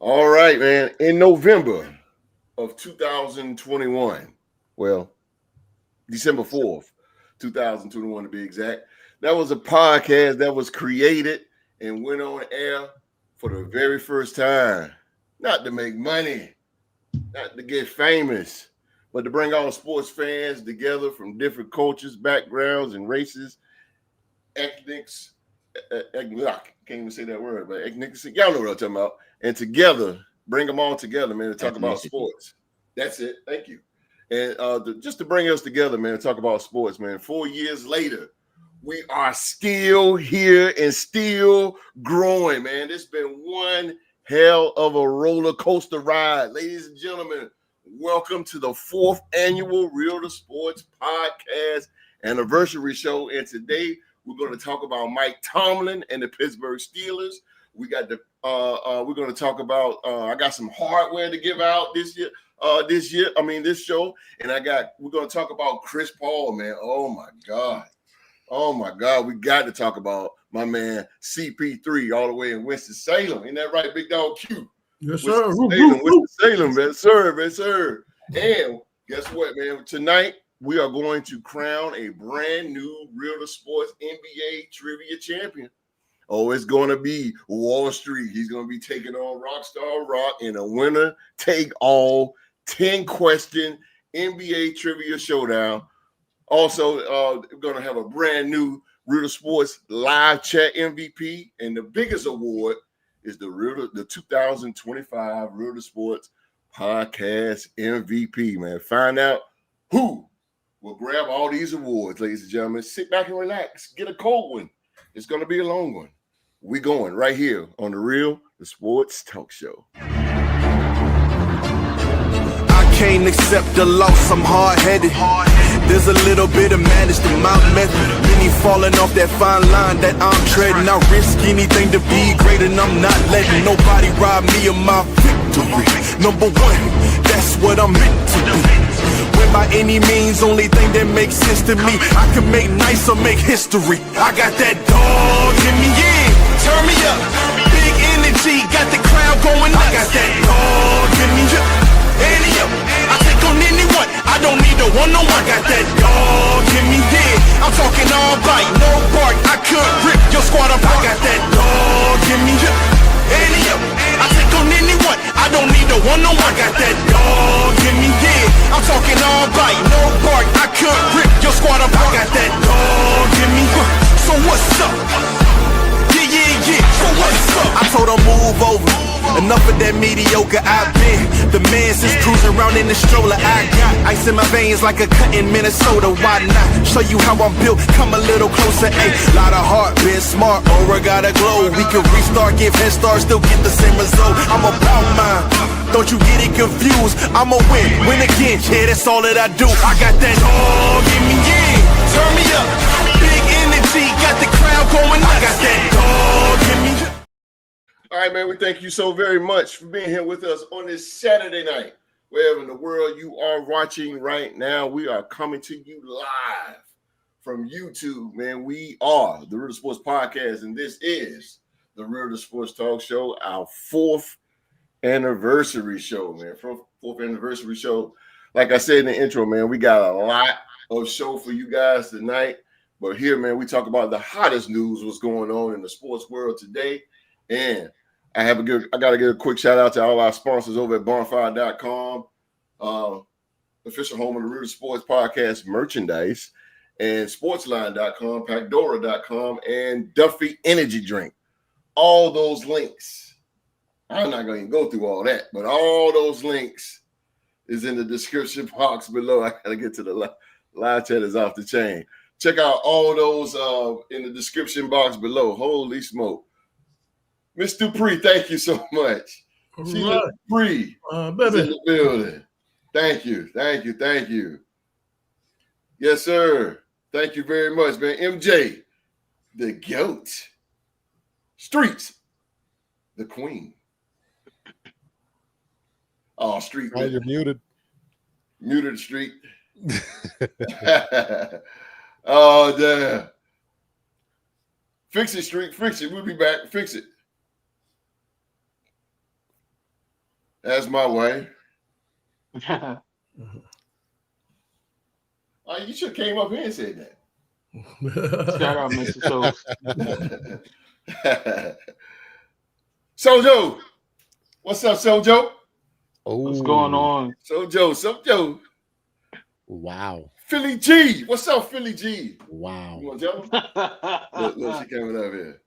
All right, man. In November of 2021, well, December 4th, 2021 to be exact, that was a podcast that was created and went on air for the very first time. Not to make money, not to get famous, but to bring all sports fans together from different cultures, backgrounds, and races, ethnics. I can't even say that word, but ethnics. Y'all know what I'm talking about. And together, bring them all together, man, to talk about sports. That's it. Thank you. And just to bring us together, man, to talk about sports, man. 4 years later, we are still here and still growing, man. It's been one hell of a roller coaster ride. Ladies and gentlemen, welcome to the 4th annual Real to Sports podcast anniversary show. And today we're going to talk about Mike Tomlin and the Pittsburgh Steelers. We got the we're going to talk about I got some hardware to give out this show, and we're going to talk about Chris Paul, man. Oh my God, we got to talk about my man CP3 all the way in Winston-Salem. Ain't that right, big dog Q? Yes, sir. Winston-Salem, man, sir. And guess what, man? Tonight we are going to crown a brand new Real to Sports NBA trivia champion. Oh, it's going to be Wall Street. He's going to be taking on Rockstar Rock in a winner-take-all 10-question NBA trivia showdown. Also, we're going to have a brand new Real to Sports live chat MVP. And the biggest award is the 2025 Real to Sports podcast MVP, man. Find out who will grab all these awards, ladies and gentlemen. Sit back and relax. Get a cold one. It's going to be a long one. We going right here on the Real the Sports Talk Show. I can't accept the loss. I'm hard-headed. There's a little bit of madness to my method. Many falling off that fine line that I'm treading. I risk anything to be great, and I'm not letting nobody rob me of my victory. Number one, that's what I'm meant to do. When by any means, only thing that makes sense to me, I can make nice or make history. I got that dog in me, yeah. Turn me up, big energy, got the crowd going nuts. I got that dog in me, ante up. I take on anyone, I don't need a one-on-one. I got that dog in me, yeah. I'm talking all bite, no bark. I could rip your squad apart. I got that dog in me, ante up. I take on anyone, I don't need a one-on-one. I got that dog in me, yeah. I'm talking all bite, no bark. I could rip your squad apart. I got that dog in me. So what's up? Yeah, so what's up? I told her move over. Enough of that mediocre. I've been the man since cruising around in the stroller. I got ice in my veins like a cut in Minnesota. Why not show you how I'm built? Come a little closer. Ayy, lot of heart, been smart, aura gotta glow. We can restart, give head start, still get the same result. I'm about mine. Don't you get it confused? I'ma win again. Yeah, that's all that I do. I got that dog in me, yeah. Turn me up. Big energy, got the crowd going nuts. I got that dog in me. All right, man, we thank you so very much for being here with us on this Saturday night. Wherever in the world you are watching right now, we are coming to you live from YouTube, man. We are the Real to Sports Podcast, and this is the Real to Sports Talk Show, our 4th anniversary show, man. 4th anniversary show. Like I said in the intro, man, we got a lot of show for you guys tonight. But here, man, we talk about the hottest news, what's going on in the sports world today. And I got to give a quick shout out to all our sponsors over at bonfire.com, official home of the Real Sports Podcast merchandise, and sportsline.com, packdora.com, and Duffy Energy Drink. All those links. I'm not going to go through all that, but all those links is in the description box below. I got to get to the live chat is off the chain. Check out all those in the description box below. Holy smoke. Miss Dupree, thank you so much. Sheila Dupree is in the building. Thank you. Yes, sir. Thank you very much, man. MJ, the GOAT. Streets, the queen. Oh, Street. Oh, you're muted. Muted, Street. Oh, damn. Fix it, Street. Fix it. We'll be back. Fix it. That's my wife. Oh, you should have came up here and said that. Shout out, Mr. Toast. Sojo. What's up, Sojo? Oh, What's going on? Sojo. Wow. Philly G. What's up, Philly G? Wow. You want to tell him? Look, she coming up here.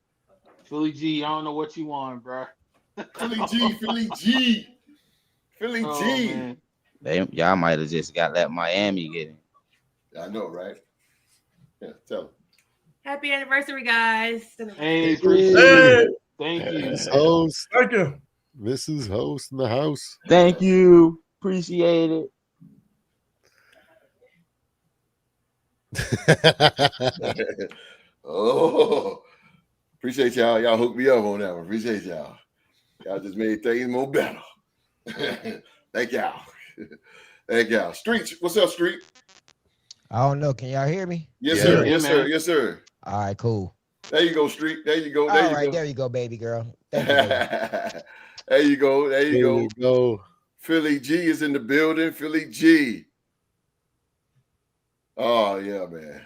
Philly G, I don't know what you want, bro. Philly G. Man. Y'all might have just got let Miami get it. I know, right? Yeah, tell him. Happy anniversary, guys. Hey, appreciate it. Thank you. Host. Thank you. Mrs. Host in the house. Thank you. Appreciate it. Oh, appreciate y'all. Y'all hooked me up on that one. Appreciate y'all. Y'all just made things more better. Thank y'all. Thank y'all. Street, what's up, Street? I don't know. Can y'all hear me? Yes, Yeah. sir. Yeah, Yes, man. sir. Yes, sir. All right, cool. There you go, Street. There you go. All There you right, go. there you go, baby girl. Thank you, baby. There you go. There you There go. you go. Philly G is in the building. Philly G. Oh, yeah, man.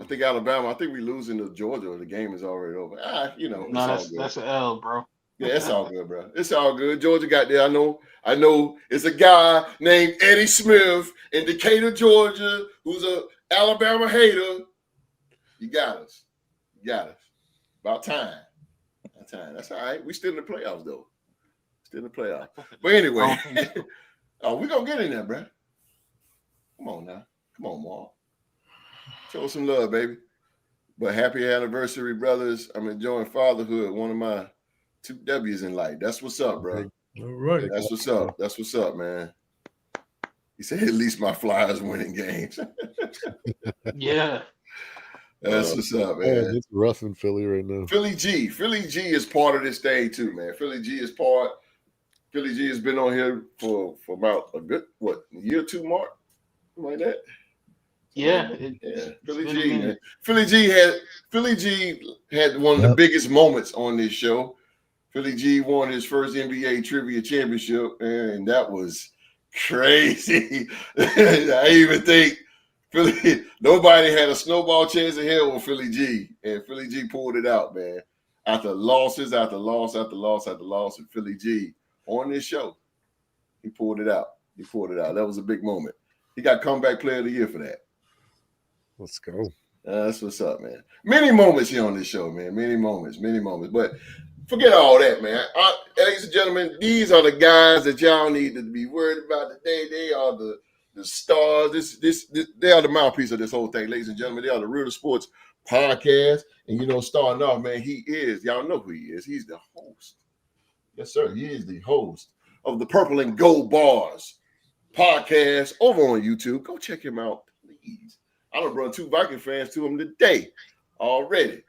I think Alabama, I think we losing to Georgia. The game is already over. No, it's all good. that's an L, bro. Yeah, it's all good, bro. It's all good. Georgia got there. I know it's a guy named Eddie Smith in Decatur, Georgia, who's a Alabama hater. You got us. About time. That's all right. We still in the playoffs, though. Still in the playoffs. But anyway, we're going to get in there, bro. Come on now. Come on, Mark. Show some love, baby. But happy anniversary, brothers. I'm enjoying fatherhood. One of my 2 W's in life. That's what's up, bro. All right. That's what's up. That's what's up, man. He said, at least my Flyers winning games. Yeah. That's what's up, Man, man. it's rough in Philly right now. Philly G is part of this thing too, man. Philly G has been on here for about a good, a year or two, Mark? Something like that. Yeah. Philly been a G, man. minute. Philly G had one of the biggest moments on this show. Philly G won his first NBA trivia championship, and that was crazy. I even think nobody had a snowball chance in hell with Philly G, and Philly G pulled it out, man. After losses, after loss, and Philly G on this show, he pulled it out. That was a big moment. He got comeback player of the year for that. Let's go. That's what's up, man. Many moments here on this show, man. Many moments. But forget all that, man. Ladies and gentlemen, these are the guys that y'all need to be worried about today. They are the stars. They are the mouthpiece of this whole thing, ladies and gentlemen. They are the Real to Sports podcast. And starting off, man, y'all know who he is. He's the host. Yes, sir. He is the host of the Purple and Gold Bars podcast over on YouTube. Go check him out, please. I done brought 2 Viking fans to him today. Already.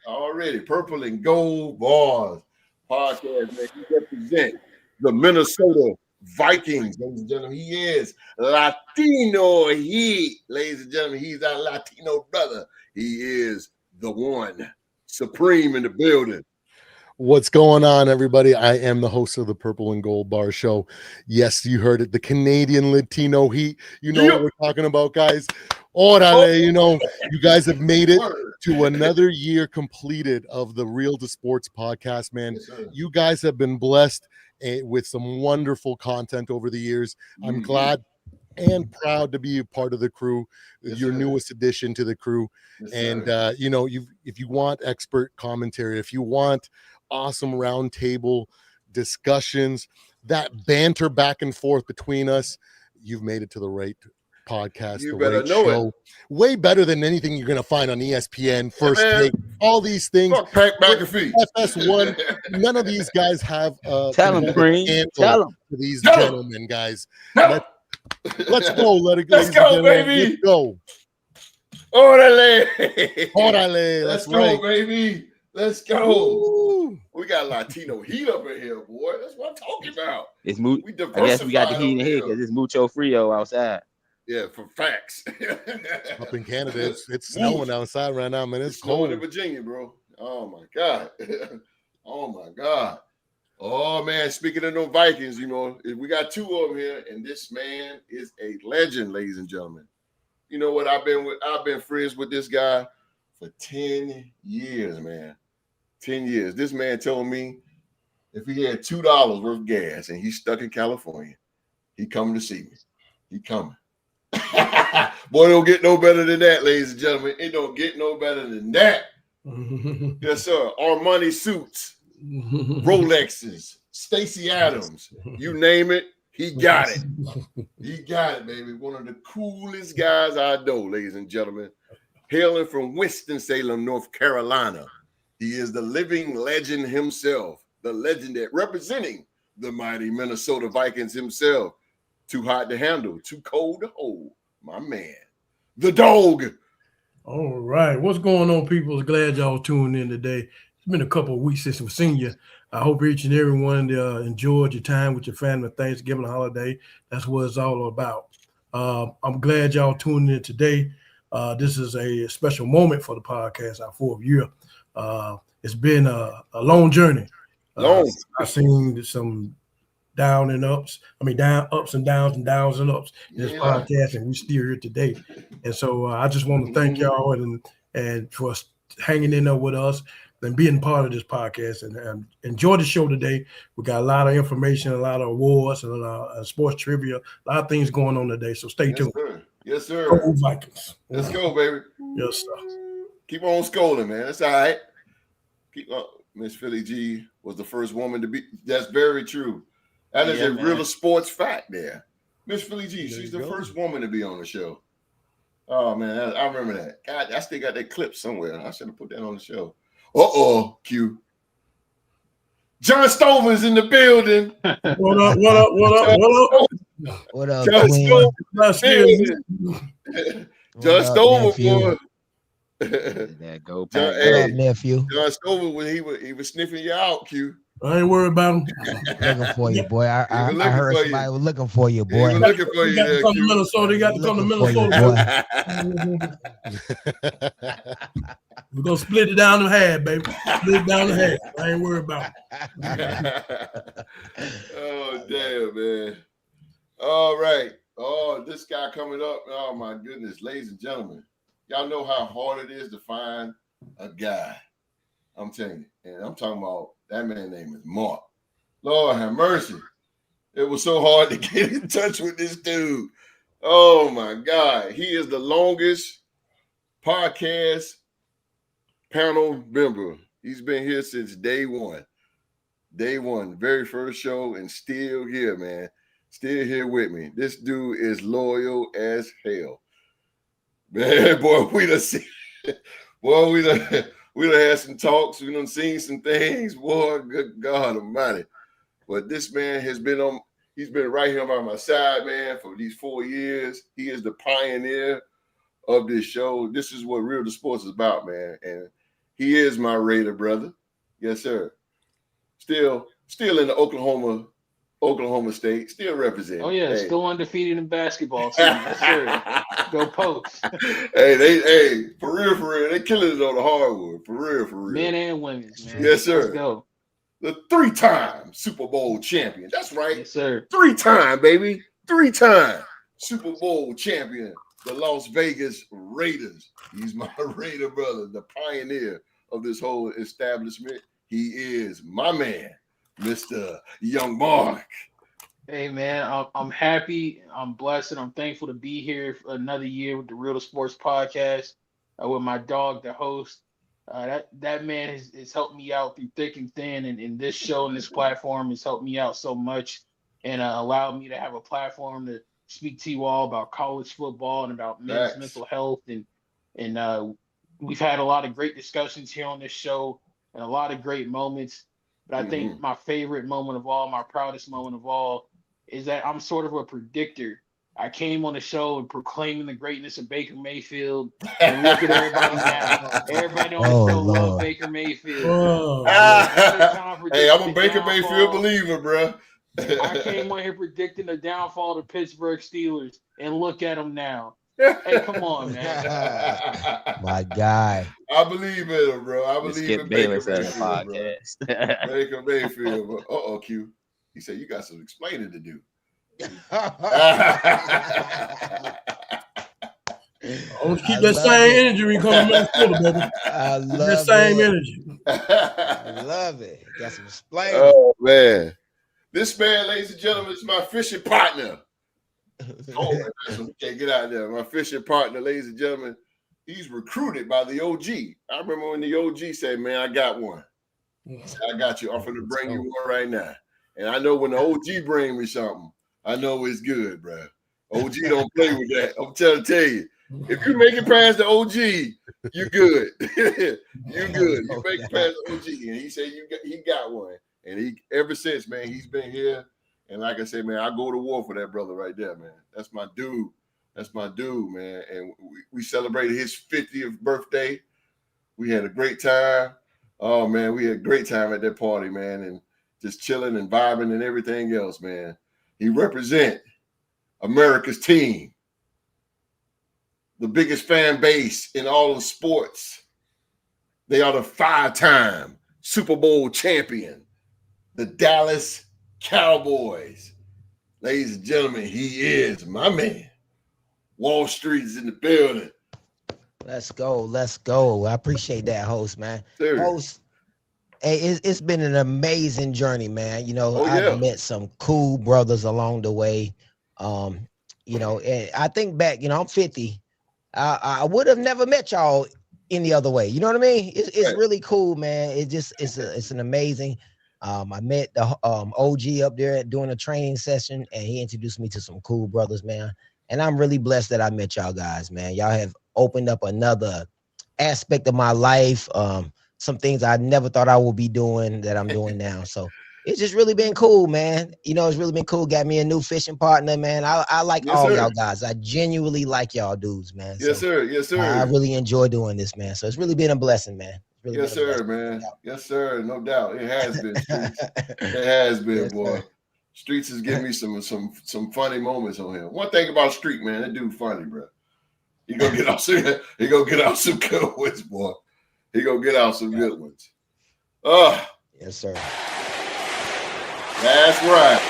Purple and Gold Bars podcast, man. He represents the Minnesota Vikings, ladies and gentlemen. He is Latino. Ladies and gentlemen, he's our Latino brother. He is the one supreme in the building. What's going on, everybody? I am the host of the Purple and Gold Bar Show. Yes, you heard it. The Canadian Latino heat. You know what we're talking about, guys. Orale, you guys have made it to another year completed of the Real to Sports podcast, man. Yes, sir. You guys have been blessed with some wonderful content over the years. I'm glad and proud to be a part of the crew, your newest addition to the crew. Yes, and sir. if you want expert commentary, if you want awesome roundtable discussions, that banter back and forth between us, you've made it to the right podcast. You the better right know show. it. Way better than anything you're gonna find on ESPN, First Take, all these things. Fuck Pat McAfee. FS1. None of these guys have Tell him, Cream. Tell him. to these Tell 'em. gentlemen, guys. Let's go. Let's go, baby. Let's go. Orale. Orale. Let's That's go, right. baby. Let's go. Woo. We got Latino heat up in here, boy. That's what I'm talking about. It's We I guess we got the diversified heat in over here because it's mucho frio outside. Yeah, for facts. Up in Canada, it's snowing outside right now, man. It's snowing cold. in Virginia, bro. Oh my God. Oh my God. Oh man, speaking of no Vikings, you know, we got two of them here, and this man is a legend, ladies and gentlemen. You know what? I've been friends with this guy for 10 years, man. 10 years. This man told me if he had $2 worth of gas and he's stuck in California, he coming to see me. He coming. Boy, it don't get no better than that, ladies and gentlemen. It don't get no better than that. Yes, sir. Armani suits, Rolexes, Stacey Adams, you name it, he got it. He got it, baby. One of the coolest guys I know, ladies and gentlemen. Hailing from Winston-Salem, North Carolina. He is the living legend himself, the legend that representing the mighty Minnesota Vikings himself. Too hot to handle, too cold to hold. My man, the dog. All right. What's going on, people? Glad y'all tuned in today. It's been a couple of weeks since we've seen you. I hope each and every one enjoyed your time with your family, Thanksgiving holiday. That's what it's all about. I'm glad y'all tuned in today. This is a special moment for the podcast, our 4th year. It's been a long journey. I've seen some ups and downs and downs and ups in this podcast, and we still here today. And so I just want to thank y'all and for hanging in there with us and being part of this podcast, and enjoy the show today. We got a lot of information, a lot of awards, and sports trivia, a lot of things going on today. So stay tuned. Sir. Yes, sir. Go Vikings. Let's go, baby. Yes, sir. Keep on scolding, man. That's all right. Keep on. Miss Philly G was the first woman to be. That's very true. That is a real sports fact there. Miss Philly G, she's the first woman to be on the show. Oh, man, I remember that. God, I still got that clip somewhere. I should have put that on the show. Q. John Stover's in the building. What up? What up, John Queen? John Stover, boy. That go What up, nephew? John Stover, when he was sniffing you out, Q. I ain't worried about him. Looking for you, boy. I heard somebody was looking for you, boy. He was looking for you there, Q. Minnesota. He got to come to Minnesota. We're going to split it down to half, baby. Split it down to half. I ain't worried about it. Oh, damn, man. All right. Oh, this guy coming up. Oh, my goodness. Ladies and gentlemen, y'all know how hard it is to find a guy. I'm telling you. And I'm talking about that man's name is Mark. Lord have mercy. It was so hard to get in touch with this dude. Oh, my God. He is the longest podcast panel member. He's been here since day one. Day one, very first show, and still here, man. Still here with me. This dude is loyal as hell. Man, boy, we done had some talks. We done seen some things. Boy, good God Almighty. But this man he's been right here by my side, man, for these 4 years. He is the pioneer of this show. This is what Real to Sports is about, man. And he is my Raider brother. Yes, sir. Still in the Oklahoma State, still representing. Oh yeah, still undefeated in basketball. So yes, sir. Go Pokes. Hey, for real, they killing it on the hardwood. For real. Men and women, man. Yes, sir. Let's go. The 3-time Super Bowl champion. That's right. Yes, sir. 3-time, baby. 3-time Super Bowl champion. The Las Vegas Raiders. He's my Raider brother, the pioneer of this whole establishment. He is my man, Mr. Young Mark. Hey, man, I'm happy. I'm blessed. And I'm thankful to be here for another year with the Real to Sports podcast with my dog, the host. That man has helped me out through thick and thin. And this show and this platform has helped me out so much and allowed me to have a platform to speak to you all about college football and about men's mental health. And we've had a lot of great discussions here on this show and a lot of great moments. But I think my favorite moment of all, my proudest moment of all, is that I'm sort of a predictor. I came on the show and proclaiming the greatness of Baker Mayfield, and look at everybody now. Everybody on the show loves Baker Mayfield. Hey, I'm a Baker Mayfield believer, bro. I came on here predicting the downfall of the Pittsburgh Steelers, and look at them now. Hey, come on, man. My guy. I believe in him, bro. I Let's believe get in Baker Bayless on the Mayfield, bro. podcast. Baker Mayfield, bro. Q. He said you got some explaining to do. Always keep that same energy when you come to Minnesota, baby. I love That same it. energy. I love it. Got some explaining. Oh man, this man, ladies and gentlemen, is my fishing partner. Oh, man, we can't get out there. My fishing partner, ladies and gentlemen, he's recruited by the OG. I remember when the OG said, "Man, I got one. I got you. I'm going to bring you one right now." And I know when the OG bring me something, I know it's good, bro. OG don't play with that. I'm trying to tell you. If you make it past the OG, you good. You good. You make it past the OG. And he said he got one. And he ever since, man, he's been here. And like I said, man, I go to war for that brother right there, man. That's my dude. That's my dude, man. And we celebrated his 50th birthday. We had a great time. Oh, man, we had a great time at that party, man. And just chilling and vibing and everything else, man. He represent America's team. The biggest fan base in all of sports. They are the 5-time Super Bowl champion, the Dallas Cowboys. Ladies and gentlemen, he is my man. Wall Street is in the building. Let's go. Let's go. I appreciate that, host, man. Sure. Host, hey, it's been an amazing journey, man. You know, yeah. I've met some cool brothers along the way. You know, and I think back, you know, I'm 50. I would have never met y'all any other way. You know what I mean? It's Right. really cool, man. It's an amazing. I met the OG up there doing a training session, and he introduced me to some cool brothers, man. And I'm really blessed that I met y'all guys, man. Y'all have opened up another aspect of my life. Some things I never thought I would be doing that I'm doing now. So it's just really been cool, man. You know, it's really been cool. Got me a new fishing partner, man. I like Yes, all sir. y'all guys. I genuinely like y'all dudes, man. Yes, So sir. Yes, sir. I really enjoy doing this, man. So it's really been a blessing, man. Really Yes, been a sir, blessing. man. Yes, sir. No doubt. It has been, Streets. It has been, Yes, boy. sir. Streets has given me some funny moments on him. One thing about Street, man, that dude funny, bro. He gonna get out some good ones, boy. He gonna get out some good ones. Yes, sir. That's right.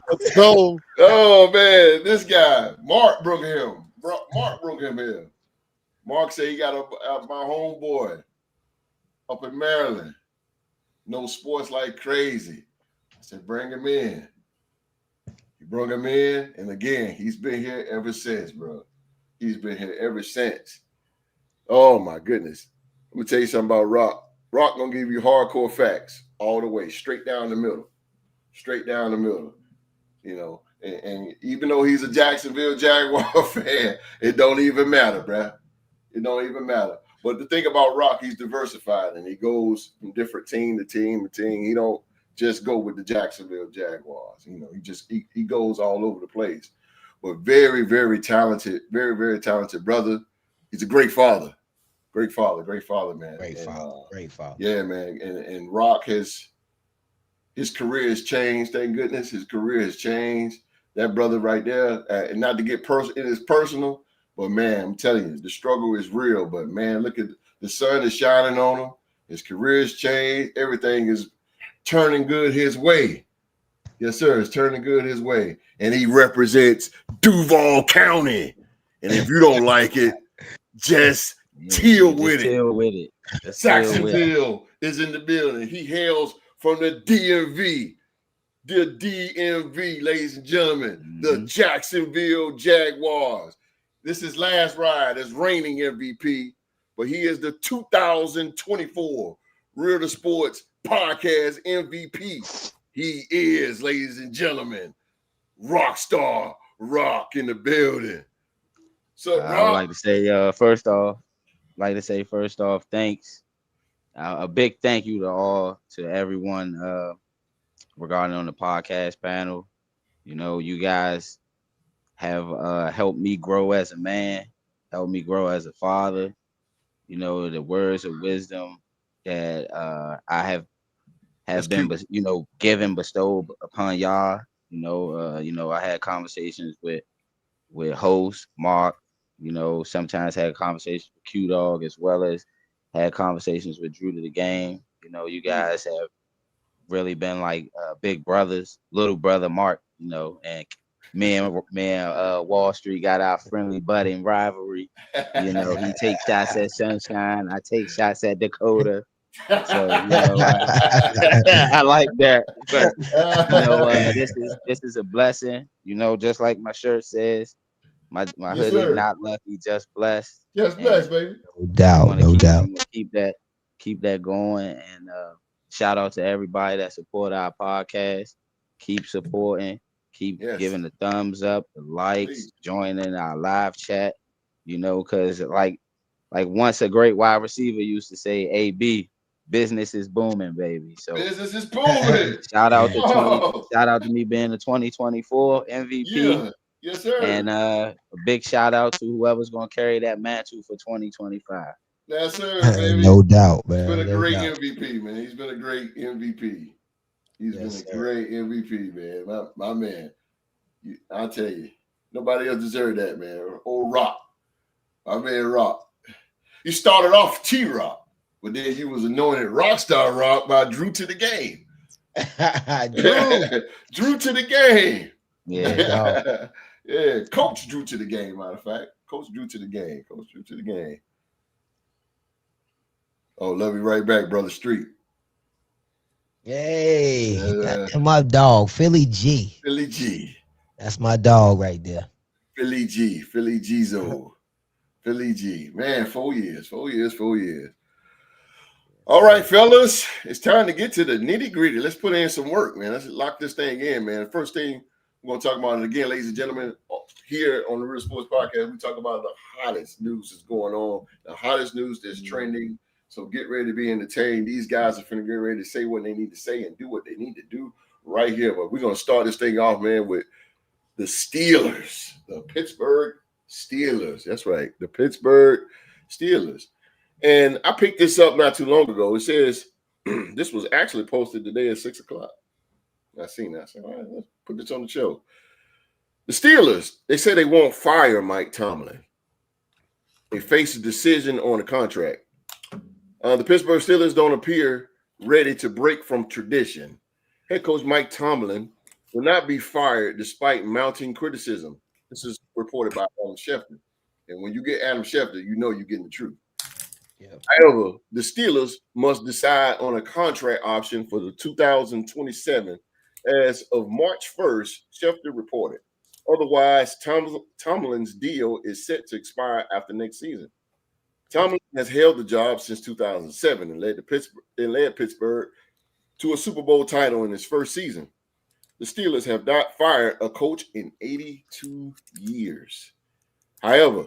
Let's go. Oh man, this guy, Mark broke him. Mark broke him here. Mark said he got my homeboy up in Maryland. No sports like crazy. I said, bring him in. He brought him in, and again, he's been here ever since, bro. He's been here ever since. Oh my goodness. Let me tell you something about Rock. Rock gonna give you hardcore facts all the way, straight down the middle. Straight down the middle. You know, and even though he's a Jacksonville Jaguar fan, it don't even matter, bruh. It don't even matter. But the thing about Rock, he's diversified, and he goes from different team to team to team. He don't just go with the Jacksonville Jaguars. You know, he goes all over the place. But very, very talented, very, very talented brother. He's a great father. Great father, man. Great father. Yeah, man. And Rock his career has changed. Thank goodness his career has changed. That brother right there, and not to get it is personal, but man, I'm telling you, the struggle is real. But man, look at the sun is shining on him. His career has changed. Everything is turning good his way. Yes, sir. It's turning good his way. And he represents Duval County. And if you don't like it, just deal with it. Deal with it. Jacksonville is in the building. He hails from the DMV. The DMV, ladies and gentlemen, the Jacksonville Jaguars. This is last ride as reigning MVP, but he is the 2024 Real to Sports Podcast MVP. He is, ladies and gentlemen, Rockstar Rock in the building. So, I would like to say, first off, thanks. A big thank you to everyone regarding on the podcast panel. You know, you guys have helped me grow as a man, helped me grow as a father. You know, the words of wisdom that I have been, given, bestowed upon y'all. I had conversations with host Mark. Sometimes had conversations with Q Dog, as well as had conversations with Drew to the Game. You guys have really been like big brothers, little brother Mark. And me and Wall Street got our friendly budding rivalry. He takes shots at Sunshine, I take shots at Dakota. So I like that. But this is a blessing. Just like my shirt says, my Yes, hoodie sir. not lucky, just blessed. Just blessed, baby. No doubt, no doubt. Keep that going, and shout out to everybody that support our podcast. Keep supporting. Keep giving the thumbs up, the likes, joining our live chat. Because like once a great wide receiver used to say, "AB, business is booming, baby." So business is booming. Shout out to me being the 2024 MVP. Yeah. Yes, sir. And a big shout out to whoever's gonna carry that mantle for 2025. Yes, sir, baby. No doubt, man. He's been a No great doubt. MVP, man. He's been a great MVP. He's Yes, been a sir. great MVP, man. My man. I'll tell you, nobody else deserved that, man. Old Rock. My man Rock. You started off T-Rock, but then you was anointed Rockstar Rock by Drew to the Game. Drew to the Game. Yeah. Yeah. Coach Drew to the Game, matter of fact. Coach Drew to the Game. Coach Drew to the Game. Oh, love you right back, Brother Street. Hey, that's my dog, Philly G. Philly G. That's my dog right there. Philly G. Philly Gzo. Philly G. Man, 4 years. 4 years. 4 years. All right, fellas. It's time to get to the nitty-gritty. Let's put in some work, man. Let's lock this thing in, man. First thing we're going to talk about it again, ladies and gentlemen, here on the Real Sports Podcast, we talk about the hottest news that's going on, the hottest news that's trending. So get ready to be entertained. These guys are finna get ready to say what they need to say and do what they need to do right here. But we're going to start this thing off, man, with the Steelers, the Pittsburgh Steelers. That's right, the Pittsburgh Steelers. And I picked this up not too long ago. It says, this was actually posted today at 6 o'clock. I seen that. I said, all right, let's put this on the show. The Steelers, they say they won't fire Mike Tomlin. They face a decision on a contract. The Pittsburgh Steelers don't appear ready to break from tradition. Head coach Mike Tomlin will not be fired despite mounting criticism. This is reported by Adam Schefter. And when you get Adam Schefter, you know you're getting the truth. Yep. However, the Steelers must decide on a contract option for the 2027 as of March 1st, Schefter reported. Otherwise, Tomlin's deal is set to expire after next season. Tomlin has held the job since 2007 and led Pittsburgh to a Super Bowl title in his first season. The Steelers have not fired a coach in 82 years. However,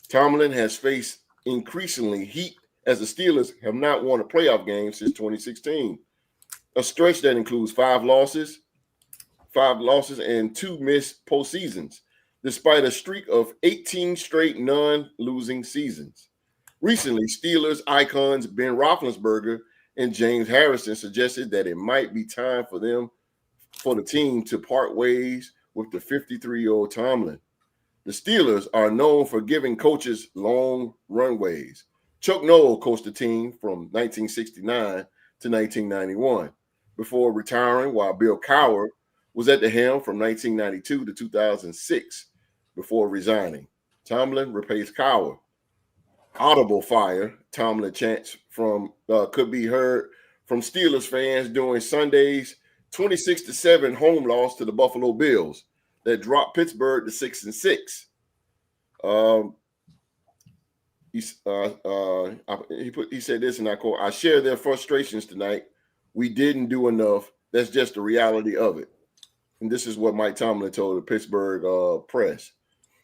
Tomlin has faced increasingly heat as the Steelers have not won a playoff game since 2016, a stretch that includes five losses and 2 missed postseasons, despite a streak of 18 straight non-losing seasons. Recently, Steelers icons Ben Roethlisberger and James Harrison suggested that it might be time for the team to part ways with the 53-year-old Tomlin. The Steelers are known for giving coaches long runways. Chuck Noll coached the team from 1969 to 1991 before retiring, while Bill Cowher was at the helm from 1992 to 2006 before resigning. Tomlin replaced Cowher. Audible fire, Tomlin chants could be heard from Steelers fans during Sunday's 26-7 home loss to the Buffalo Bills that dropped Pittsburgh to 6-6. He said this, and I quote, "I share their frustrations tonight. We didn't do enough. That's just the reality of it." And this is what Mike Tomlin told the Pittsburgh press.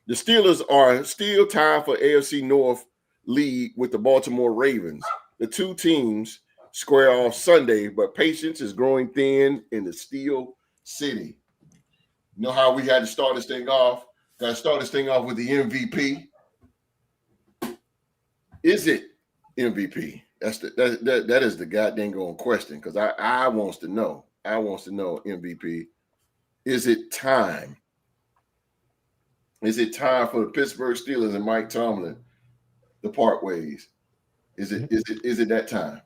The Steelers are still tied for AFC North lead with the Baltimore Ravens. The two teams square off Sunday, but patience is growing thin in the Steel City. You know how we had to start this thing off? Got to start this thing off with the MVP. Is it MVP? That is the goddamn going question, because I wants to know. I wants to know, MVP. Is it time? Is it time for the Pittsburgh Steelers and Mike Tomlin to part ways? Is it that time?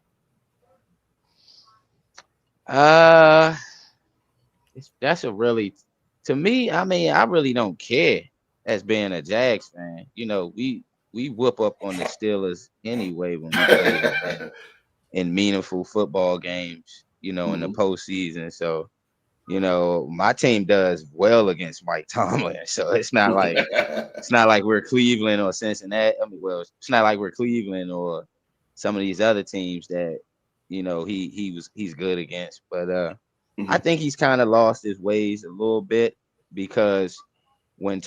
That's a really, to me, I mean, I really don't care as being a Jags fan. You know, we whoop up on the Steelers anyway when we play them in meaningful football games, you know, in the postseason. So, you know, my team does well against Mike Tomlin. So it's not like we're Cleveland or Cincinnati. I mean, well, it's not like we're Cleveland or some of these other teams that, you know, he's good against. But I think he's kind of lost his ways a little bit, because when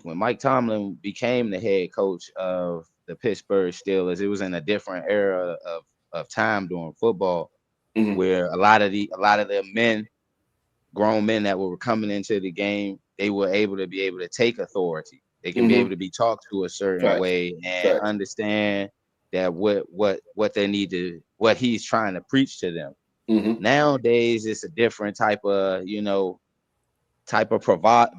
Mike Tomlin became the head coach of the Pittsburgh Steelers, it was in a different era of time during football, where a lot of the men, grown men that were coming into the game, they were able to take authority. They can be able to be talked to a certain way and understand that what they need to, what he's trying to preach to them. Nowadays, it's a different type of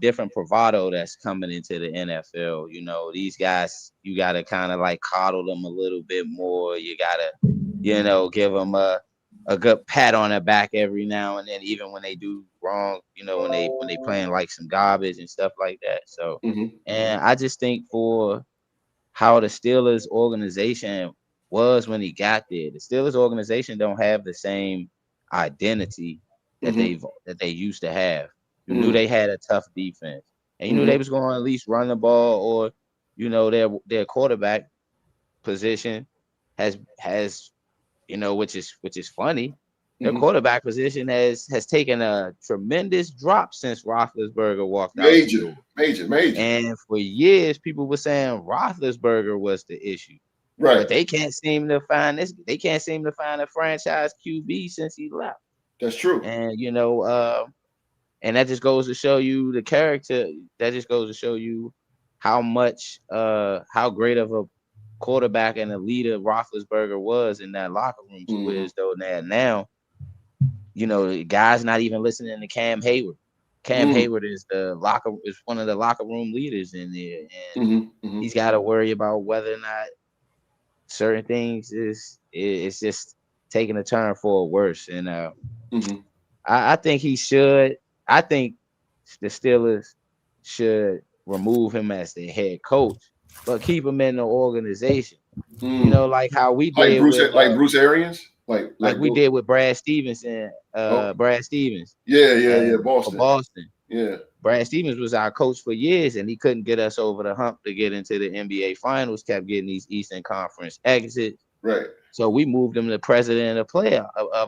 different bravado that's coming into the NFL. You know, these guys, you got to kind of like coddle them a little bit more. You got to, you know, give them a good pat on the back every now and then, even when they do wrong, you know, when they playing like some garbage and stuff like that. So, and I just think for how the Steelers organization was when he got there, the Steelers organization don't have the same identity that they used to have. You knew they had a tough defense, and you knew they was going to at least run the ball, or, you know, their quarterback position has, you know, which is funny. Their quarterback position has taken a tremendous drop since Roethlisberger walked out. Major. And for years, people were saying Roethlisberger was the issue. Right. But they can't seem to find a franchise QB since he left. That's true. And, you know, and that just goes to show you the character. That just goes to show you how how great of a quarterback and a leader Roethlisberger was in that locker room. Whereas though now, you know, the guy's not even listening to Cam Hayward. Cam Hayward is one of the locker room leaders in there, and he's got to worry about whether or not certain things is just taking a turn for worse. And I think he should. I think the Steelers should remove him as the head coach, but keep him in the organization. You know, like how we did Bruce Arians, like we did with Brad Stevens and Brad Stevens. Boston. Yeah. Brad Stevens was our coach for years, and he couldn't get us over the hump to get into the NBA Finals. Kept getting these Eastern Conference exits. Right. So we moved him to president of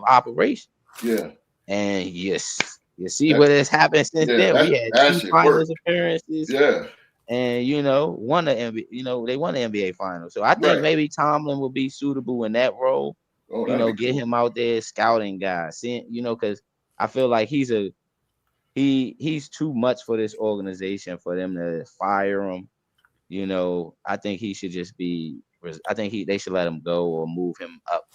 operations. Yeah. And yes. You see what has happened since then. We had 2 finals appearances. Yeah. And, you know, won the NBA, you know, they won the NBA finals. So I think maybe Tomlin will be suitable in that role. You know, get him out there scouting guys. Seeing, you know, because I feel like he's too much for this organization for them to fire him. You know, I think he should just be, they should let him go or move him up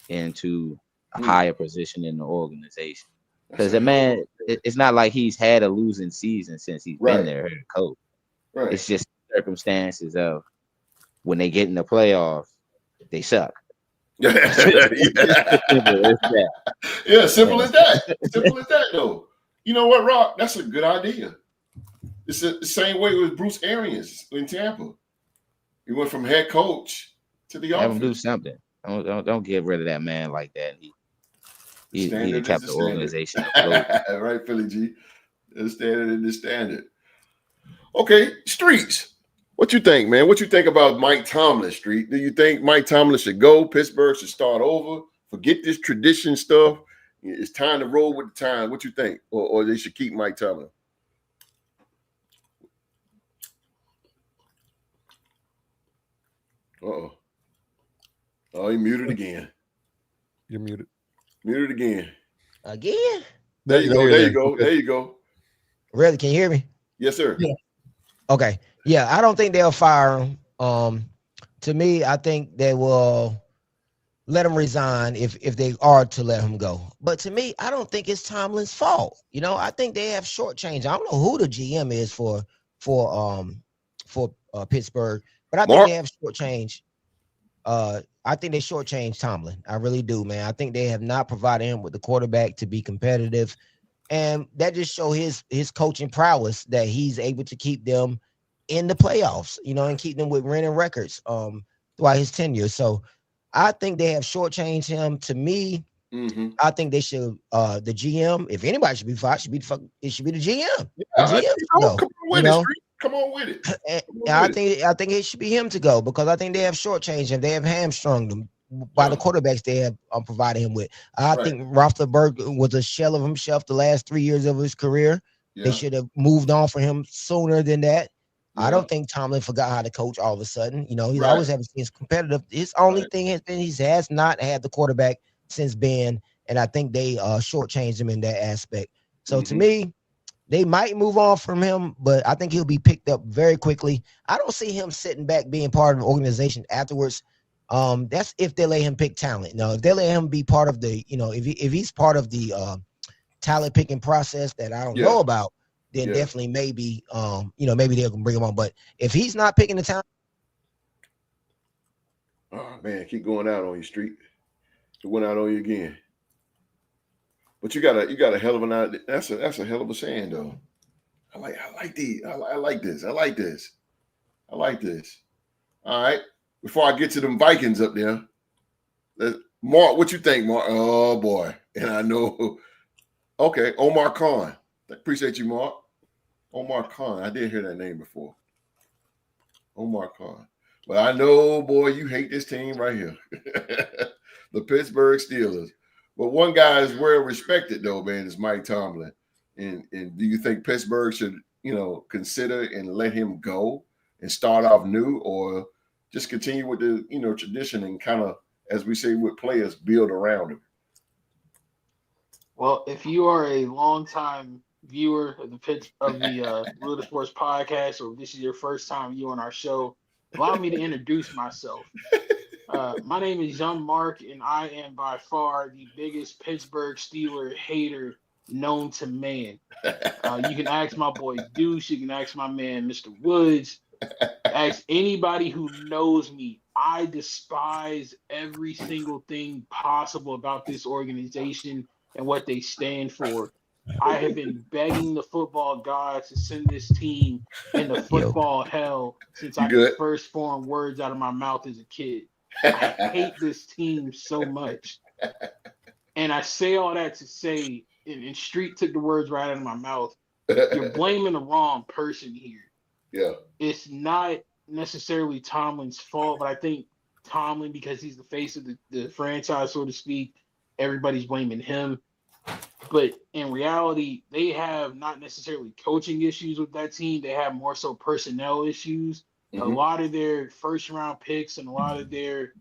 into a higher position in the organization. Because the man, it's not like he's had a losing season since he's been there, head coach. Right. It's just circumstances of when they get in the playoffs, they suck. Simple as that. Simple as that, though. You know what, Rock? That's a good idea. It's the same way with Bruce Arians in Tampa. He went from head coach to the office. Have him do something. Don't get rid of that man like that. He kept the organization afloat. Right, Philly G. The standard and the standard. Okay, Streets. What you think, man? What you think about Mike Tomlin, Street? Do you think Mike Tomlin should go? Pittsburgh should start over? Forget this tradition stuff. It's time to roll with the time. What you think? Or they should keep Mike Tomlin? Uh-oh. Oh, he muted again. You're muted. Muted again. Again? There you go. Really? Can you hear me? Yes, sir. Yeah. Okay. Yeah, I don't think they'll fire him. to me, I think they will let him resign if they are to let him go. But to me, I don't think it's Tomlin's fault. You know, I think they have shortchanged. I don't know who the GM is for Pittsburgh, but I think they have shortchanged. I think they shortchanged Tomlin. I really do, man. I think they have not provided him with the quarterback to be competitive, and that just show his coaching prowess that he's able to keep them in the playoffs, you know, and keep them with winning records throughout his tenure. So I think they have shortchanged him. To me, I think they should the GM, if anybody should be fired, it should be the GM. Yeah, the GM come on with it. I think it should be him to go, because I think they have shortchanged him. They have hamstrung them by the quarterbacks they have provided him with. I think Roethlisberger was a shell of himself the last 3 years of his career. They should have moved on for him sooner than that. I don't think Tomlin forgot how to coach all of a sudden. You know, he's always having teams competitive. His only thing has been he has not had the quarterback since Ben, and I think they shortchanged him in that aspect. So to me, they might move on from him, but I think he'll be picked up very quickly. I don't see him sitting back being part of the organization afterwards. That's if they let him pick talent. No, if they let him be part of the, you know, if he's part of the talent picking process that I don't know about, then definitely maybe you know, maybe they'll bring him on. But if he's not picking the talent, oh man, keep going out on your street. It went out on you again. But you got a hell of an idea. That's a hell of a saying though. I like these. I like this. I like this. I like this. All right. Before I get to them Vikings up there, Mark, what you think, Mark? Oh boy. And I know. Okay, Omar Khan. Appreciate you, Mark. Omar Khan. I did hear that name before. Omar Khan. But I know, boy, you hate this team right here. The Pittsburgh Steelers. But one guy is well respected, though, man, is Mike Tomlin. And do you think Pittsburgh should, you know, consider and let him go and start off new, or just continue with the, you know, tradition and kind of, as we say with players, build around him? Well, if you are a longtime viewer of the Real Sports podcast, or if this is your first time viewing our show, allow me to introduce myself. My name is Young Mark, and I am by far the biggest Pittsburgh Steelers hater known to man. You can ask my boy Deuce. You can ask my man Mr. Woods. Ask anybody who knows me. I despise every single thing possible about this organization and what they stand for. I have been begging the football gods to send this team into football hell since I could first form words out of my mouth as a kid. I hate this team so much. And I say all that to say, and Street took the words right out of my mouth, you're blaming the wrong person here. Yeah. It's not necessarily Tomlin's fault, but I think Tomlin, because he's the face of the franchise, so to speak, everybody's blaming him. But in reality, they have not necessarily coaching issues with that team. They have more so personnel issues. A lot of their first-round picks and a lot of their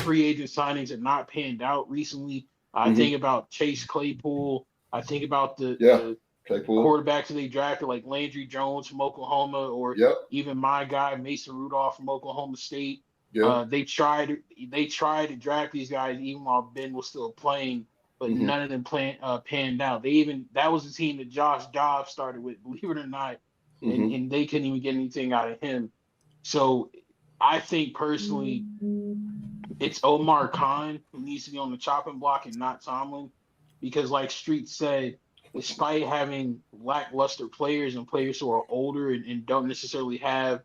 free agent signings have not panned out recently. I think about Chase Claypool. I think about the quarterbacks that they drafted, like Landry Jones from Oklahoma, or even my guy Mason Rudolph from Oklahoma State. They tried to draft these guys even while Ben was still playing, but none of them panned out. That was the team that Josh Dobbs started with, believe it or not, and they couldn't even get anything out of him. So I think personally, it's Omar Khan who needs to be on the chopping block and not Tomlin, because like Street said, despite having lackluster players and players who are older and don't necessarily have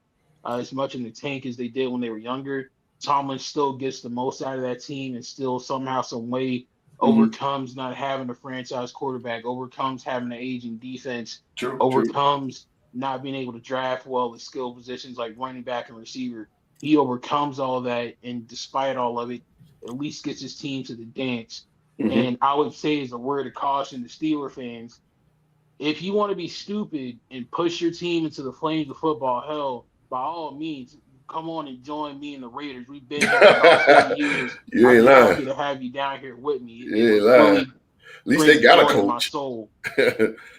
as much in the tank as they did when they were younger, Tomlin still gets the most out of that team and still somehow, some way overcomes not having a franchise quarterback, overcomes having an aging defense, overcomes not being able to draft well at skill positions like running back and receiver. He overcomes all that, and despite all of it, at least gets his team to the dance. And I would say, as a word of caution to Steeler fans, if you want to be stupid and push your team into the flames of football hell, by all means, come on and join me and the Raiders. We've been here for about 40 years. You ain't I'm lying. happy to have you down here with me. You ain't lying. Really, at least they got a coach. My soul.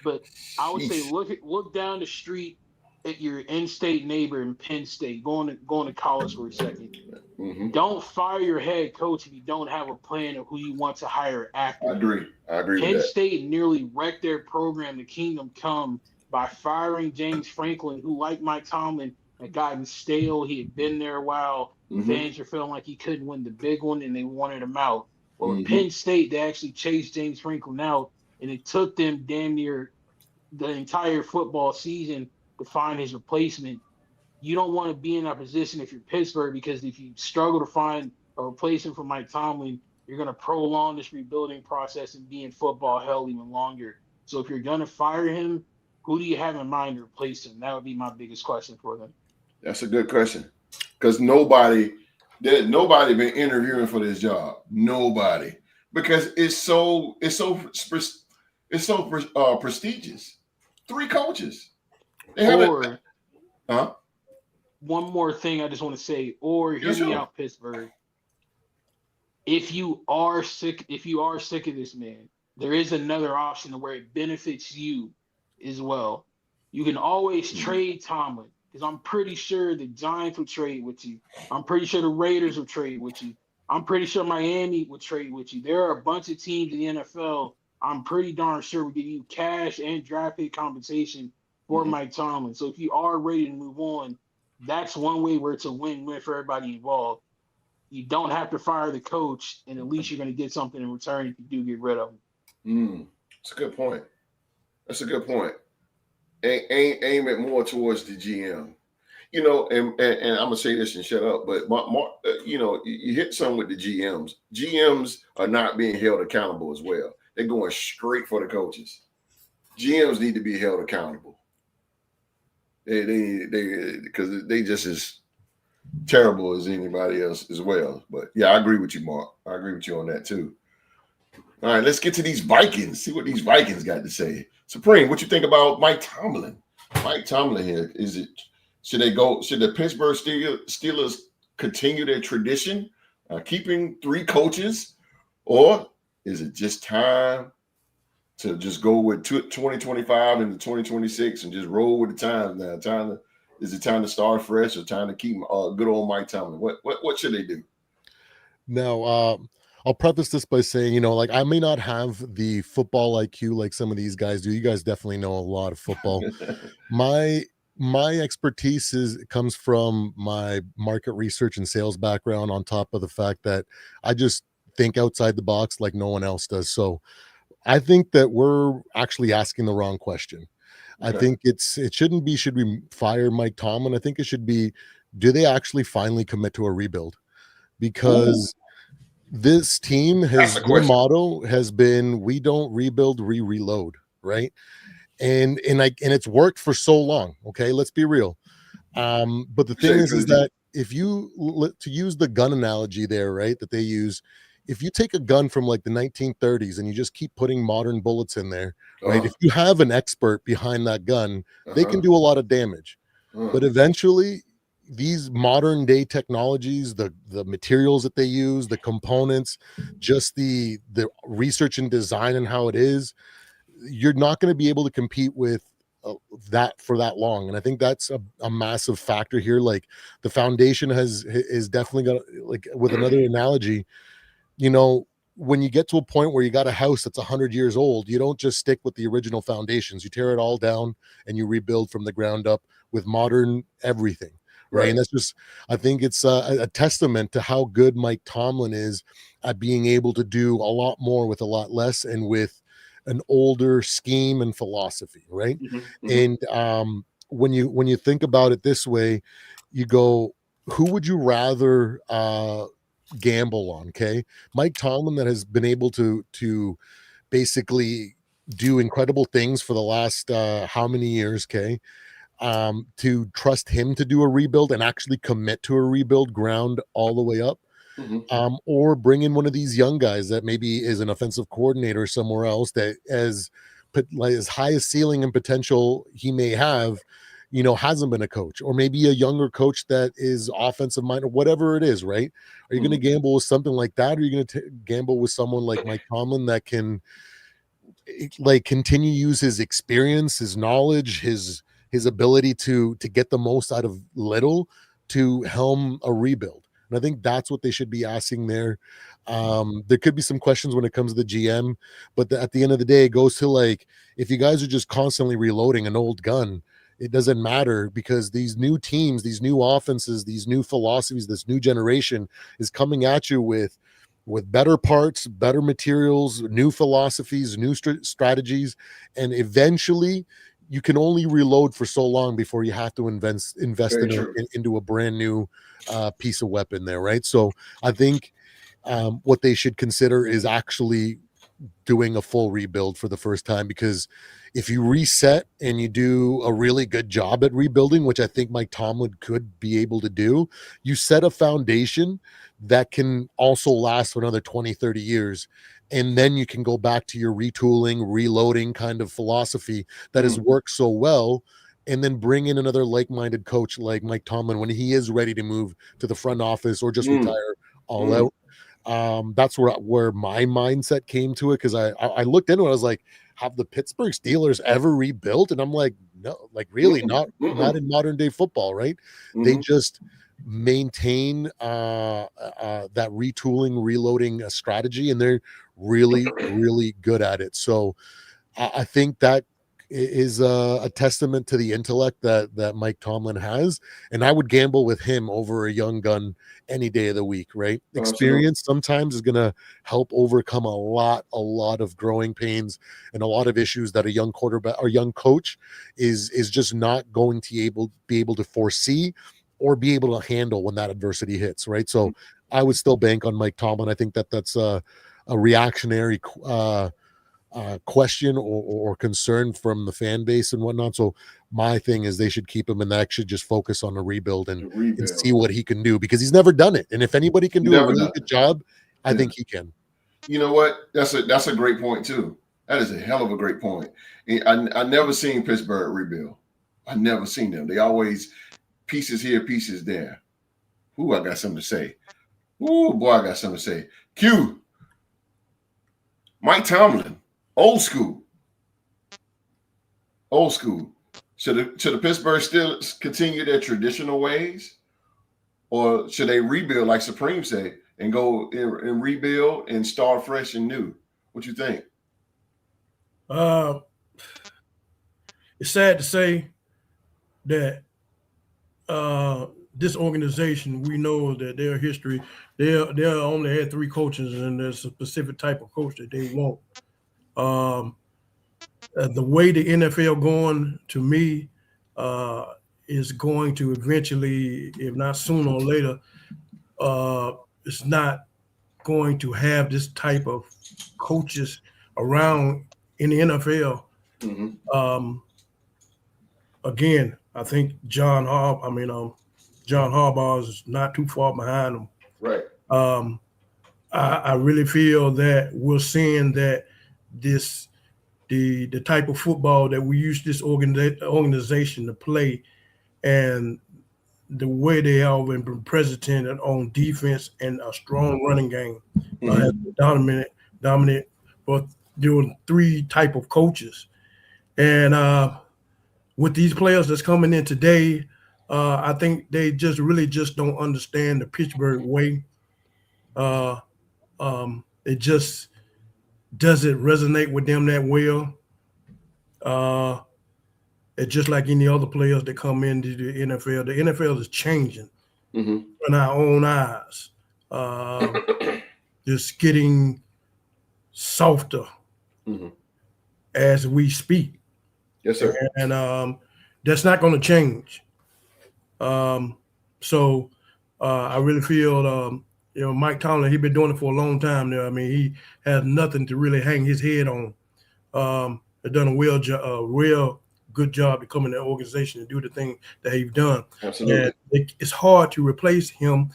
But I would say look down the street at your in-state neighbor in Penn State, going to college for a second. Mm-hmm. Don't fire your head coach if you don't have a plan of who you want to hire after. I agree Penn with that. State nearly wrecked their program to Kingdom Come by firing James Franklin, who, like Mike Tomlin, had gotten stale. He had been there a while. Mm-hmm. Fans were feeling like he couldn't win the big one, and they wanted him out. Well, Mm-hmm. at Penn State, they actually chased James Franklin out, and it took them damn near the entire football season to find his replacement. You don't want to be in that position if you're Pittsburgh, because if you struggle to find a replacement for Mike Tomlin, you're going to prolong this rebuilding process and be in football hell even longer. So if you're going to fire him, who do you have in mind to replace him? That would be my biggest question for them. That's a good question, because nobody been interviewing for this job. Nobody, because it's so prestigious. 3 coaches. They haven't. Huh? One more thing I just want to say, or hear me out, Pittsburgh. If you are sick of this man, there is another option where it benefits you as well. You can always trade Tomlin, because I'm pretty sure the Giants would trade with you. I'm pretty sure the Raiders would trade with you. I'm pretty sure Miami would trade with you. There are a bunch of teams in the NFL I'm pretty darn sure would give you cash and draft pick compensation for Mike Tomlin. So if you are ready to move on, that's one way where it's a win-win for everybody involved. You don't have to fire the coach, and at least you're going to get something in return if you do get rid of him. That's a good point. Aim it more towards the GM. And I'm gonna say this and shut up, but you hit some with the GMs. GMs are not being held accountable as well. They're going straight for the coaches. GMs need to be held accountable. They because they just as terrible as anybody else as well. But yeah, I agree with you, Mark. I agree with you on that too. All right, let's get to these Vikings. See what these Vikings got to say. Supreme, what you think about Mike Tomlin? Mike Tomlin here. Should the Pittsburgh Steelers continue their tradition, keeping 3 coaches, or is it just time to just go with 2025 into 2026 and just roll with the times now? Is it time to start fresh, or time to keep good old Mike Tomlin? What should they do? Now, I'll preface this by saying, I may not have the football IQ like some of these guys do. You guys definitely know a lot of football. My expertise comes from my market research and sales background, on top of the fact that I just think outside the box like no one else does. So I think that we're actually asking the wrong question. Okay. I think it shouldn't be, should we fire Mike Tomlin? I think it should be, do they actually finally commit to a rebuild? Because this team their motto has been, we don't rebuild, we reload, right? And it's worked for so long. Okay, let's be real. But the thing is that if you, to use the gun analogy there, right, that they use, if you take a gun from like the 1930s and you just keep putting modern bullets in there, right? If you have an expert behind that gun, they can do a lot of damage. But eventually, these modern day technologies, the materials that they use, the components, just the research and design and how it is, you're not going to be able to compete with that for that long. And I think that's a massive factor here. Like, the foundation is definitely got, like, with another analogy, when you get to a point where you got a house that's 100 years old, you don't just stick with the original foundations. You tear it all down and you rebuild from the ground up with modern everything. Right. And that's just, I think it's a testament to how good Mike Tomlin is at being able to do a lot more with a lot less, and with an older scheme and philosophy. Right. And when you think about it this way, you go, who would you rather gamble on? Okay. Mike Tomlin, that has been able to basically do incredible things for the last how many years, okay, to trust him to do a rebuild and actually commit to a rebuild ground all the way up, or bring in one of these young guys that maybe is an offensive coordinator somewhere else, that as high a ceiling and potential he may have, hasn't been a coach, or maybe a younger coach that is offensive minded, or whatever it is, right? Are you going to gamble with something like that? Or are you going to gamble with someone like Mike Tomlin that can continue to use his experience, his knowledge, his his ability to get the most out of little to helm a rebuild. And I think that's what they should be asking there. There could be some questions when it comes to the GM, but at the end of the day, it goes to like, if you guys are just constantly reloading an old gun, it doesn't matter, because these new teams, these new offenses, these new philosophies, this new generation is coming at you with better parts, better materials, new philosophies, new strategies, and eventually you can only reload for so long before you have to invest into a brand new piece of weapon there, right? So I think what they should consider is actually doing a full rebuild for the first time, because if you reset and you do a really good job at rebuilding, which I think Mike Tomlin could be able to do, you set a foundation that can also last for another 20, 30 years. And then you can go back to your retooling, reloading kind of philosophy that has worked so well, and then bring in another like-minded coach like Mike Tomlin when he is ready to move to the front office or just retire all out. That's where my mindset came to it, because I looked into it. I was like, have the Pittsburgh Steelers ever rebuilt? And I'm like, no, like really not in modern day football, right? They just maintain that retooling, reloading strategy, and they're really, really good at it. So I think that is a testament to the intellect that Mike Tomlin has, and I would gamble with him over a young gun any day of the week, right? Experience sometimes is going to help overcome a lot of growing pains and a lot of issues that a young quarterback or young coach is just not going to be able to foresee or be able to handle when that adversity hits, right? So I would still bank on Mike Tomlin. I think that's a reactionary question or concern from the fan base and whatnot. So my thing is they should keep him, and that should just focus on the rebuild and see what he can do, because he's never done it. And if anybody can do a really good job, I think he can. You know what? That's a great point too. That is a hell of a great point. I never seen Pittsburgh rebuild. I never seen them. They always pieces here, pieces there. Ooh, I got something to say. Ooh, boy, I got something to say. Q. Mike Tomlin. Old school. Should the Pittsburgh Steelers continue their traditional ways, or should they rebuild like Supreme say and go and rebuild and start fresh and new? What you think? It's sad to say that this organization, we know that their history, they only had 3 coaches, and there's a specific type of coach that they want. The way the NFL going, to me, is going to eventually, if not sooner or later, it's not going to have this type of coaches around in the NFL. Again, I think John Harbaugh is not too far behind them. Right. I really feel that we're seeing that the type of football that we use this organization to play, and the way they have been presented on defense and a strong running game, dominant, but there were 3 type of coaches. And with these players that's coming in today, I think they just don't understand the Pittsburgh way. It just doesn't resonate with them that well. It's just like any other players that come into the NFL. The NFL is changing in our own eyes. Just getting softer as we speak. Yes, sir. And that's not going to change. So I really feel, Mike Tomlin, he's been doing it for a long time now. I mean, he has nothing to really hang his head on. They've done a real good job to come in the organization and do the thing that he's done. Absolutely. And it's hard to replace him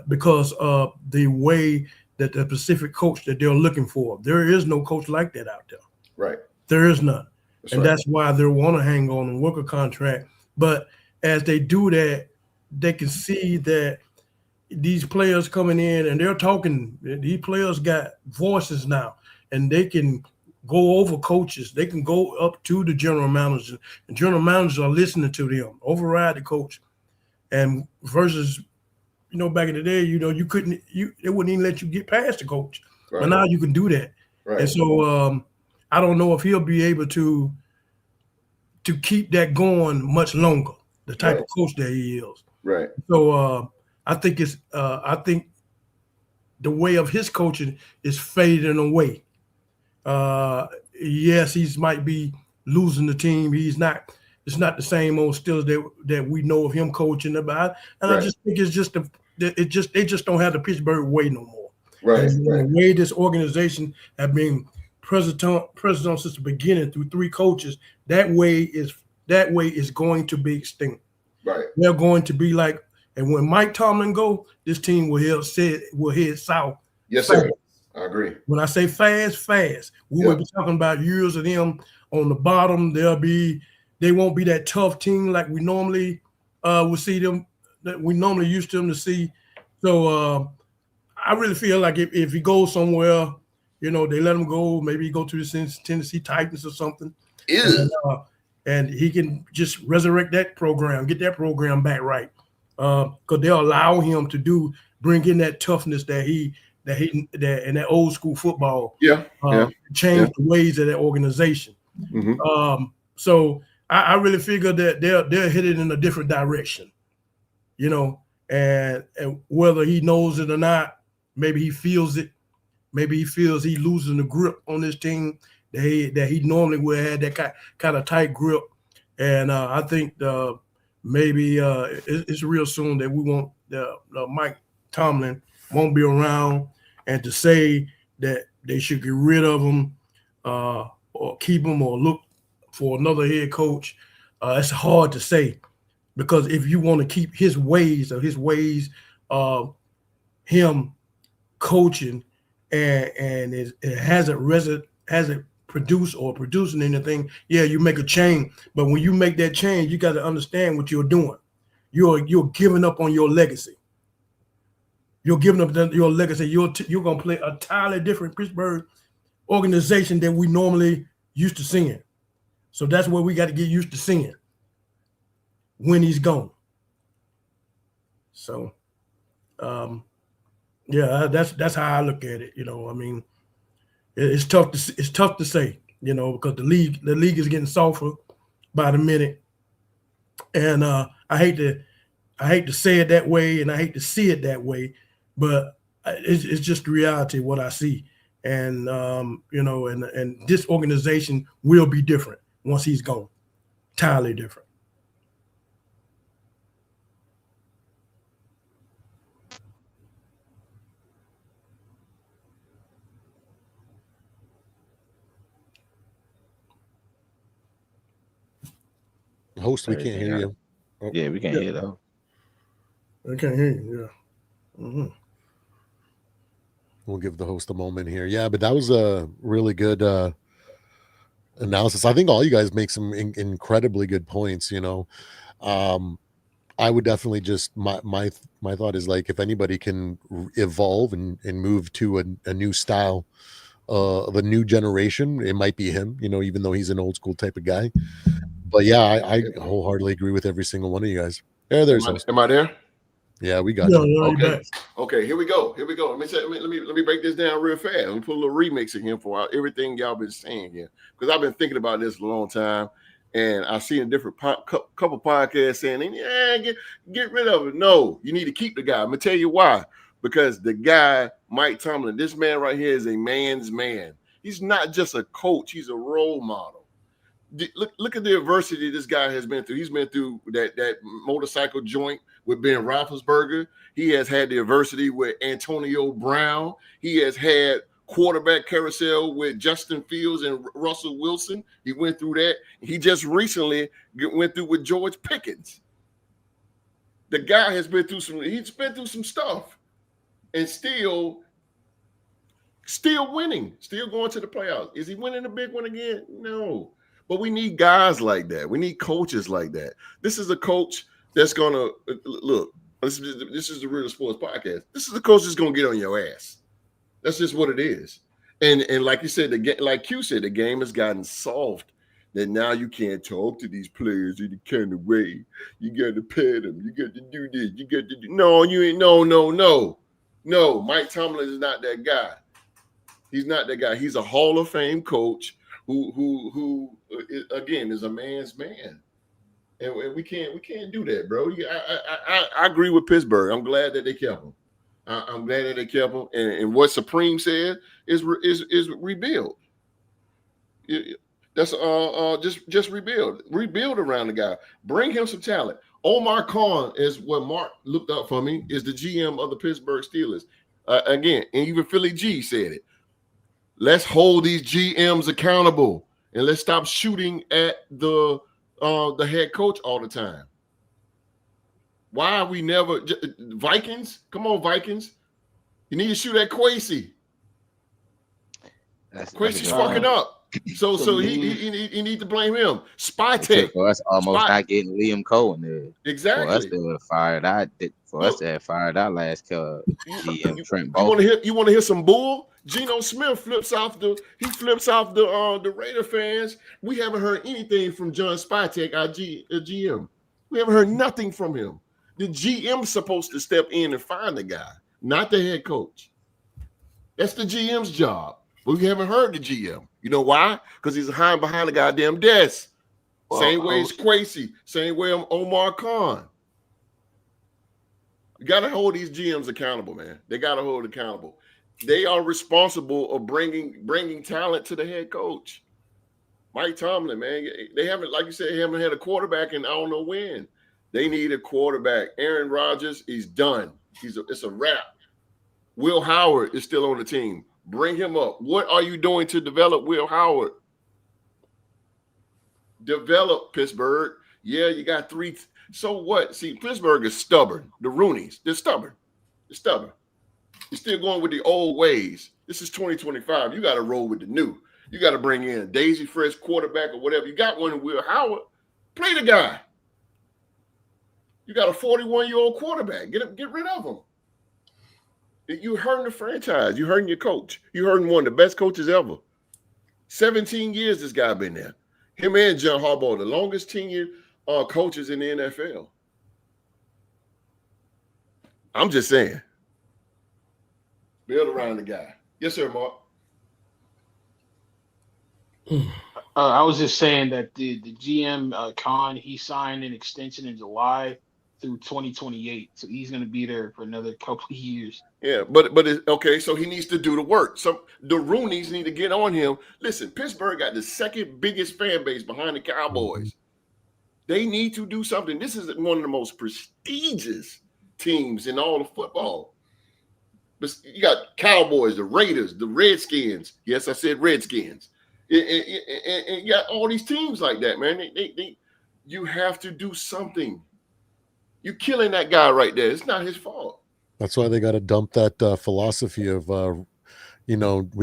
because of the way that the specific coach that they're looking for. There is no coach like that out there. Right. There is none. That's why they want to hang on and work a contract. But as they do that, they can see that these players coming in and they're talking. These players got voices now, and they can go over coaches. They can go up to the general manager. The general managers are listening to them, override the coach. And versus, back in the day, you couldn't, they wouldn't even let you get past the coach. Right. But now you can do that. Right. And so I don't know if he'll be able to keep that going much longer, the type of coach that he is. Right. So I think the way of his coaching is fading away. Yes, he might be losing the team. It's not the same old Steelers that we know of him coaching about. And I just think it's just they just don't have the Pittsburgh way no more. Right. And the way this organization have been president since the beginning through 3 coaches, that way is going to be extinct. Right. They're going to be like, and when Mike Tomlin go, this team will head south. Yes, sir. I agree. When I say fast, we will be talking about years of them on the bottom. They won't be that tough team like we normally would see them, that we normally used to them to see. So I really feel like if he goes somewhere, they let him go. Maybe he go to the Tennessee Titans or something. And he can just resurrect that program, get that program back right. Because they'll allow him to bring in that toughness that in that old school football. Change the ways of that organization. Mm-hmm. So I really figure that they're headed in a different direction, and whether he knows it or not, maybe he feels it. Maybe he feels he's losing the grip on this team that he normally would have that kind of tight grip. And I think maybe it's real soon that we won't Mike Tomlin won't be around, and to say that they should get rid of him or keep him or look for another head coach, it's hard to say, because if you want to keep his ways of him coaching and it hasn't produced or producing anything, you make a change. But when you make that change, you got to understand what you're doing. You're giving up on your legacy. You're giving up your legacy. You're going to play a entirely different Pittsburgh organization than we normally used to seeing. So that's what we got to get used to seeing when he's gone. So, that's how I look at it. I mean, it's tough to say, because the league is getting softer by the minute, and I hate to say it that way, and I hate to see it that way, but it's just the reality of what I see, and and this organization will be different once he's gone, entirely different. Host, we can't hear you. Oh. Yeah, we can't hear though. I can't hear you. Yeah. Mm-hmm. We'll give the host a moment here. Yeah, but that was a really good analysis. I think all you guys make some incredibly good points. I would definitely just my thought is, like, if anybody can evolve and move to a new style of a new generation, it might be him. Even though he's an old school type of guy. But yeah, I wholeheartedly agree with every single one of you guys. Am I there? Yeah, we got you. Okay, here we go. Let me break this down real fast. Let me put a little remix in here for everything y'all been saying here, because I've been thinking about this a long time, and I've seen a different couple podcasts saying, get rid of it. No, you need to keep the guy. I'm gonna tell you why. Because the guy, Mike Tomlin, this man right here is a man's man. He's not just a coach; he's a role model. Look at the adversity this guy has been through. He's been through that motorcycle joint with Ben Roethlisberger. He has had the adversity with Antonio Brown. He has had quarterback carousel with Justin Fields and Russell Wilson. He went through that. He just recently went through with George Pickens. The guy has been through some stuff, and still winning, still going to the playoffs. Is he winning a big one again? No. But we need guys like that. We need coaches like that. This is a coach that's going to look. This is the Real Sports Podcast. This is a coach that's going to get on your ass. That's just what it is. And like you said, like Q said, the game has gotten soft. That now you can't talk to these players in the kind of way. You got to pet them. You got to do this. You got to do. No, you ain't. No. Mike Tomlin is not that guy. He's not that guy. He's a Hall of Fame coach who again is a man's man. And we can't do that, bro. I agree with Pittsburgh. I'm glad that they kept him. I'm glad that they kept him. And what Supreme said is rebuild. That's just rebuild around the guy. Bring him some talent. Omar Khan is what Mark looked up for me. Is the GM of the Pittsburgh Steelers. Again, and even Philly G said it. Let's hold these GMs accountable and let's stop shooting at the head coach all the time. Why are we never Vikings? Come on, Vikings! You need to shoot at Kwesi. Kwesi's fucking up. So he need to blame him. Spy tech. For us almost not getting Liam Cohen there. Exactly. For us to have fired out. Us to have fired out last GM Trent. You want to hear some bull? Geno Smith flips off the Raider fans. We haven't heard anything from John Spytek, our GM. We haven't heard nothing from him. The GM's supposed to step in and find the guy, not the head coach. That's the GM's job. But we haven't heard the GM. You know why? Because he's hiding behind the goddamn desk. Same way as Kwesi. Same way Omar Khan. You got to hold these GMs accountable, man. They got to hold accountable. They are responsible of bringing talent to the head coach. Mike Tomlin, man. They haven't, like you said, haven't had a quarterback in I don't know when. They need a quarterback. Aaron Rodgers, he's done. It's a wrap. Will Howard is still on the team. Bring him up. What are you doing to develop Will Howard? Develop Pittsburgh. Yeah, you got 3. So what? See, Pittsburgh is stubborn. The Rooneys, they're stubborn. They're stubborn. You're still going with the old ways. This is 2025. You got to roll with the new. You got to bring in a Daisy Fresh quarterback or whatever. You got one in Will Howard. Play the guy. You got a 41-year-old quarterback. Get rid of him. You hurting the franchise. You hurting your coach. You hurting one of the best coaches ever. 17 years this guy been there. Him and John Harbaugh, the longest tenured coaches in the NFL. I'm just saying. Build around the guy. Yes, sir, Mark. I was just saying that the GM Khan, he signed an extension in July through 2028, so he's going to be there for another couple of years. Yeah, but okay, so he needs to do the work. So the Rooneys need to get on him. Listen, Pittsburgh got the second biggest fan base behind the Cowboys. They need to do something. This is one of the most prestigious teams in all of football. But you got Cowboys, the Raiders, the Redskins. Yes, I said Redskins. And you got all these teams like that, man. You have to do something. You're killing that guy right there. It's not his fault. That's why they got to dump that philosophy of, we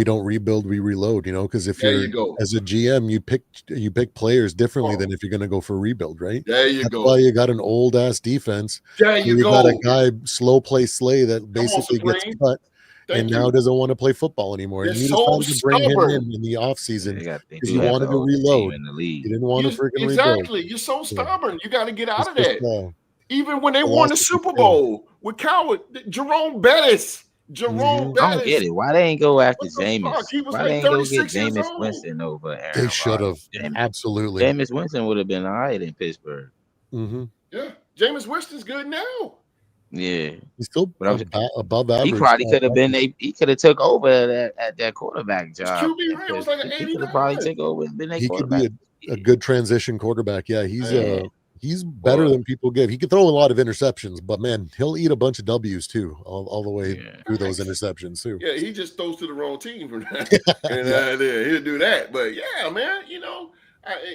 don't rebuild, we reload. Because if as a GM, you pick players differently than if you're going to go for a rebuild, right? That's why you got an old ass defense. You got a guy slow play Slay that basically gets cut. Now doesn't want to play football anymore. You need to bring him in the offseason because you wanted to reload. You didn't want to freaking rebuild. Exactly. You're so stubborn. You got to get out of that. Even when they won the Super Bowl with Coward, Jerome Bettis. I don't get it. Why they ain't go after Jameis? Why they ain't go get Jameis Winston over Aaron They should have. Absolutely. Jameis Winston would have been all right in Pittsburgh. Mm-hmm. Yeah. Jameis Winston's good now. Yeah. He's still above average. He probably could have been he could have took over at that quarterback job. QB rate was like an 89. He could have probably took over and been a quarterback. Could be a good transition quarterback. Yeah, he's better than people give. He could throw a lot of interceptions, but man, he'll eat a bunch of W's too, all the way through those interceptions too. Yeah, he just throws to the wrong team from that. And he'll do that. But yeah, man,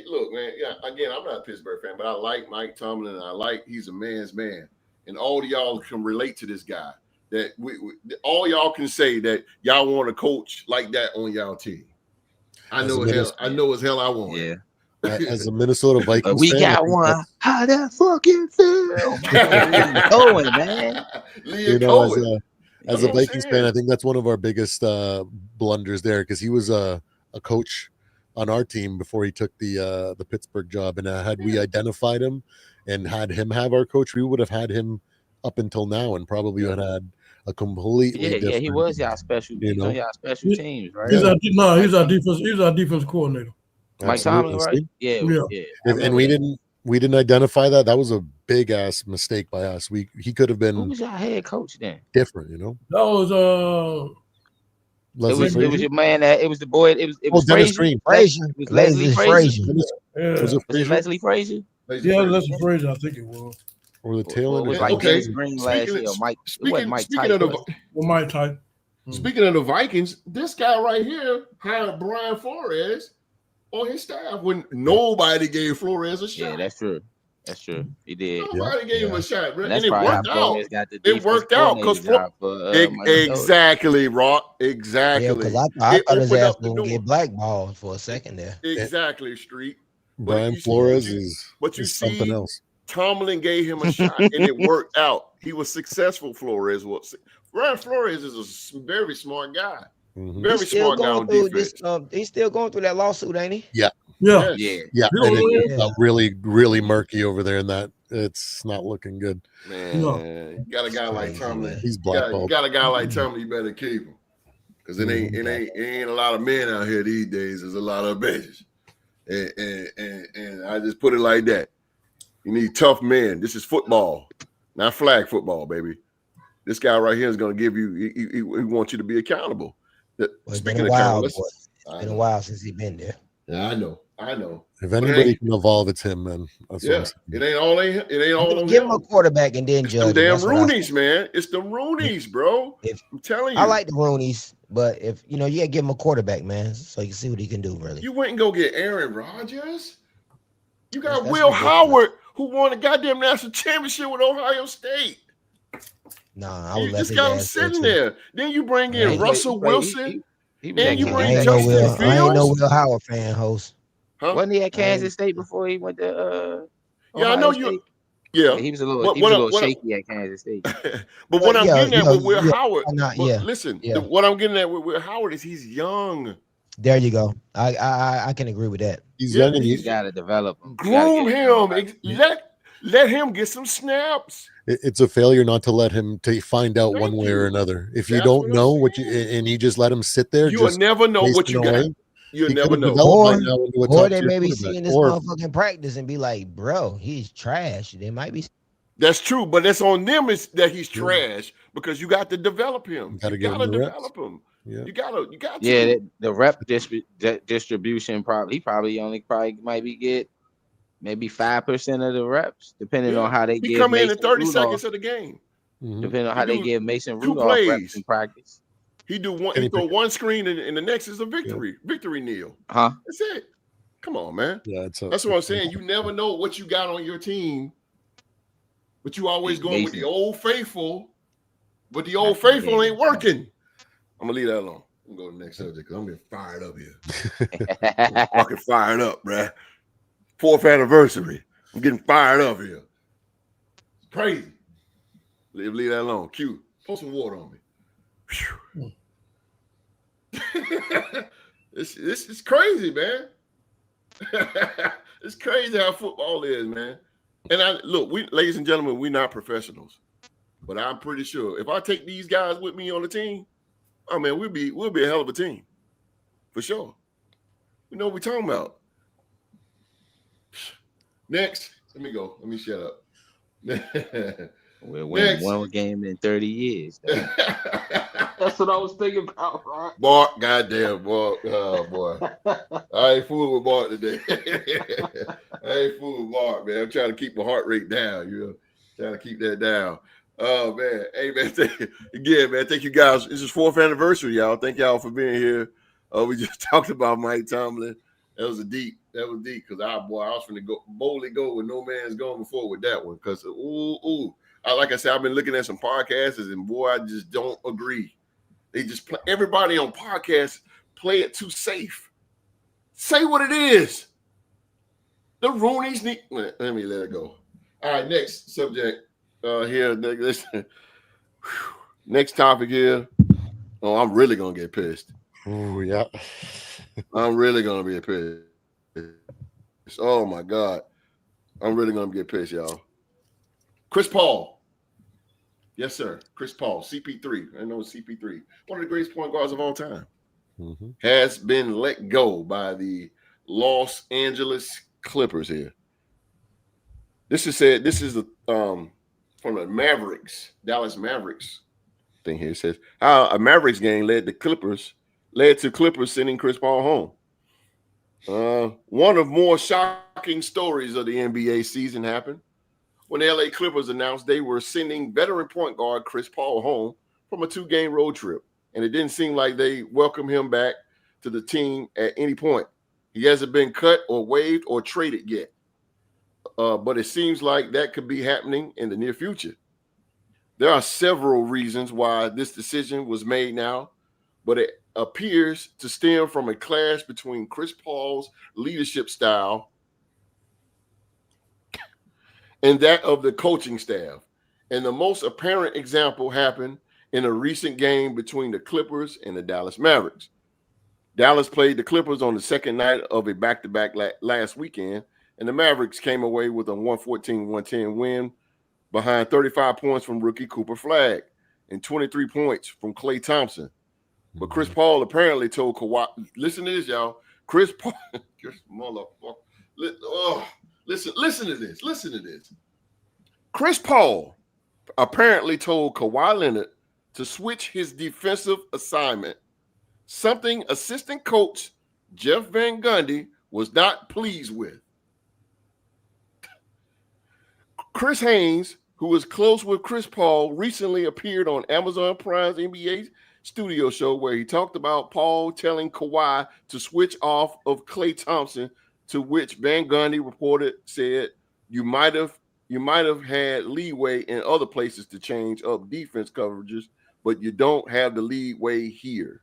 look, man. Yeah, again, I'm not a Pittsburgh fan, but I like Mike Tomlin. And he's a man's man, and all of y'all can relate to this guy. That all y'all can say that y'all want a coach like that on y'all team. I know as hell I want. Yeah. As a Minnesota Vikings we got one. How that fucking feel? Cohen, man. As a Vikings fan, I think that's one of our biggest blunders there, because he was a coach on our team before he took the Pittsburgh job, and had we identified him and had him have our coach, we would have had him up until now, and probably would have had a completely different. Yeah, he was y'all special. He's on y'all special teams, right? He's our defense coordinator. Mike Tomlin, right? Yeah. And we didn't identify that. That was a big ass mistake by us. He could have been. Who was y'all head coach then? Different, you know. That was it was your man that it was the boy. It was Dennis Frazier. Green. It was Leslie Frazier. Was it Leslie Frazier? Yeah, Leslie Frazier. I think it was. Or the tail end. It was like Dennis Green last year. Mike. It wasn't Mike Tyson. Mike Tyson. Speaking of the Vikings, this guy right here hired Brian Flores on his staff when nobody gave Flores a shot. Yeah, that's true. That's true. He did. Nobody gave him a shot, bro. And it worked out. It worked out because exactly, Rock. Exactly. Yeah, because I thought his ass was gonna get blackballed for a second there. Exactly, Street. Brian Flores is something else. Tomlin gave him a shot and it worked out. He was successful. Flores was. Brian Flores is a very smart guy. Very smart guy on defense. He's still going through that lawsuit, ain't he? Yeah. Yeah. And it's really, really murky over there, and that it's not looking good. Man, you got a guy like Tomlin. He's blackballed. You got a guy like Tomlin. You better keep him, because it ain't a lot of men out here these days. There's a lot of bitches, and I just put it like that. You need tough men. This is football, not flag football, baby. This guy right here is going to give you. He wants you to be accountable. Speaking of accountable, it's been a while since he's been there. Yeah, I know. If anybody can evolve, it's him, man. That's it ain't all on give him. him a quarterback and then judge. Damn Roonies, man. It's the Roonies, bro. I'm telling you. I like the Roonies, but if you gotta give him a quarterback, man, so you can see what he can do. Really, you wouldn't go get Aaron Rodgers. You got Will Howard, who won a goddamn national championship with Ohio State. Nah, I would you just got him sitting there. Then you bring in Russell Wilson. And you bring Justin Fields. I ain't no Will Howard fan, host. Huh? Wasn't he at Kansas State before he went to I know you. Yeah, he was a little shaky at Kansas State. But what I'm getting at with Will Howard, listen, Yeah. What I'm getting at with Will Howard is he's young. There you go. I can agree with that. He's young and he's got to develop him. Groom him. Let him get some snaps. It's a failure not to let him find out one way or another. If you don't know what and you just let him sit there, you'll never know what you got. You'll never know. Or they may be seeing this motherfucking practice and be like, bro, he's trash. They might be. That's true, but that's on them is that he's trash because you got to develop him. You got to develop him. Yeah. You got to. Yeah, the rep distribution probably might be get maybe 5% of the reps, depending on how they give. Come in Mason 30 Rudolph, seconds of the game. Depending on how they give Mason Rudolph reps in practice. He throw one screen and the next is a victory kneel. That's it. Come on, man. Yeah, that's what I'm saying. You never know what you got on your team, but you always going with the old faithful. But the old faithful ain't working. I'm gonna leave that alone. I'm gonna go to the next subject because I'm getting fired up here. I'm fucking fired up, bruh. 4th anniversary. I'm getting fired up here. It's crazy. Leave that alone. Q, pour some water on me. This is crazy, man. It's crazy how football is, man. And ladies and gentlemen, we're not professionals, but I'm pretty sure if I take these guys with me on the team, oh man, we'll be a hell of a team, for sure. We know what we're talking about. Next, let me go. Let me shut up. We're winning one game in 30 years. That's what I was thinking about, right? Bart, goddamn Bart. Oh, boy. I ain't fooling with Bart today. I ain't fooling with Bart, man. I'm trying to keep my heart rate down, Trying to keep that down. Oh, man. Hey, man, thank you guys. This is 4th anniversary, y'all. Thank y'all for being here. We just talked about Mike Tomlin. That was deep because I was going to boldly go with no man's going before with that one because, like I said, I've been looking at some podcasts and, boy, I just don't agree. They just everybody on podcasts play it too safe. Say what it is. The Roonies need. Let me let it go. All right, next subject here. Listen. Next topic here. Oh, I'm really gonna get pissed. Oh yeah. I'm really gonna be pissed. Oh my God. I'm really gonna get pissed, y'all. Chris Paul. Yes, sir. Chris Paul, CP3. I know CP3. One of the greatest point guards of all time. Mm-hmm. Has been let go by the Los Angeles Clippers here. This is said. This is from the Mavericks, Dallas Mavericks thing here. It says how a Mavericks game led to Clippers sending Chris Paul home. One of more shocking stories of the NBA season happened when the LA Clippers announced they were sending veteran point guard Chris Paul home from a 2-game road trip. And it didn't seem like they welcomed him back to the team at any point. He hasn't been cut or waived or traded yet. But it seems like that could be happening in the near future. There are several reasons why this decision was made now, but it appears to stem from a clash between Chris Paul's leadership style and that of the coaching staff. And the most apparent example happened in a recent game between the Clippers and the Dallas Mavericks. Dallas played the Clippers on the second night of a back-to-back last weekend, and the Mavericks came away with a 114-110 win behind 35 points from rookie Cooper Flagg and 23 points from Klay Thompson. But Chris Paul apparently told Kawhi, listen to this, y'all. Chris Paul, motherfucker. Listen to this. Listen to this. Chris Paul apparently told Kawhi Leonard to switch his defensive assignment, something assistant coach Jeff Van Gundy was not pleased with. Chris Haynes, who is close with Chris Paul, recently appeared on Amazon Prime's NBA studio show where he talked about Paul telling Kawhi to switch off of Klay Thompson, to which Van Gundy reported said, you might have had leeway in other places to change up defense coverages, but you don't have the leeway here.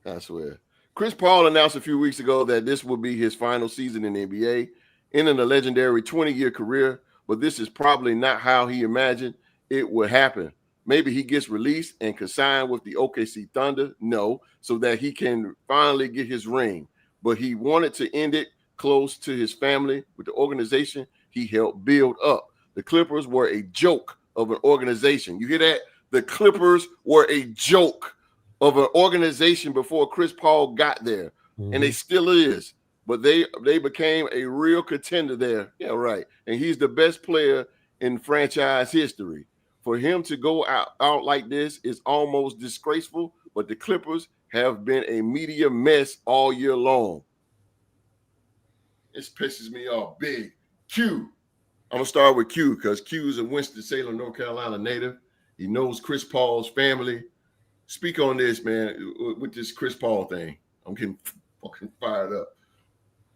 I swear. Chris Paul announced a few weeks ago that this will be his final season in the NBA, ending a legendary 20-year career, but this is probably not how he imagined it would happen. Maybe he gets released and can sign with the OKC Thunder, no, so that he can finally get his ring. But he wanted to end it close to his family with the organization he helped build up. The Clippers were a joke of an organization. You hear that? The Clippers were a joke of an organization before Chris Paul got there, and they still is. But they became a real contender there. Yeah, right. And he's the best player in franchise history. For him to go out like this is almost disgraceful, but the Clippers have been a media mess all year long. This pisses me off big. Q. I'm going to start with Q because Q is a Winston-Salem, North Carolina native. He knows Chris Paul's family. Speak on this, man, with this Chris Paul thing. I'm getting fucking fired up.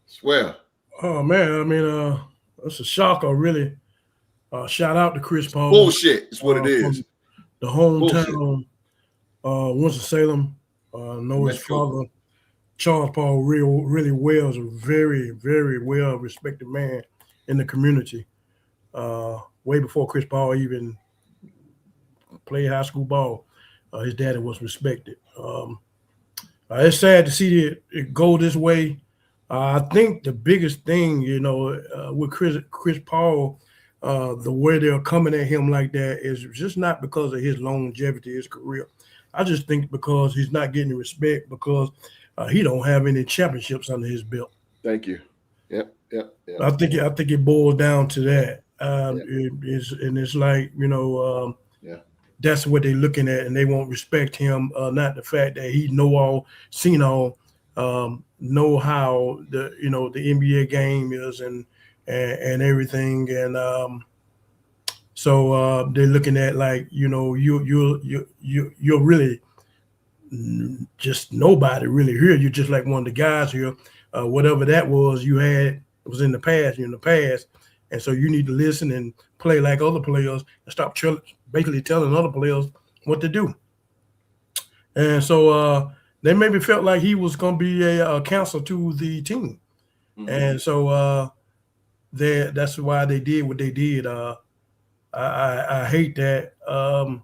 Swear. Oh, man. I mean, that's a shocker, really. Shout out to Chris Paul. Bullshit is what it is. The hometown, Winston-Salem. Know his father, Charles Paul, really well. Is a very, very well-respected man in the community. Way before Chris Paul even played high school ball, his daddy was respected. It's sad to see it go this way. I think the biggest thing, with Chris Paul, the way they're coming at him like that is just not because of his longevity, his career. I just think because he's not getting the respect because he don't have any championships under his belt. Thank you. Yep. I think it boils down to that. It's like, that's what they're looking at, and they won't respect him. Not the fact that he know all, seen all, know how the NBA game is and everything, and so they're looking at like you're really just nobody really here. You're just like one of the guys here. Whatever that was, it was in the past, and so you need to listen and play like other players and stop basically telling other players what to do. And so they maybe felt like he was going to be a counselor to the team. Mm-hmm. And so that's why they did what they did. I hate that. I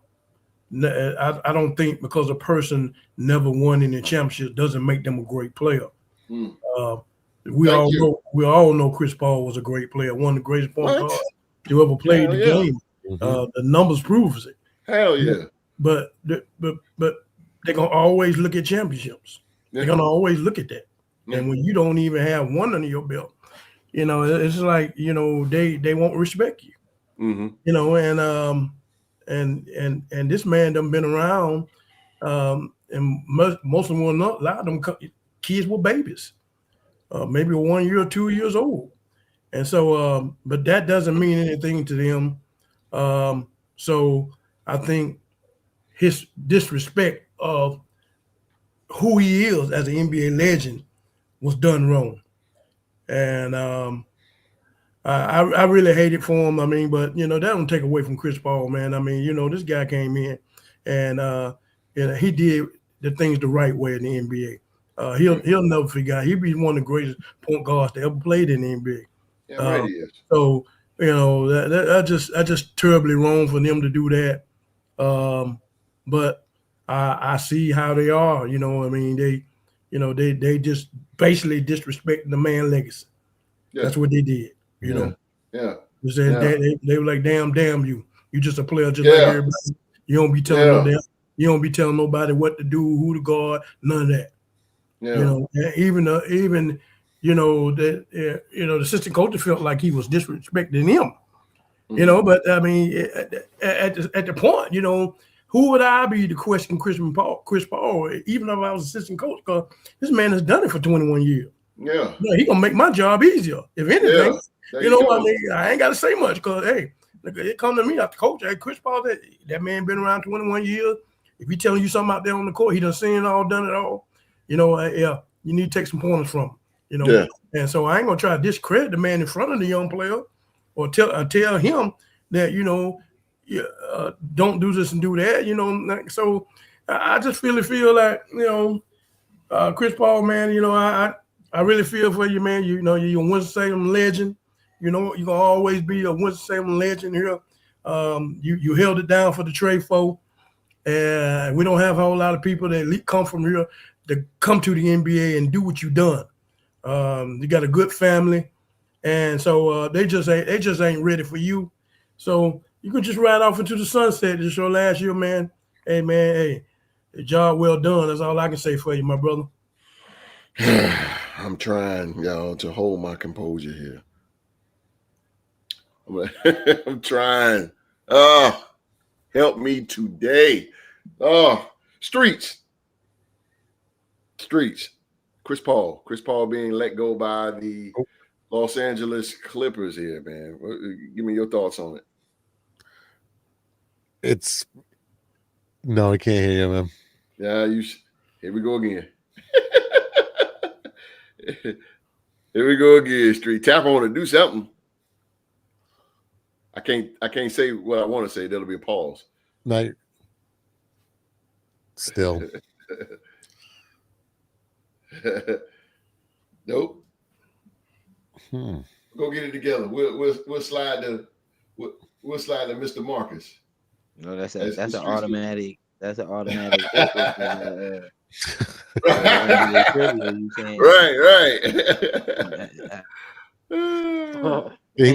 don't think because a person never won any championship doesn't make them a great player. We all know Chris Paul was a great player, one of the greatest point guards to ever play the game. The numbers proves it. Hell yeah. But they're gonna always look at championships. They're gonna always look at that. And when you don't even have one under your belt, it's like they won't respect you. And this man done been around, and most of them, a lot of them kids were babies, maybe 1 year or 2 years old, and so but that doesn't mean anything to them. So I think his disrespect of who he is as an NBA legend was done wrong, and I really hate it for him. I mean, but that don't take away from Chris Paul, man. I mean, this guy came in and he did the things the right way in the NBA. He'll never figure out. He'll be one of the greatest point guards that ever played in the NBA. Yeah, right he is. So that's just terribly wrong for them to do that. But I see how they are. I mean, they just basically disrespecting the man legacy. Yeah. That's what they did. Yeah. They were like, damn you. You just a player just like everybody. You don't be telling nobody what to do, who to guard, none of that. Yeah. Even the assistant coach felt like he was disrespecting him. But I mean, at the point, who would I be to question Chris Paul, even if I was assistant coach? Because this man has done it for 21 years. Yeah. He gonna make my job easier. If anything, I mean, I ain't got to say much because hey, it come to me after coach. Hey, Chris Paul, that man been around 21 years. If he telling you something out there on the court, he done seen it all, done it all. You need to take some pointers from him. And so I ain't gonna try to discredit the man in front of the young player, or tell him that don't do this and do that. So I just feel like Chris Paul, man. I really feel for you, man. You're a Winston-Salem legend. You're gonna always be a Winston-Salem legend here. You held it down for the Trey folk. And we don't have a whole lot of people that come from here to come to the NBA and do what you done. You got a good family, and so they just ain't ready for you. So you can just ride off into the sunset. This your last year, man. Hey, the job well done. That's all I can say for you, my brother. I'm trying, y'all, to hold my composure here. I'm trying. Help me today. Streets. Chris Paul being let go by the Los Angeles Clippers here, man. Give me your thoughts on it. No, I can't hear you, man. Yeah, here we go again. Here we go again, Street. Tap on to do something. I can't say what I want to say. That'll be a pause. No. Still. Nope. Go get it together. We'll slide to Mr. Marcus. No, that's an automatic. That's an automatic. Right. It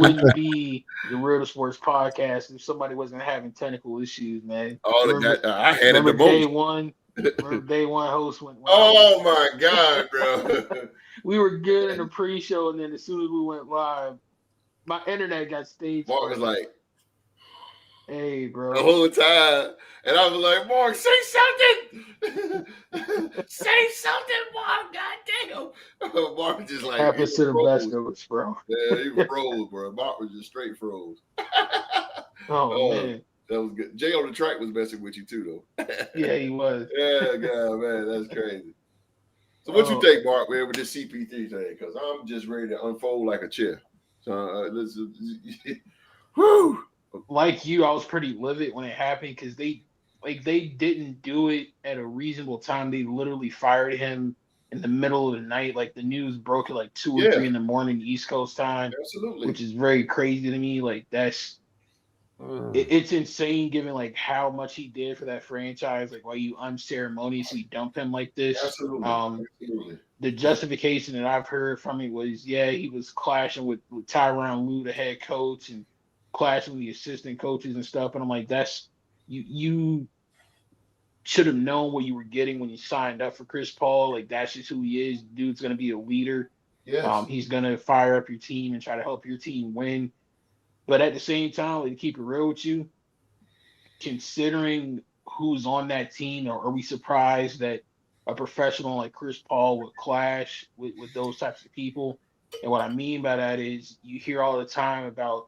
wouldn't be the Real Sports Podcast if somebody wasn't having technical issues, man. I had it the most. Day one host went. Oh my God, bro! We were good in the pre-show, and then as soon as we went live, my internet got staged. Mark was like, "Hey, bro!" The whole time, and I was like, "Mark, say something! Say something, Mark! Goddamn!" Mark was just like, happens to the best of us, bro. Yeah, he froze, bro. Mark was just straight froze. Oh man. That was good. Jay on the track was messing with you too, though. Yeah, he was. Yeah, God, man, that's crazy. So, what you think, Mark, man, with this CP3 thing? Because I'm just ready to unfold like a chair. So, whoo. Like you, I was pretty livid when it happened because they didn't do it at a reasonable time. They literally fired him in the middle of the night. Like the news broke at like 2 or Yeah. 3 in the morning East Coast time, Absolutely. which is very crazy to me. Like that's it's insane given like how much he did for that franchise. Like why you unceremoniously dump him like this. Absolutely. Absolutely. The justification that I've heard from it was, yeah, he was clashing with Tyronn Lue, the head coach, and clashing with the assistant coaches and stuff. And I'm like, that's you should have known what you were getting when you signed up for Chris Paul. Like that's just who he is. Dude's gonna be a leader. Yes. He's gonna fire up your team and try to help your team win. But at the same time, like, to keep it real with you, considering who's on that team, or are we surprised that a professional like Chris Paul would clash with those types of people? And what I mean by that is you hear all the time about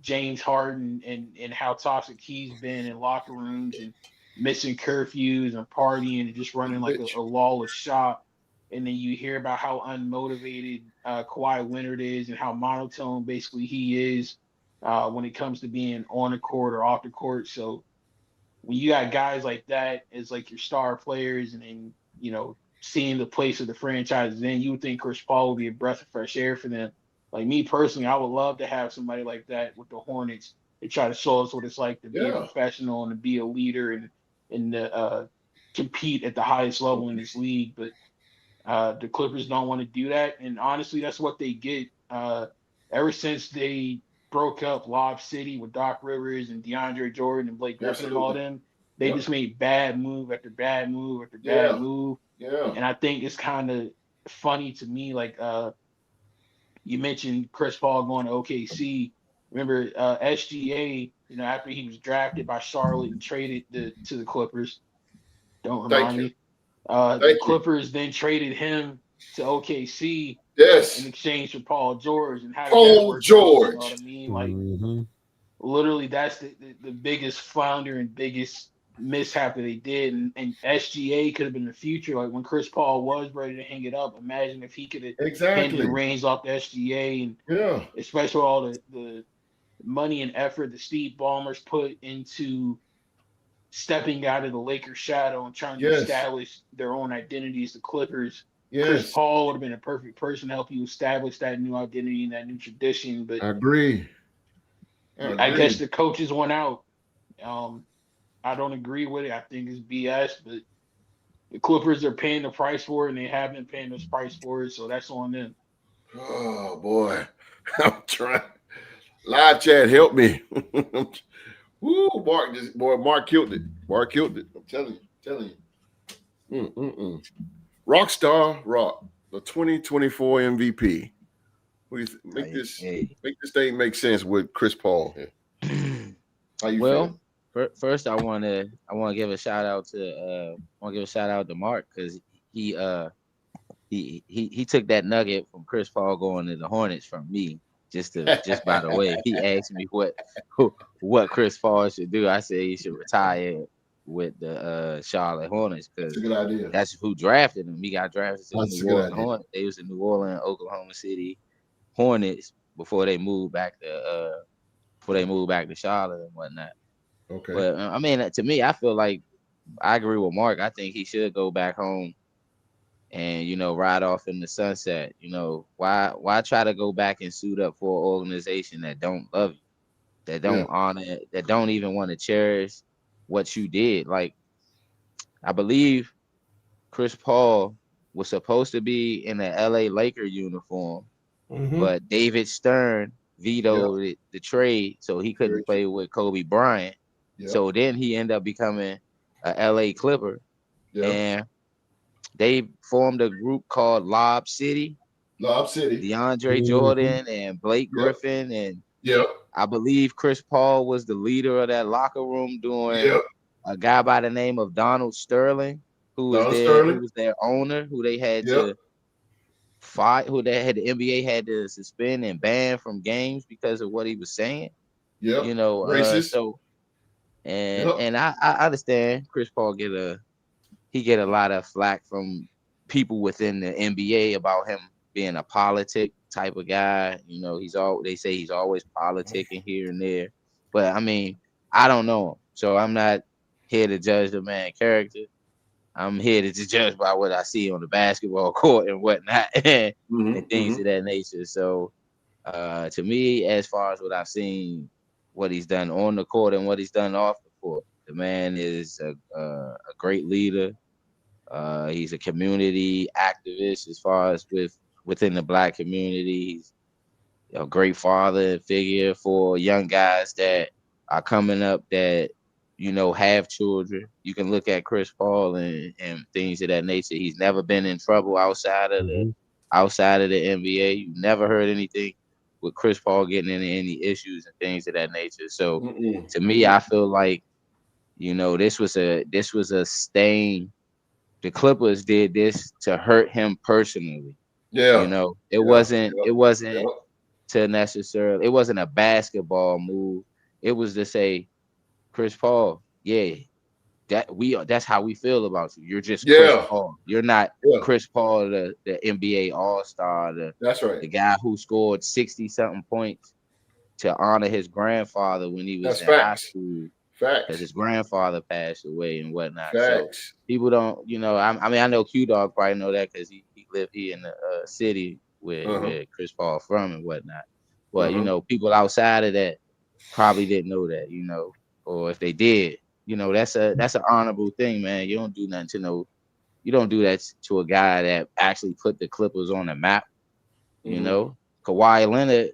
James Harden and how toxic he's been in locker rooms and missing curfews and partying and just running like a lawless shop. And then you hear about how unmotivated Kawhi Leonard is and how monotone basically he is when it comes to being on the court or off the court. So when you got guys like that as like your star players and you know, seeing the place of the franchise, then you would think Chris Paul would be a breath of fresh air for them. Like me personally, I would love to have somebody like that with the Hornets. They try to show us what it's like to be a professional and to be a leader and compete at the highest level in this league. But the Clippers don't want to do that. And honestly, that's what they get. Ever since they broke up Lob City with Doc Rivers and DeAndre Jordan and Blake Griffin and all them, they just made bad move after bad move after bad move. Yeah. And I think it's kind of funny to me, like you mentioned Chris Paul going to OKC. Remember SGA, you know, after he was drafted by Charlotte and traded to the Clippers. Don't remind me. The Clippers then traded him to OKC in exchange for Paul George. And how Paul George. You know what I mean? Like literally that's the biggest flounder and biggest mishap that they did. And SGA could have been the future. Like when Chris Paul was ready to hang it up, imagine if he could have handed the reins off to SGA, and especially all the money and effort that Steve Ballmer's put into stepping out of the Lakers shadow and trying to establish their own identity as the Clippers. Chris Paul would have been a perfect person to help you establish that new identity and that new tradition. But I agree. I guess the coaches went out. I don't agree with it. I think it's BS, but the Clippers are paying the price for it, and they have been paying this price for it, so that's on them. Oh, boy. I'm trying. Live chat, help me. Woo, Mark killed it. Mark killed it. I'm telling you. Rockstar Rock, the 2024 MVP. Make this thing make sense with Chris Paul here. How you feel? First, I want to give a shout out to Mark, because he took that nugget from Chris Paul going to the Hornets from me. Just by the way, he asked me what Chris Paul should do. I said he should retire with the Charlotte Hornets, because that's who drafted him. He got drafted to the New Orleans Hornets. They was the New Orleans, Oklahoma City Hornets before they moved back to Charlotte and whatnot. Okay. But I mean, to me, I feel like I agree with Mark. I think he should go back home and, you know, ride off in the sunset. You know, why try to go back and suit up for an organization that don't love you, that don't honor it, that don't even want to cherish what you did? Like, I believe Chris Paul was supposed to be in the LA Laker uniform, but David Stern vetoed the trade, so he couldn't play with Kobe Bryant. So then he ended up becoming a LA Clipper, and they formed a group called Lob City. DeAndre Jordan and Blake Griffin, and I believe Chris Paul was the leader of that locker room during a guy by the name of Donald Sterling, who was their owner, who they had to fight, the NBA had to suspend and ban from games because of what he was saying. You know, racist. And I understand Chris Paul get a lot of flack from people within the NBA about him being a politic type of guy. You know, they say he's always politicking here and there. But I mean, I don't know him, so I'm not here to judge the man's character. I'm here to just judge by what I see on the basketball court and whatnot, and things of that nature. So, to me, as far as what I've seen, what he's done on the court and what he's done off the court, the man is a great leader. He's a community activist as far as within the Black community. He's a great father figure for young guys that are coming up that, you know, have children. You can look at Chris Paul and things of that nature. He's never been in trouble outside of the NBA. You never heard anything with Chris Paul getting into any issues and things of that nature. So to me, I feel like, you know, this was a stain. The Clippers did this to hurt him personally. Yeah. You know, it wasn't to necessarily, it wasn't a basketball move. It was to say, Chris Paul, that's how we feel about you. You're just Chris Paul. You're not Chris Paul, the NBA All-Star, that's right, the guy who scored 60-something points to honor his grandfather when he was in high school. Because his grandfather passed away and whatnot. So people don't, you know, I mean, I know Q-Dog probably know that because he lived here in the city where Chris Paul from and whatnot. But, you know, people outside of that probably didn't know that, you know, or if they did, you know, that's an honorable thing, man. You don't do nothing you don't do that to a guy that actually put the Clippers on the map, you know. Kawhi Leonard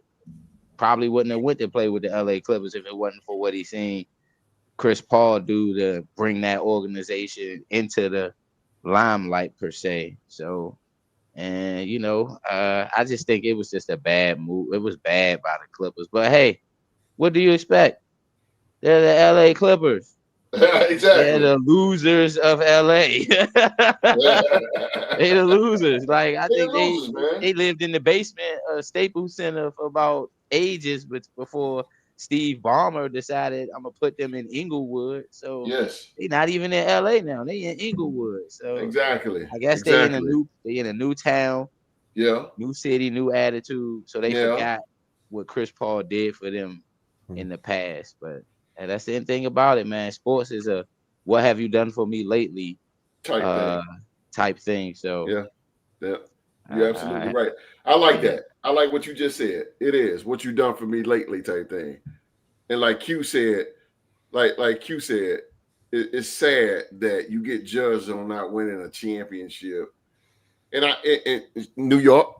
probably wouldn't have went to play with the LA Clippers if it wasn't for what he seen Chris Paul do to bring that organization into the limelight per se. So, and you know, I just think it was just a bad move. It was bad by the Clippers. But hey, what do you expect? They're the LA Clippers. Exactly. They're the losers of LA. They're the losers. Like I think they lived in the basement of Staples Center for about ages before Steve Ballmer decided I'm gonna put them in Inglewood. So they're not even in LA now. They in Inglewood. So I guess they in a new town, new city, new attitude. So they forgot what Chris Paul did for them in the past. But that's the thing about it, man. Sports is a what have you done for me lately type thing. So you're absolutely right. I like that. I like what you just said. It is what you done for me lately type thing. And like Q said, it's sad that you get judged on not winning a championship. And in New York,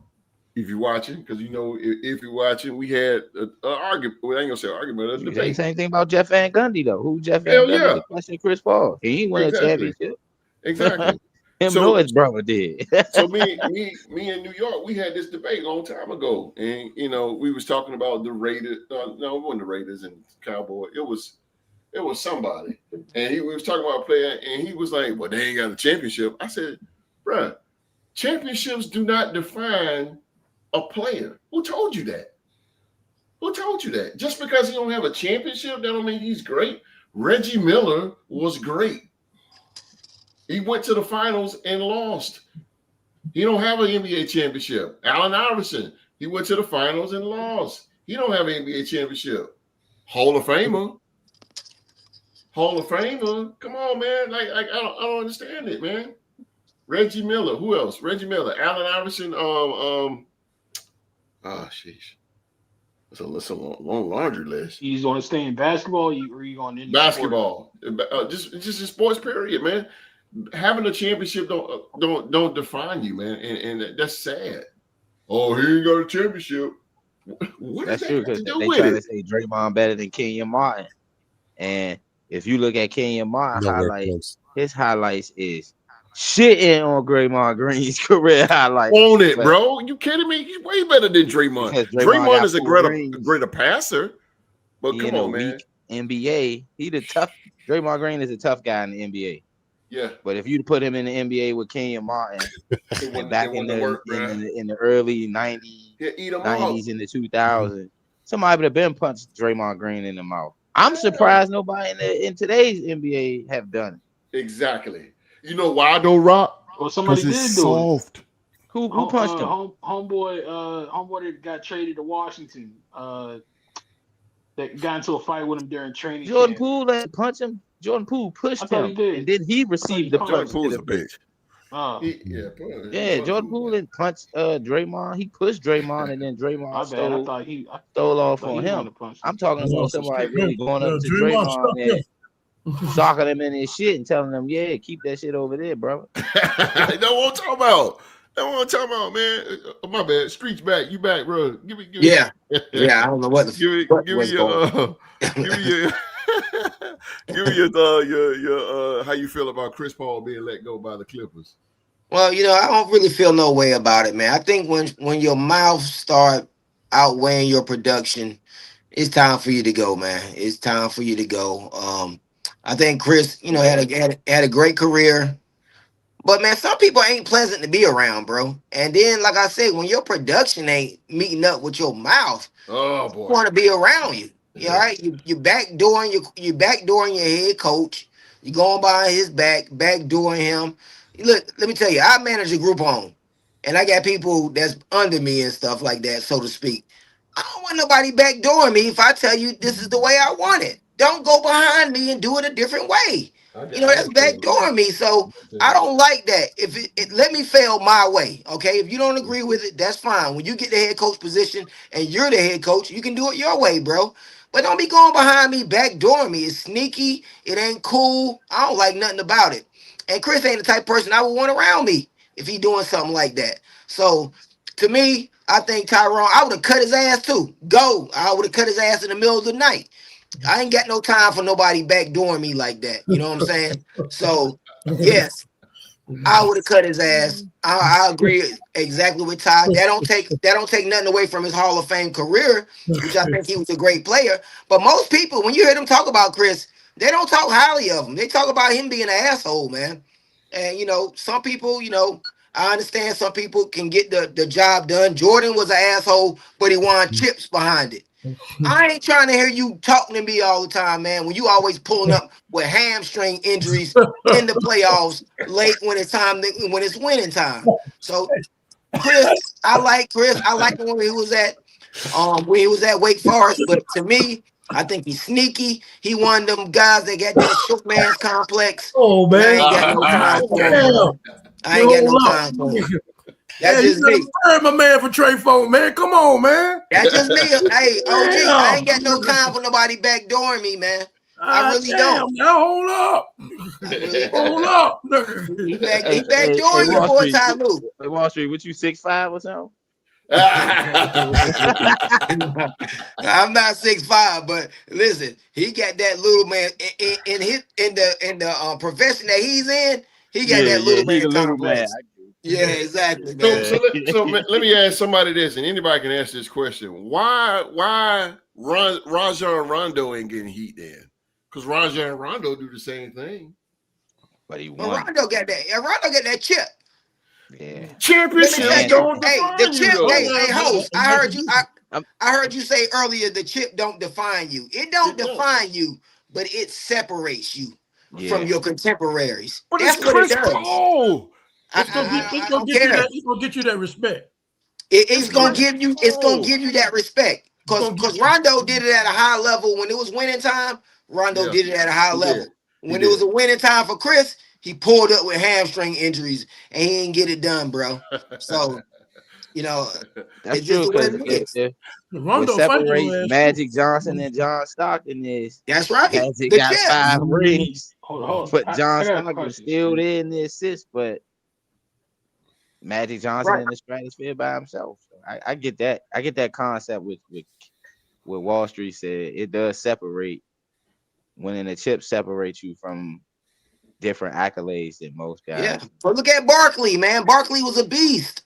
if you're watching, because you know if you're watching, we had an argument. Well, I ain't gonna say argument. A debate. Same thing about Jeff Van Gundy though. Who Jeff Van Gundy? Question Chris Paul. He ain't won a championship. Exactly. Him nor his brother did. So me in New York, we had this debate a long time ago, and you know we was talking about the Raiders. No, it wasn't the Raiders and Cowboy. It was somebody, and we was talking about a player, and he was like, "Well, they ain't got a championship." I said, "Bruh, championships do not define a player. Who told you that? Who told you that? Just because he don't have a championship, that don't mean he's great. Reggie Miller was great. He went to the finals and lost. He don't have an NBA championship. Allen Iverson, he went to the finals and lost. He don't have an NBA championship. Hall of Famer. Come on, man. Like I don't understand it, man. Reggie Miller. Who else? Reggie Miller. Allen Iverson. Sheesh. That's a long laundry list. You going to stay in basketball, or you going to basketball? Just in sports, period, man. Having a championship don't define you, man, and that's sad. Oh, he ain't got a championship. What that's does true because they try to say Draymond better than Kenyon Martin, and if you look at Kenyon Martin highlights, his highlights is shitting on Draymond Green's career highlights. On it, bro. You kidding me? He's way better than Draymond. Draymond is a greater passer, but come on, man. NBA, Draymond Green is a tough guy in the NBA. Yeah, but if you put him in the NBA with Kenyon Martin back in the early 90s, 90s in the 2000s, somebody would have been punched Draymond Green in the mouth. I'm surprised nobody in today's NBA have done it. Exactly. You know why though, Rock? Well, somebody did do it. Who punched him? Homeboy that got traded to Washington. That got into a fight with him during training. Jordan Poole didn't punch him. Jordan Poole I pushed thought he him, did. and then he received the punched Jordan punch. Poole's a bitch. Yeah, Jordan Poole didn't punch Draymond. He pushed Draymond, and then My Draymond bad. stole I off thought on he was him. gonna punch him. I'm talking about somebody really going up to Draymond Draymond and socking him in his shit and telling him, "Yeah, keep that shit over there, bro." That's what I'm talking about. That's what I'm talking about, man. My bad. Streets back. You back, bro? Give me. Yeah. I don't know what the give me your give me your how you feel about Chris Paul being let go by the Clippers. Well, I don't really feel no way about it, man. I think when your mouth start outweighing your production, it's time for you to go, man. It's time for you to go. I think Chris, had a great career. But man, some people ain't pleasant to be around, bro. And then, like I said, when your production ain't meeting up with your mouth, oh boy, want to be around you. You all right? You backdooring you backdooring your head coach. You going behind his backdooring him. Look, let me tell you, I manage a group home, and I got people that's under me and stuff like that, so to speak. I don't want nobody backdooring me if I tell you this is the way I want it. Don't go behind me and do it a different way. That's backdooring me. So I don't like that. If it let me fail my way, okay? If you don't agree with it, that's fine. When you get the head coach position and you're the head coach, you can do it your way, bro. But don't be going behind me, backdooring me. It's sneaky. It ain't cool. I don't like nothing about it. And Chris ain't the type of person I would want around me if he doing something like that. So to me, I think Tyrone, I would have cut his ass too. I would have cut his ass in the middle of the night. I ain't got no time for nobody backdooring me like that. You know what I'm saying? So, yes, I would have cut his ass. I agree exactly with Ty. That don't take nothing away from his Hall of Fame career, which I think he was a great player. But most people, when you hear them talk about Chris, they don't talk highly of him. They talk about him being an asshole, man. And some people, I understand some people can get the job done. Jordan was an asshole, but he won chips behind it. I ain't trying to hear you talking to me all the time, man, when you always pulling up with hamstring injuries in the playoffs late when it's winning time. So Chris, I like Chris. I like him when he was at Wake Forest, but to me, I think he's sneaky. He one of them guys that got that shook man's complex. Oh man, I ain't got no time for him. I ain't got no time for him. That's just me. My man for Trey Folk, man. Come on, man. That's just me. Hey, OG, I ain't got no time for nobody backdooring me, man. I really don't. Now hold up. Hold up. He backdooring you for a time, Lou. Wall Street, what you 6'5" or something? I'm not 6'5", but listen, he got that little man in the profession that he's in. He got that little man complex. Yeah, exactly. So let me ask somebody this, and anybody can answer this question. Why Rajon Rondo ain't getting heat then? Because Rajon Rondo do the same thing. But he won. Well, Rondo got that chip. Yeah. Championship don't define you. Hey, host, I heard you say earlier the chip don't define you. It don't define you, but it separates you from your contemporaries. But that's it's what Chris it does. Paul. It's gonna get you that respect. It's gonna give you that respect. Because Rondo did it at a high level when it was winning time. Rondo did it at a high level. When it was a winning time for Chris, he pulled up with hamstring injuries and he didn't get it done, bro. So, that's true. What separates Magic Johnson and John Stockton is that's right. Magic got 5 rings, but John Stockton still there in the assist, but Magic Johnson in the stratosphere by himself. So I get that. I get that concept with Wall Street said. It does separate. Winning the chip separates you from different accolades than most guys. Yeah, but look at Barkley, man. Barkley was a beast,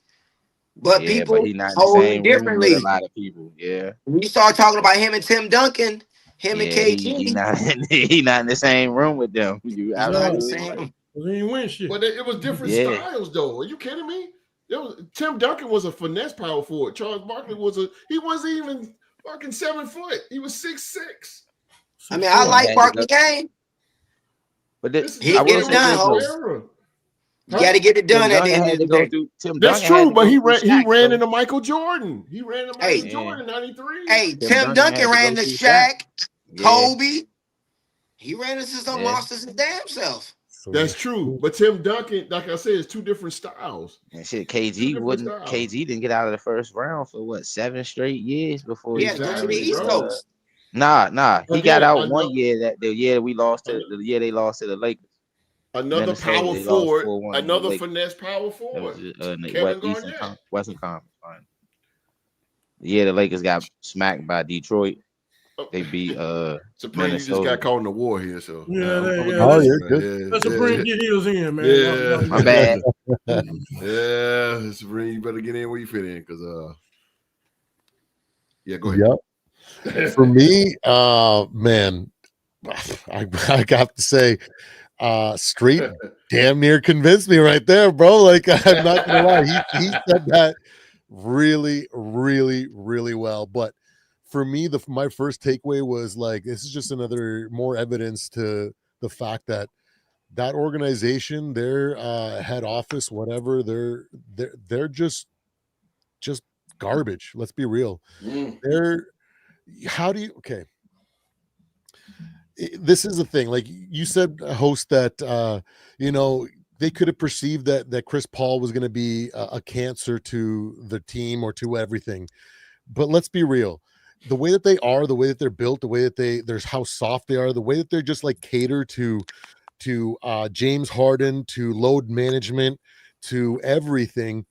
but people he's not hold it differently. With a lot of people, When you start talking about him and Tim Duncan, and KG, he's not in the same room with them. He ain't win shit. But it was different styles, though. Are you kidding me? Tim Duncan was a finesse power forward. Charles Barkley he wasn't even fucking 7 foot. He was 6'6". I mean, I like Barkley game. But he get it done, you got to get it done at the end of the day. That's true, but he ran into Michael Jordan. He ran into Michael Jordan in '93. Hey, Tim Duncan ran into Shaq, Kobe. He ran into some Yeah. monsters his damn self. That's true. But Tim Duncan, like I said, it's two different styles. And shit, Two KG different styles. KG didn't get out of the first round for what 7 straight years before He had to go to the East Coast. Nah. He Again, got out one year the year we lost to the year they lost to the Lakers. Another Minnesota, power they lost forward, 4-1 to the another Lakers. finesse power That forward. was in the Kevin Western Garnett. Conference Final. The year the Lakers got smacked by Detroit. They beat Supreme, you just Minnesota. got caught in the war here, so you're good. Let Supreme get heels in, man. Yeah. My bad. Yeah, Supreme, you better get in where you fit in, because go ahead. Yep. For me, man, I got to say, Street damn near convinced me right there, bro. Like, I'm not gonna lie, he said that really, really, really well. But for me, my first takeaway was like, this is just another more evidence to the fact that organization, their head office, whatever, they're just garbage. Let's be real. Okay. This is the thing. Like you said, host, that they could have perceived that Chris Paul was going to be a cancer to the team or to everything. But let's be real. The way that they are, the way that they're built, the way that there's how soft they are, the way that they're just like cater to James Harden, to load management, to everything.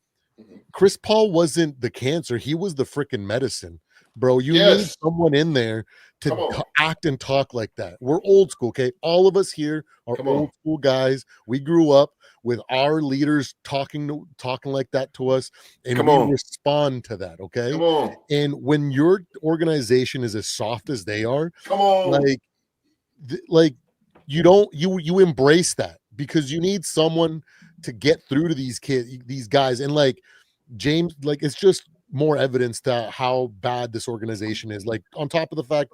Chris Paul wasn't the cancer. He was the freaking medicine, bro. You need someone in there to act and talk like that. We're old school, okay? All of us here are old school guys. We grew up with our leaders talking like that to us, and we respond to that, okay? And when your organization is as soft as they are, like you embrace that, because you need someone to get through to these guys. And like James, like, it's just more evidence to how bad this organization is. Like, on top of the fact,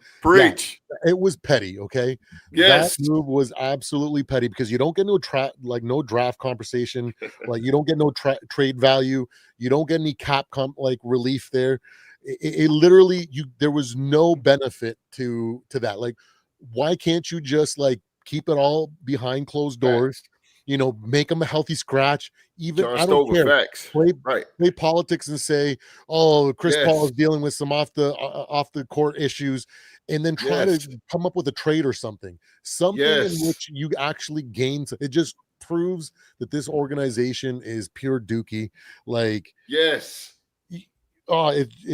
it was petty, okay? That move was absolutely petty, because you don't get no draft conversation, like you don't get no trade value, you don't get any cap relief there. It literally, there was no benefit to that. Like, why can't you just like keep it all behind closed doors? Make them a healthy scratch. Even I don't care. Play politics and say, "Oh, Chris Paul is dealing with some off the court issues," and then try to come up with a trade or something in which you actually gain. It just proves that this organization is pure dookie. Like, it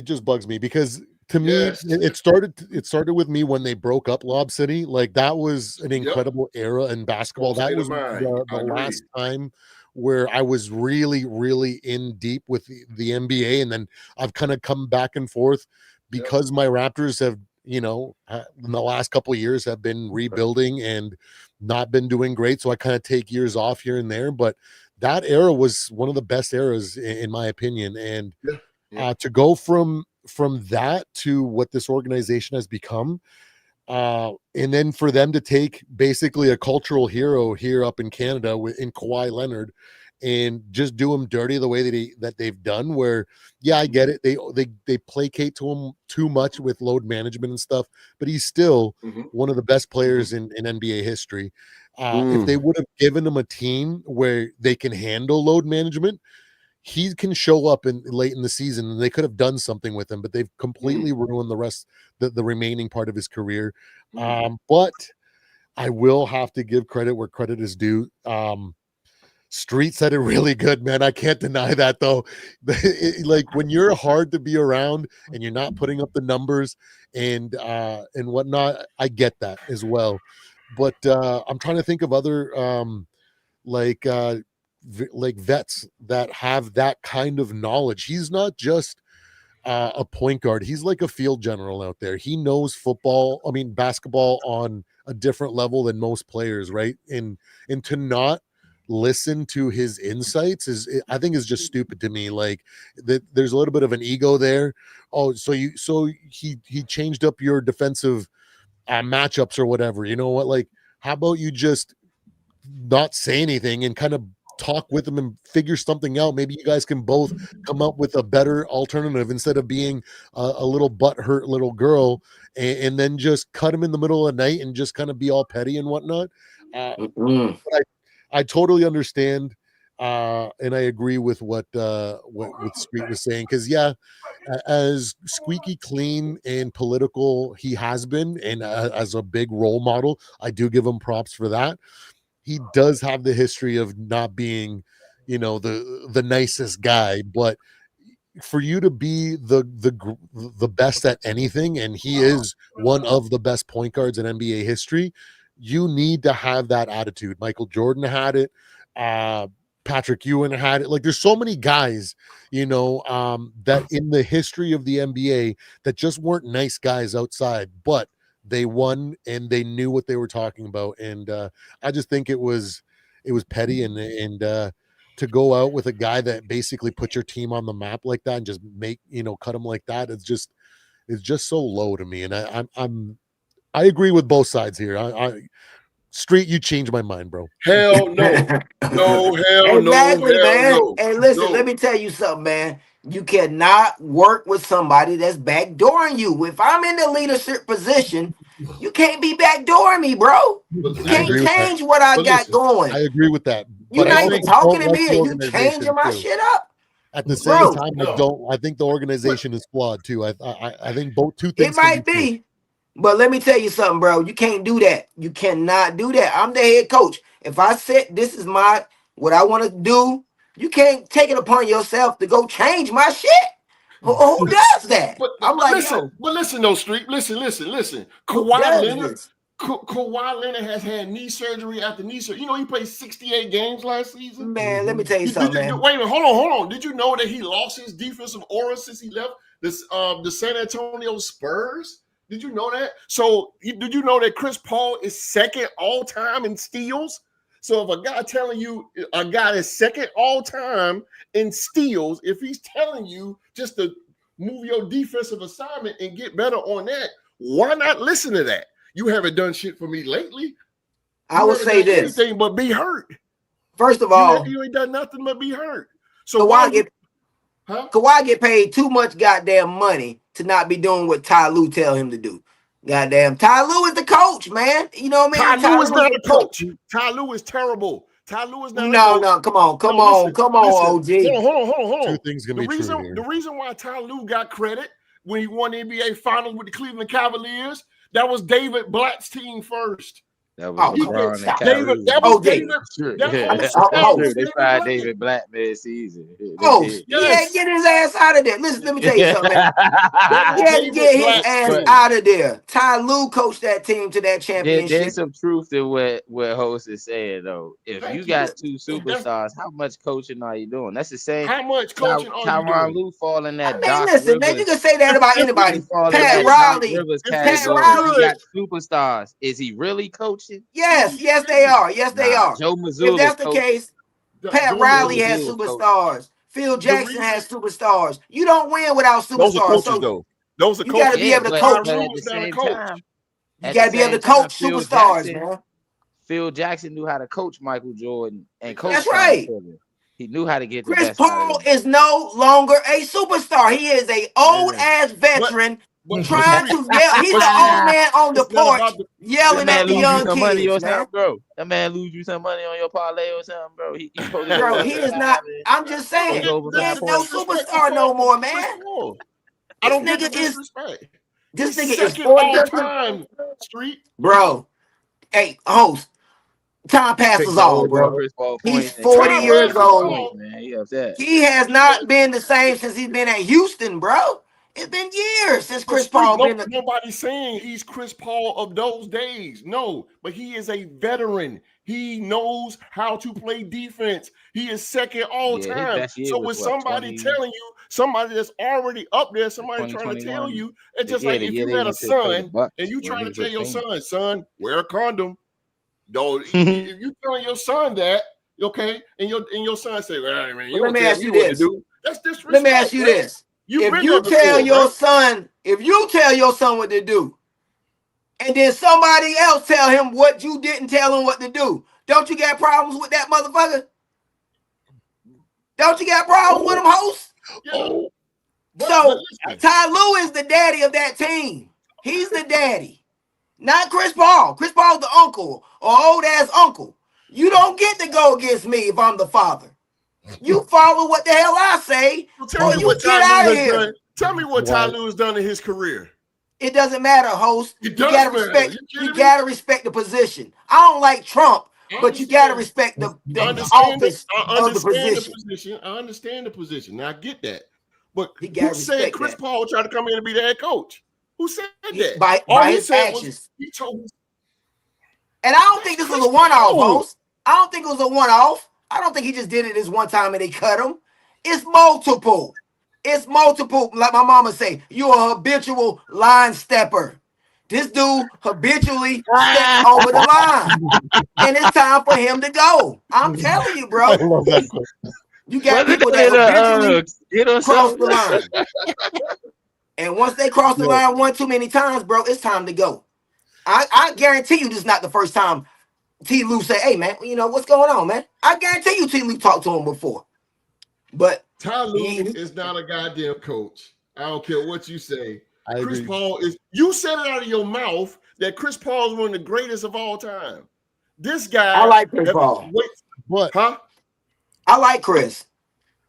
just bugs me, because to me, it started with me when they broke up Lob City. Like, that was an incredible era in basketball. That was the last time where I was really, really in deep with the NBA. And then I've kind of come back and forth because my Raptors have, in the last couple of years have been rebuilding and not been doing great. So I kind of take years off here and there. But that era was one of the best eras, in my opinion. And to go from that to what this organization has become, and then for them to take basically a cultural hero here up in Canada in Kawhi Leonard and just do him dirty the way that they've done, where I get it, they placate to him too much with load management and stuff, but he's still one of the best players in NBA history. If they would have given him a team where they can handle load management, he can show up late in the season, and they could have done something with him, but they've completely ruined the remaining part of his career. But I will have to give credit where credit is due. Street said it really good, man. I can't deny that, though. Like, when you're hard to be around and you're not putting up the numbers and whatnot, I get that as well. But I'm trying to think of other vets that have that kind of knowledge. He's not just a point guard. He's like a field general out there. He knows basketball on a different level than most players, right? And to not listen to his insights I think is just stupid to me. Like, there's a little bit of an ego there. Oh, so he changed up your defensive matchups or whatever. You know what? Like, how about you just not say anything and kind of talk with him and figure something out. Maybe you guys can both come up with a better alternative instead of being a little butthurt little girl and then just cut him in the middle of the night and just kind of be all petty and whatnot. But I totally understand. And I agree with what Street was saying, because as squeaky clean and political he has been, and as a big role model, I do give him props for that. He does have the history of not being, the nicest guy, but for you to be the best at anything, and he is one of the best point guards in NBA history, you need to have that attitude. Michael Jordan had it. Patrick Ewing had it. Like, there's so many guys, that in the history of the NBA that just weren't nice guys outside, but they won and they knew what they were talking about. And I just think it was petty and to go out with a guy that basically put your team on the map like that and just cut him like that. It's just so low to me. And I agree with both sides here. Street, you changed my mind, bro. Hell no. No, hell exactly, no. Man. No. Hey, listen, let me tell you something, man. You cannot work with somebody that's backdooring you. If I'm in the leadership position, you can't be backdooring me, bro. You can't change what I got going. I agree with that. You're not even talking to me and you changing my shit up. At the same time, I think the organization is flawed too. I think two things. It might be. But let me tell you something, bro. You can't do that. You cannot do that. I'm the head coach. If I said this is what I want to do, you can't take it upon yourself to go change my shit. Who does that? I'm like, listen, though, Street. Listen. Kawhi Leonard has had knee surgery after knee surgery. He played 68 games last season. Man, let me tell you something, man. Wait a minute, hold on. Did you know that he lost his defensive aura since he left the San Antonio Spurs? Did you know that? So did you know that Chris Paul is second all time in steals? So if a guy telling you a guy is second all time in steals, if he's telling you just to move your defensive assignment and get better on that, why not listen to that? You haven't done shit for me lately. I will say this. Anything but be hurt. First of all, you ain't done nothing but be hurt. So Kawhi get paid too much goddamn money to not be doing what Ty Lue tell him to do. Goddamn, Ty Lue is the coach, man. You know what I mean? Ty Lue is not a coach. Ty Lue is terrible. Ty Lue is not a coach. No, come on, OG. Hold on. Two things gonna be true here. The reason why Ty Lue got credit when he won the NBA Finals with the Cleveland Cavaliers, that was David Blatt's team first. That was David. They fired David Blatt mid-season. He had to get his ass out of there. Listen, let me tell you something. He had to get his ass out of there. Ty Lue coached that team to that championship. There's some truth to what Host is saying, though. If you got two superstars, how much coaching are you doing? That's the same. How much coaching are you doing? Tyronn Lue fall in that. Listen, man, you can say that about anybody. Pat Riley. You got superstars. Is he really coaching? Yes, they are. Joe Mazzulla. If that's the case, Pat Riley has superstars. Phil Jackson has superstars. You don't win without superstars. Those are coaches, though. Those are coaches. You got to be able to coach. You got to be able to coach superstars, man. Phil Jackson knew how to coach Michael Jordan and coach. That's right. He knew how to get the Chris Paul is no longer a superstar. He is a old ass veteran. Trying to yell. He's the old man on the porch yelling at the young kids. That man lose you some money on your parlay or something, bro. He is not. I'm just saying. He is no superstar no more, man. I don't get the disrespect. This nigga is 40 time, Street. Bro. Hey, Host. Time passes on, bro. He's 40 years old. He has not been the same since he's been at Houston, bro. It's been years since Chris Paul. Nobody's saying he's Chris Paul of those days. No, but he is a veteran. He knows how to play defense. He is second all time. So with somebody telling you, somebody that's already up there, somebody trying to tell you, it's just like if you had a son and you trying to tell your son, wear a condom. Though if you telling your son that, okay, and your son say, well, man, let me ask you this. That's disrespect. Let me ask you this. If you tell your son what to do, and then somebody else tell him what you didn't tell him what to do, don't you got problems with that motherfucker? Don't you got problems with him, host? Yeah. So Ty Lue is the daddy of that team. He's the daddy, not Chris Paul. Chris Paul's the uncle or old ass uncle. You don't get to go against me if I'm the father. You follow what the hell I say, or you get out of here. Tell me what Ty Lue has done in his career. It doesn't matter, host. You gotta respect. You gotta respect the position. I don't like Trump, but you gotta respect the office of the position. I understand the position. Now I get that. But who said Chris Paul tried to come in and be the head coach? Who said that? By his actions. He told us. And I don't think this was a one-off, host. I don't think it was a one-off. I don't think he just did it this one time and they cut him. It's multiple. It's multiple. Like my mama say, you're a habitual line stepper. This dude habitually steps over the line. And it's time for him to go. I'm telling you, bro. I love that. You got people that habitually cross the line. And once they cross the line one too many times, bro, it's time to go. I guarantee you this is not the first time T. Lue say, hey, man, you know, what's going on, man? I guarantee you T. Lue talked to him before. But Ty Lue is not a goddamn coach. I don't care what you say. Chris agree. Paul is. You said it out of your mouth that Chris Paul is one of the greatest of all time. This guy. I like Chris Paul. What? Huh? I like Chris.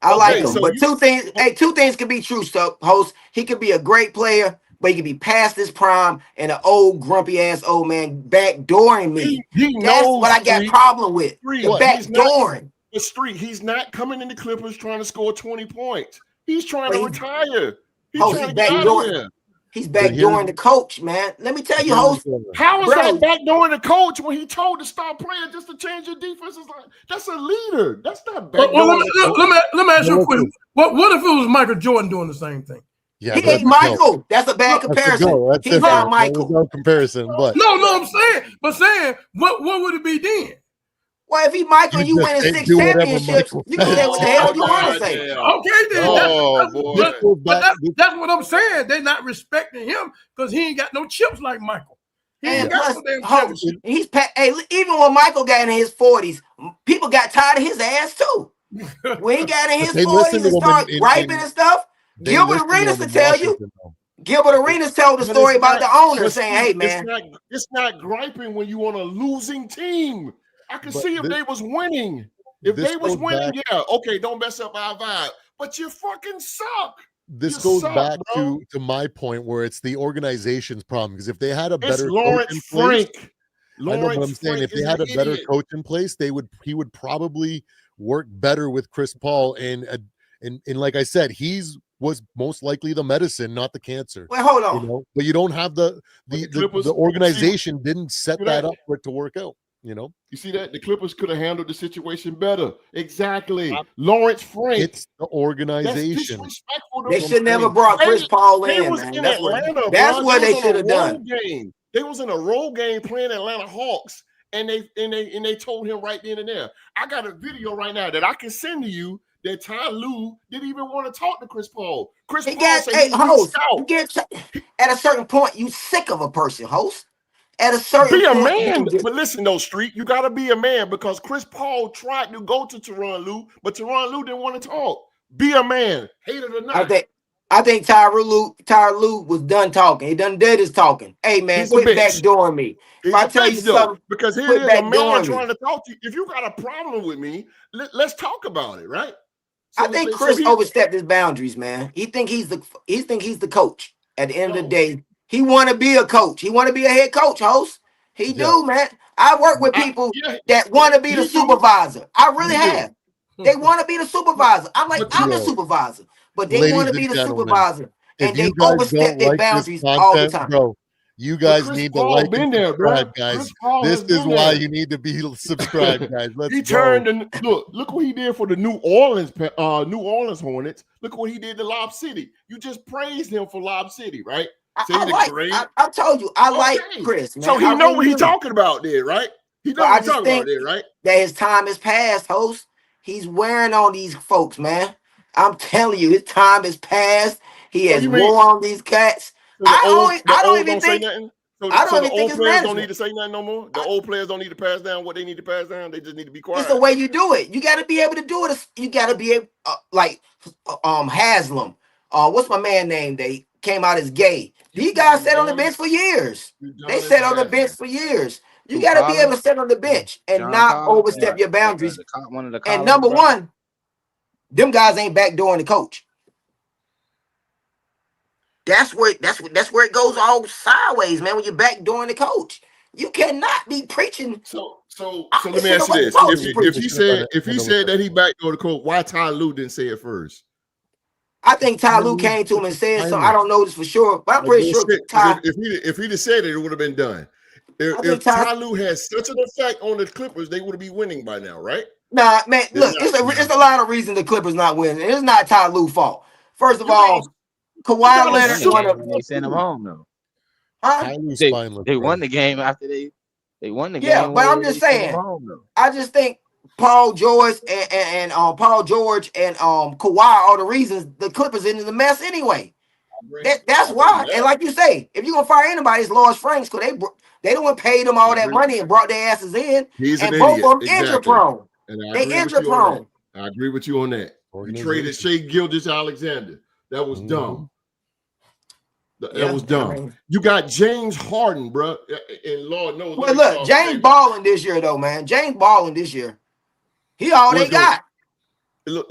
I like him. So but two things can be true, host. He could be a great player, but he could be past his prime and an old grumpy ass old man backdooring me. That's what I got problem with. Backdooring. The street. He's not coming in the Clippers trying to score 20 points. He's trying to retire. He's trying to get out of here. He's backdooring the coach, man. Let me tell you, host. How is that backdooring the coach when he told to stop playing just to change your defense? That's a leader. That's not backdooring. Let me ask you a question. What if it was Michael Jordan doing the same thing? Yeah, he ain't Michael. That's a bad comparison. He's not Michael. No comparison, but no, I'm saying, what would it be then? Well, if he Michael, you winning 6 championships, you can say what the hell you want to say. Okay, then. That's what I'm saying. They're not respecting him because he ain't got no chips like Michael. He's even when Michael got in his 40s, people got tired of his ass too. When he got in his 40s and started griping and stuff, Gilbert Arenas to tell you. Gilbert Arenas told the story about the owner saying, "Hey, man, it's not griping when you on a losing team. I can see if they was winning. If they was winning, okay, don't mess up our vibe. But you fucking suck." This goes back to my point where it's the organization's problem. Because if they had a better Lawrence Frank. I know what I'm saying. If they had a better coach in place, he would probably work better with Chris Paul. And like I said, was most likely the medicine, not the cancer. Wait, hold on. You know? But you don't have the organization didn't set that up for it to work out. You know, you see that the Clippers could have handled the situation better. Exactly, Lawrence Frank. It's the organization. They should never brought Chris Paul in. Man. That's what they should have done. They was in a road game playing Atlanta Hawks, and they told him right then and there. I got a video right now that I can send to you that Ty Lue didn't even want to talk to Chris Paul. Chris Paul said host, at a certain point, you sick of a person, host. At a certain be a man, but listen though, Street, you gotta be a man because Chris Paul tried to go to Tyronn Lue, but Tyronn Lue didn't want to talk. Be a man, hate it or not. I think Tyronn Lue was done talking. He done did his talking. Hey man, quit backdooring me. If I tell you something, because here is a man trying to talk to you. If you got a problem with me, let's talk about it, right? So, I think Chris overstepped his boundaries, man. He think he's the coach. At the end of the day. He want to be a coach. He want to be a head coach, host. He do, man. I work with people that want to be the supervisor. I really have. They want to be the supervisor. I'm like, I'm the supervisor. But they want to be the supervisor. And they overstep their boundaries all the time. Bro, you guys need to like and subscribe, guys. This is why you need to be subscribed, guys. He turned and look what he did for the New Orleans Hornets. Look what he did to Lob City. You just praised him for Lob City, right? I told you, I like Chris. Man. So he know what he's talking about there, right? He knows what he's talking about there, right? That his time has passed, host. He's wearing on these folks, man. I'm telling you, his time has passed. He has wore on these cats. I don't even think So, I don't so the even think old it's players don't need management. to say nothing no more. The old players don't need to pass down what they need to pass down. They just need to be quiet. It's the way you do it. You got to be able to do it. You got to be able, like Haslam. What's my man name? They came out as gay. These guys sat on the bench for years. They sat on the bench for years. You got to be able to sit on the bench and John not Collins? overstep your boundaries. One of the And Collins number brothers? one, them guys ain't backdooring the coach. That's where it goes all sideways, man. When you're backdooring the coach, you cannot be preaching. So let me ask you this: if he said that he backdoored the coach, why Ty Lue didn't say it first? I think Ty Lue came to him and said something. I don't know this for sure, but I'm pretty sure Ty. If he'd have said it, it would have been done. If Ty Lue has such an effect on the Clippers, they would be winning by now, right? Nah, man. Look, it's a lot of reasons the Clippers not winning. It's not Ty Lue's fault. First of all, Kawhi Leonard they sent him home though. Huh? They won the game after they won the game. Yeah, but I'm just saying. I just think Paul George and Kawhi are the reasons the Clippers in the mess anyway. That's why. And like you say, if you're gonna fire anybody, it's Loris Franks, because they don't want to pay them all that money and brought their asses in. He's and an both idiot. of them injury prone. They injury prone. I agree with you on that. You traded Shea Gilgeous-Alexander. That was dumb. That was dumb. I mean, you got James Harden, bro, and Lord knows. Well, look, James balling this year, though, man. James balling this year. He all they got. Look,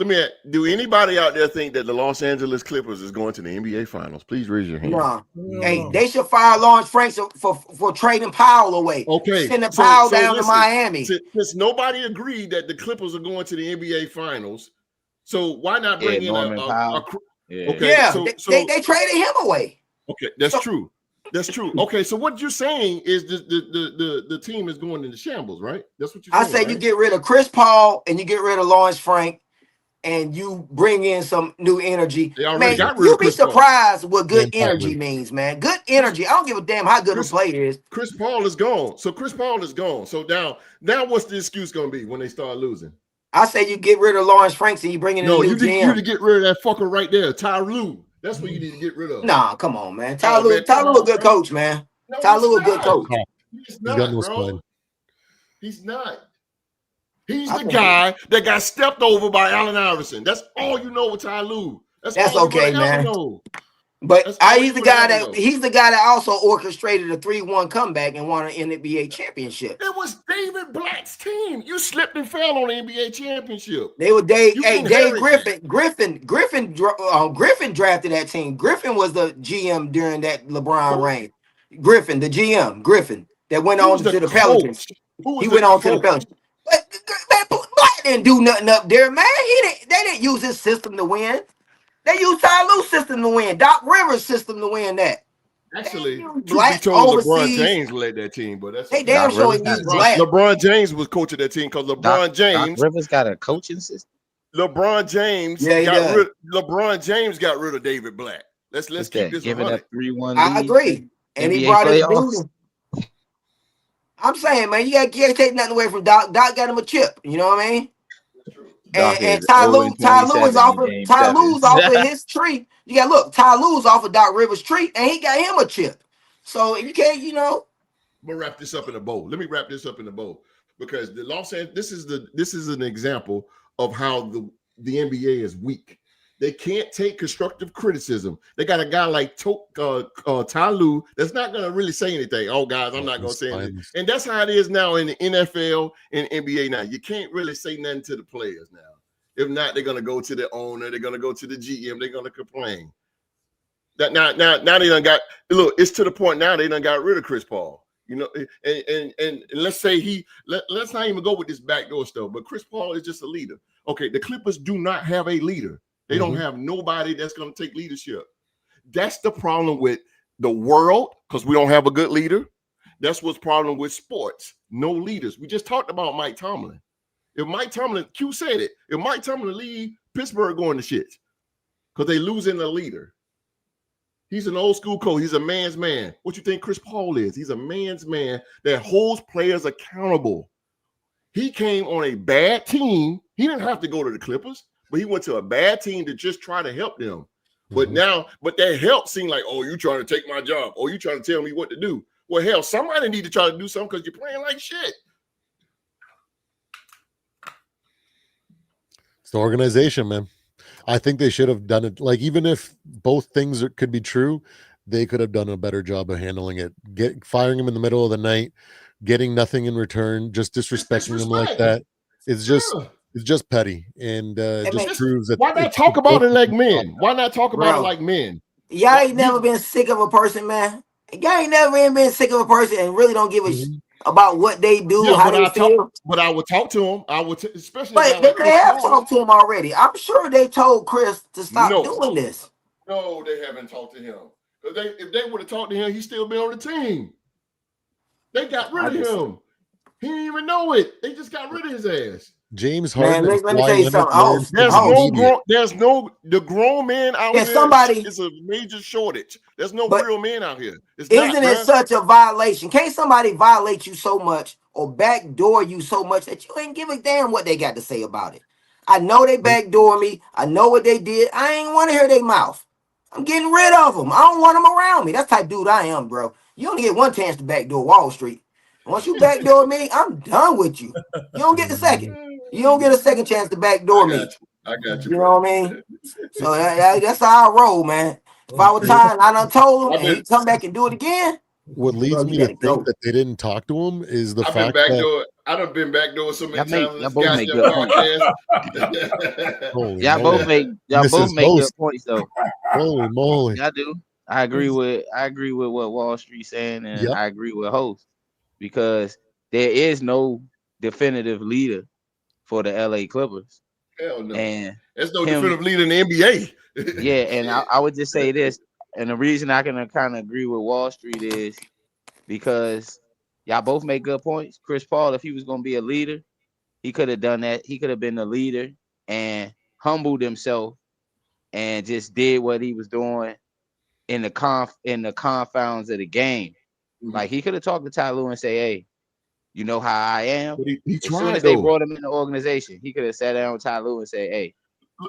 do anybody out there think that the Los Angeles Clippers is going to the NBA Finals? Please raise your hand. No. Hey, they should fire Lawrence Franks for trading Powell away. Okay. Sending Powell down to Miami. Since nobody agreed that the Clippers are going to the NBA Finals, so why not bring in a okay? Yeah, they traded him away. Okay, that's true. That's true. Okay, so what you're saying is the team is going into shambles, right? That's what you're saying. I say right? You get rid of Chris Paul and you get rid of Lawrence Frank and you bring in some new energy. They already got rid you'll of be Chris surprised Paul. what good energy means, man. Good energy. I don't give a damn how good a player is. Chris Paul is gone. So Chris Paul is gone. So now what's the excuse going to be when they start losing? I say you get rid of Lawrence Franks and you bring in a new GM. You need to get rid of that fucker right there, Ty Lue. That's what you need to get rid of. Nah, come on, man. Ty Lue a good coach, man. No, Ty Lue a good coach. He's not, bro. He's not. He's the guy that got stepped over by Allen Iverson. That's all you know with Ty Lue. That's all okay, man. Know. But he's the guy that also orchestrated a 3-1 comeback and won an NBA championship. It was David Black's team. You slipped and fell on the NBA championship. They were Dave Griffin. Griffin drafted that team. Griffin was the GM during that LeBron reign. Griffin, the GM, that went on to the Pelicans. He went on to the Pelicans. But Black didn't do nothing up there, man. They didn't use his system to win. They used Ty Lue's system to win. Doc Rivers' system to win that. Actually, Black told LeBron James led that team, but that's they damn sure used Black. LeBron James was coach of that team because Doc Rivers got a coaching system. LeBron James got rid of David Black. Let's keep this giving up 3-1. I agree, and he brought his dude. I'm saying, man, you can't take nothing away from Doc. Doc got him a chip. You know what I mean? And Ty Lue's off of his tree. You got look, Ty Lue's off of Doc Rivers' tree, and he got him a chip. So you can't, I'm gonna wrap this up in a bow. Let me wrap this up in a bow because the Los Angeles. This is an example of how the NBA is weak. They can't take constructive criticism. They got a guy like Ty Lue that's not going to really say anything. Oh, guys, I'm not going to say anything. And that's how it is now in the NFL and NBA now. You can't really say nothing to the players now. If not, they're going to go to the owner. They're going to go to the GM. They're going to complain. That now they done got – look, it's to the point now they done got rid of Chris Paul. And let's say let's not even go with this backdoor stuff, but Chris Paul is just a leader. Okay, the Clippers do not have a leader. They don't have nobody that's going to take leadership. That's the problem with the world because we don't have a good leader. That's what's problem with sports. No leaders. We just talked about Mike Tomlin. If Mike Tomlin, Q said it, if Mike Tomlin leave, Pittsburgh going to shit because they losing a leader. He's an old school coach. He's a man's man. What you think Chris Paul is? He's a man's man that holds players accountable. He came on a bad team. He didn't have to go to the Clippers. But he went to a bad team to just try to help them. But that help seemed like, oh, you trying to take my job. Oh, you trying to tell me what to do. Well, hell, somebody need to try to do something because you're playing like shit. It's the organization, man. I think they should have done it. Like, even if both things could be true, they could have done a better job of handling it. Firing him in the middle of the night, getting nothing in return, just disrespecting him like that. It's just petty, and just proves that. Why not talk about it like men? Why not talk about it like men? Y'all ain't never been sick of a person, man. Y'all ain't never even been sick of a person and really don't give a about what they do, how they feel. But I would talk to him. I would, especially. But they have talked to him already. I'm sure they told Chris to stop doing this. No, they haven't talked to him. Because if they would have talked to him, he'd still be on the team. They got rid of him. He didn't even know it. They just got rid of his ass. James Harden. Man, let me tell you something. The grown man out here is a major shortage. There's no real men out here. Isn't it such a violation? Can't somebody violate you so much or backdoor you so much that you ain't give a damn what they got to say about it? I know they backdoor me. I know what they did. I ain't want to hear their mouth. I'm getting rid of them. I don't want them around me. That's the type dude I am, bro. You only get one chance to backdoor Wall Street. Once you backdoor me, I'm done with you. You don't get the second. You don't get a second chance to backdoor me. I got you. You know what I mean? So that's how I roll, man. If I was tired and I done told him and he come back and do it again. What leads me to think that they didn't talk to him is the fact that I done been backdoor so many times. Y'all both make good points. Y'all both make good points though. Holy moly! Y'all do. I agree with what Wall Street's saying, and I agree with Host because there is no definitive leader for the LA Clippers. Hell no. And there's no definitive leader in the NBA. Yeah, and I would just say this, and the reason I can kind of agree with Wall Street is because y'all both make good points. Chris Paul, if he was going to be a leader, he could have done that. He could have been the leader and humbled himself and just did what he was doing in the confounds of the game. Mm-hmm. Like he could have talked to Ty Lue and say, "Hey, you know how I am." But he as soon as they brought him in the organization, he could have sat down with Ty Lue and say, "Hey,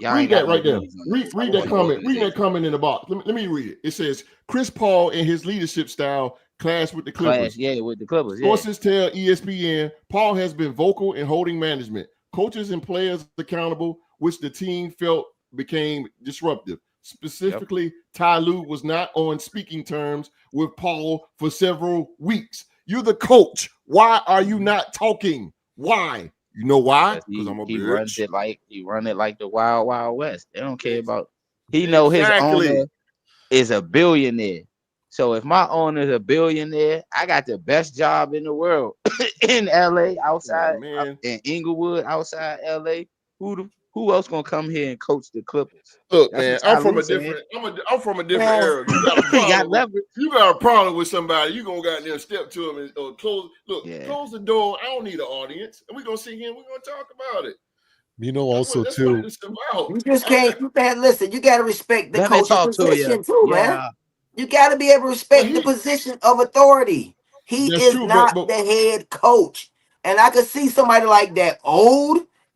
read that right there. Read that comment. Read that comment in the box. Let me read it. It says Chris Paul and his leadership style clashed with the Clippers. With the Clippers. Sources tell ESPN Paul has been vocal in holding management, coaches and players accountable, which the team felt became disruptive. Specifically, Ty Lue was not on speaking terms with Paul for several weeks. You're the coach. Why are you not talking? Why? You know why? Because I'm a bitch. He run it like the Wild Wild West. They don't care about. He know his owner is a billionaire. So if my owner is a billionaire, I got the best job in the world in LA, outside in Inglewood, outside LA. Who else gonna come here and coach the Clippers? Look, man, I'm from a different era. You got a problem with somebody, you gonna goddamn step to him and close. Look, close the door. I don't need an audience, and we're gonna sit here and we're gonna talk about it. You know, also too, you just can't. You can't listen. You gotta respect the coach's position too, man. You gotta be able to respect the position of authority. He is not the head coach, and I could see somebody like that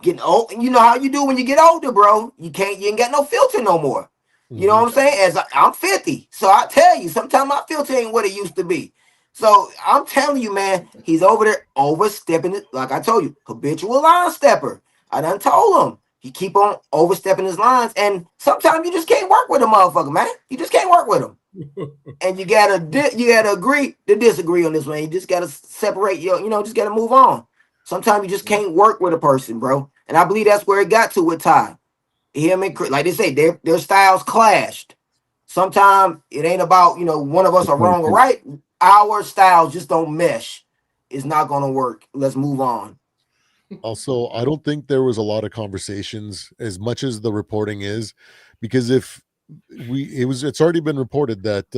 getting old. You know how you do when you get older, bro. You ain't got no filter no more. You know what I'm saying? I'm 50, so I tell you, sometimes my filter ain't what it used to be. So I'm telling you, man, he's over there overstepping it. Like I told you, habitual line stepper. I done told him he keep on overstepping his lines, and sometimes you just can't work with a motherfucker, man. You just can't work with him, and you gotta agree to disagree on this one. You just gotta separate just gotta move on. Sometimes you just can't work with a person, bro. And I believe that's where it got to with Ty. Him and Chris, like they say, their styles clashed. Sometimes it ain't about, one of us are wrong or right. Our styles just don't mesh. It's not going to work. Let's move on. Also, I don't think there was a lot of conversations as much as the reporting is, because it's already been reported that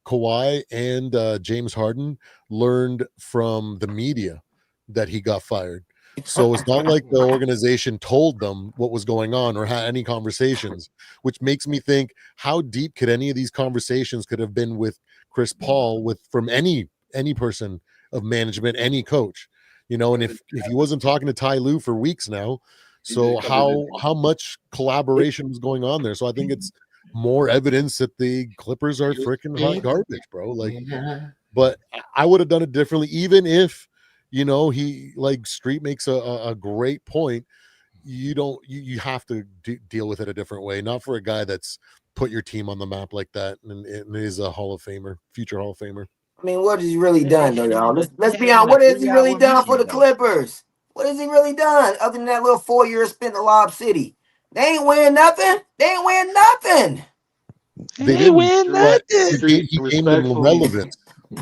Kawhi and James Harden learned from the media that he got fired. So it's not like the organization told them what was going on or had any conversations, which makes me think, how deep could any of these conversations could have been with Chris Paul, from any person of management, any coach, and if he wasn't talking to Ty Lue for weeks now, so how much collaboration was going on there? So I think it's more evidence that the Clippers are freaking hot garbage, bro. but I would have done it differently, even if, he like Street makes a great point. You have to deal with it a different way, not for a guy that's put your team on the map like that and is a Hall of Famer, future Hall of Famer. I mean, what has he really done, though, y'all? Let's be honest. What has he really done for the Clippers? What has he really done other than that little 4 years spent in Lob City? They ain't win nothing. They ain't win nothing. They didn't win nothing. He gained them relevance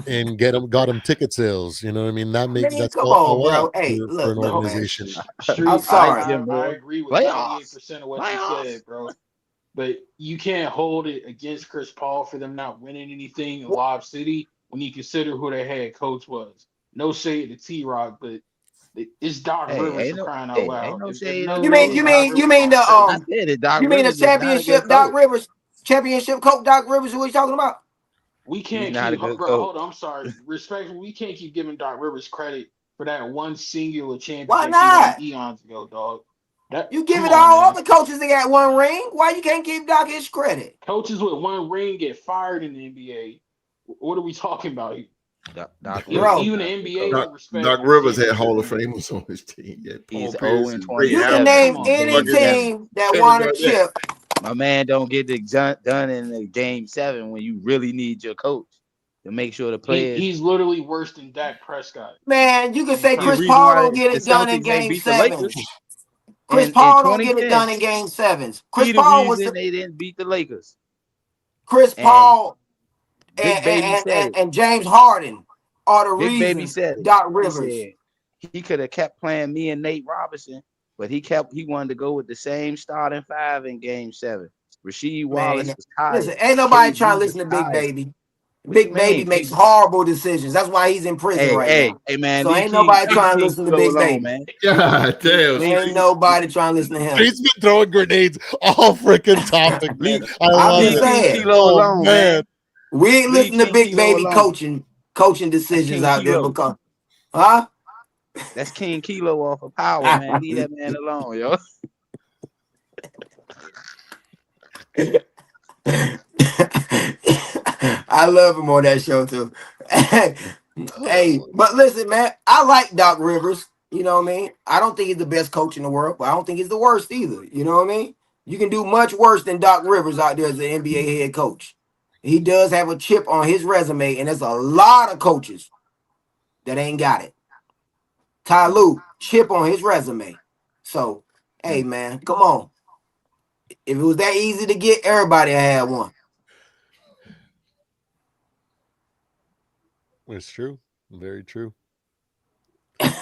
and got him ticket sales. You know what I mean? That's come all on, bro. up Hey, for look, an organization. I'm sorry. I agree with 98% of what you said, bro. But you can't hold it against Chris Paul for them not winning anything in Lob City when you consider who their head coach was. No shade to T-Rock, but it's Doc Rivers for crying out loud. You mean the championship Doc Rivers, championship coach Doc Rivers? Who are you talking about? We can't keep, bro. Hold on, I'm sorry. Respectfully, we can't keep giving Doc Rivers credit for that one singular championship. Why not? Eons ago, dog. You give it all other coaches that got one ring. Why you can't give Doc his credit? Coaches with one ring get fired in the NBA. What are we talking about here? Even the NBA. Doc Rivers had Hall of Famers on his team. He's 0-20. You can name any team that won a chip. My man don't get it done in the game 7 when you really need your coach to make sure the players. He's literally worse than Dak Prescott. Man, you can say Chris Paul don't get it done in game 7. Chris Paul don't get it done in game 7s. Chris Paul was they didn't beat the Lakers. Chris Paul and James Harden are the reason Doc Rivers. He could have kept playing me and Nate Robinson, but he wanted to go with the same starting 5 in game 7. Rasheed Wallace was tired. Listen, ain't nobody trying to listen to Big Baby. Big Baby makes horrible decisions. That's why he's in prison right now. Hey, man. So ain't nobody trying to listen to Big Baby. Man. God damn. Ain't nobody trying to listen to him. He's been throwing grenades all freaking topic, man. I'm just saying. Man. We ain't listening to Big Baby coaching decisions out there because, huh? That's King Kilo off of Power, man. Leave that man alone, yo. I love him on that show too. Hey, but listen, man, I like Doc Rivers. You know what I mean? I don't think he's the best coach in the world, but I don't think he's the worst either. You know what I mean? You can do much worse than Doc Rivers out there as an NBA head coach. He does have a chip on his resume, and there's a lot of coaches that ain't got it. Ty Lue, chip on his resume. So, hey, man, come on. If it was that easy to get, everybody had one. It's true. Very true. Well,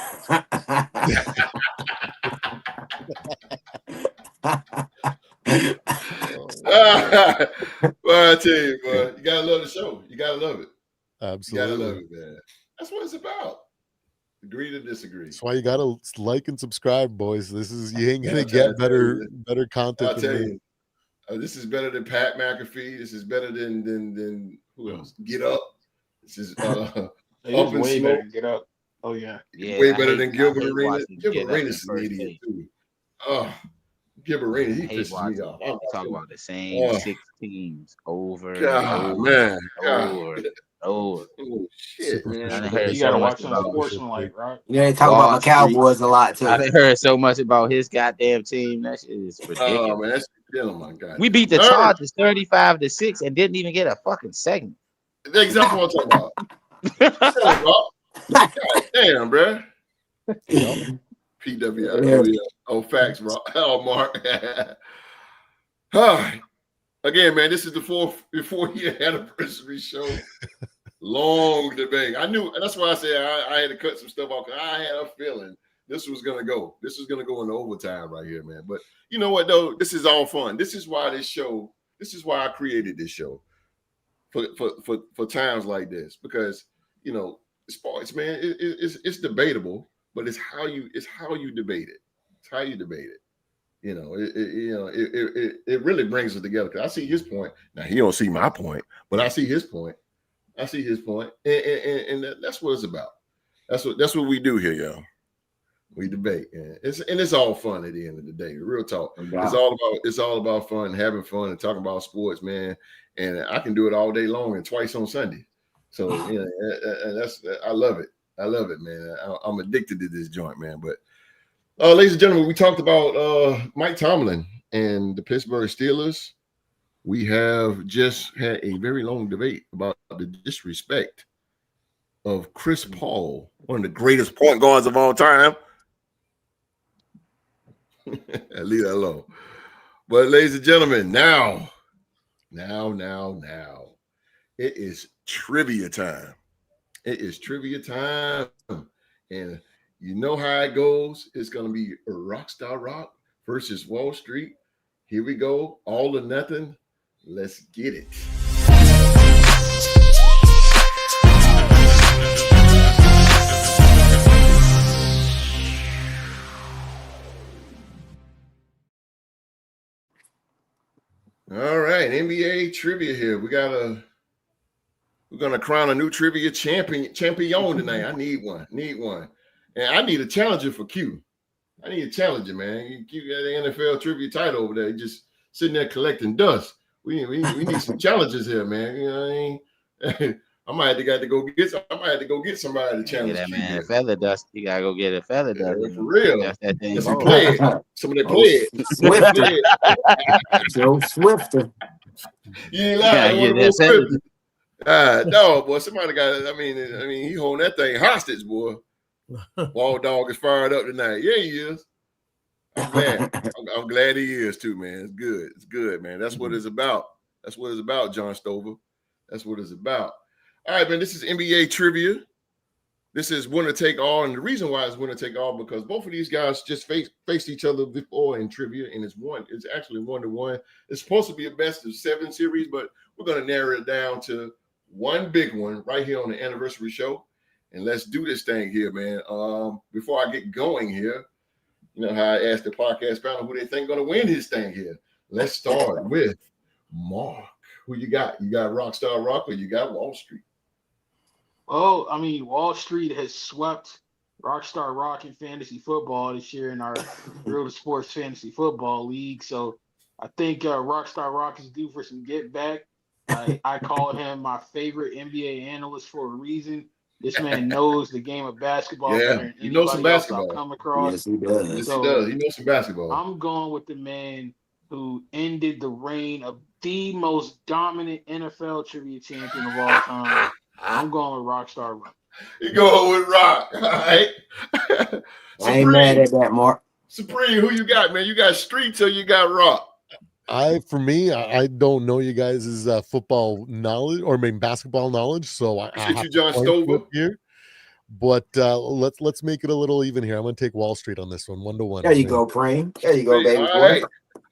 I tell you, boy, you gotta love the show. You gotta love it. Absolutely. You gotta love it, man. That's what it's about. Agree to disagree. That's why you gotta like and subscribe, boys. You ain't gonna get better content. I'll tell you, this is better than Pat McAfee. This is better than who else? Get Up. This is Up and way Smoke. better. Get Up. Oh yeah. Way better than Gilbert Arenas. Gilbert Arenas is an idiot too. Gilbert Arenas, he pisses me off. I'm talking about the same 6 teams over. God, man. Oh shit, man. You gotta watch some sportsmanlike, right? You ain't talking about my Cowboys a lot too. I done heard so much about his goddamn team. That shit is ridiculous. Oh man, oh my God. We beat the Chargers 35-6 and didn't even get a fucking segment. That's exactly what I'm talking about. God damn, bro. PW. Oh, facts, bro. Oh, Mark. Again, man, this is the 4-year anniversary show. Long debate. I knew, that's why I said I had to cut some stuff off because I had a feeling this was gonna go. This was gonna go into overtime right here, man. But you know what, though? This is all fun. This is why I created this show for times like this because sports, man, it's debatable, but it's how you debate it. It's how you debate it. It really brings us together. Cause I see his point. Now he don't see my point, but I see his point. And that's what it's about. That's what we do here, y'all. We debate, and it's all fun at the end of the day. Real talk. Wow. It's all about fun, having fun, and talking about sports, man. And I can do it all day long and twice on Sunday. So yeah, I love it. I love it, man. I'm addicted to this joint, man. But ladies and gentlemen, we talked about Mike Tomlin and the Pittsburgh Steelers. We have just had a very long debate about the disrespect of Chris Paul, one of the greatest point guards of all time. Leave that alone. But ladies and gentlemen, now, it is trivia time. It is trivia time. And you know how it goes. It's going to be Rockstar Rock versus Wall Street. Here we go. All or nothing. Let's get it. All right, NBA trivia here. We're gonna crown a new trivia champion tonight. I need one. And I need a challenger for Q. I need a challenger, man. You got the NFL trivia title over there. You just sitting there collecting dust. We need some challenges here, man. You know what I mean? I might have to go get somebody to challenge. Yeah, man. Feather dust. You gotta go get a feather dust. For real. That's that thing. Somebody play it. Joe Swifter. You ain't lying. No, boy. Somebody got. I mean, he holding that thing hostage, boy. Wall Dog is fired up tonight. Yeah, he is. I'm glad. I'm glad he is too, man. It's good. It's good, man. That's what it's about. That's what it's about, John Stover. That's what it's about. All right, man. This is NBA trivia. This is winner take all, and the reason why it's winner take all because both of these guys just faced each other before in trivia, and it's actually 1-1. It's supposed to be a best of 7 series, but we're gonna narrow it down to one big one right here on the anniversary show, and let's do this thing here, man. Before I get going here, you know how I asked the podcast panel who they think gonna win his thing here. Let's start with Mark. Who you got? You got Rockstar Rock or you got Wall Street? Well, I mean, Wall Street has swept Rockstar Rock in fantasy football this year in our Real Sports Fantasy Football League. So I think Rockstar Rock is due for some get back. I call him my favorite NBA analyst for a reason. This man knows the game of basketball better than he knows some basketball. I've come across. Yes, he does. Yes, he does. He knows some basketball. I'm going with the man who ended the reign of the most dominant NFL trivia champion of all time. I'm going with Rockstar Rock. You going with Rock. All right. I ain't mad at that, Mark. Supreme, who you got, man? You got Streets or you got Rock? I don't know you guys' football knowledge or maybe basketball knowledge, so I have you, John Stover. Here. But let's make it a little even here. I'm going to take Wall Street on this one, 1-1. There you go, Preem. There you go, baby. All right.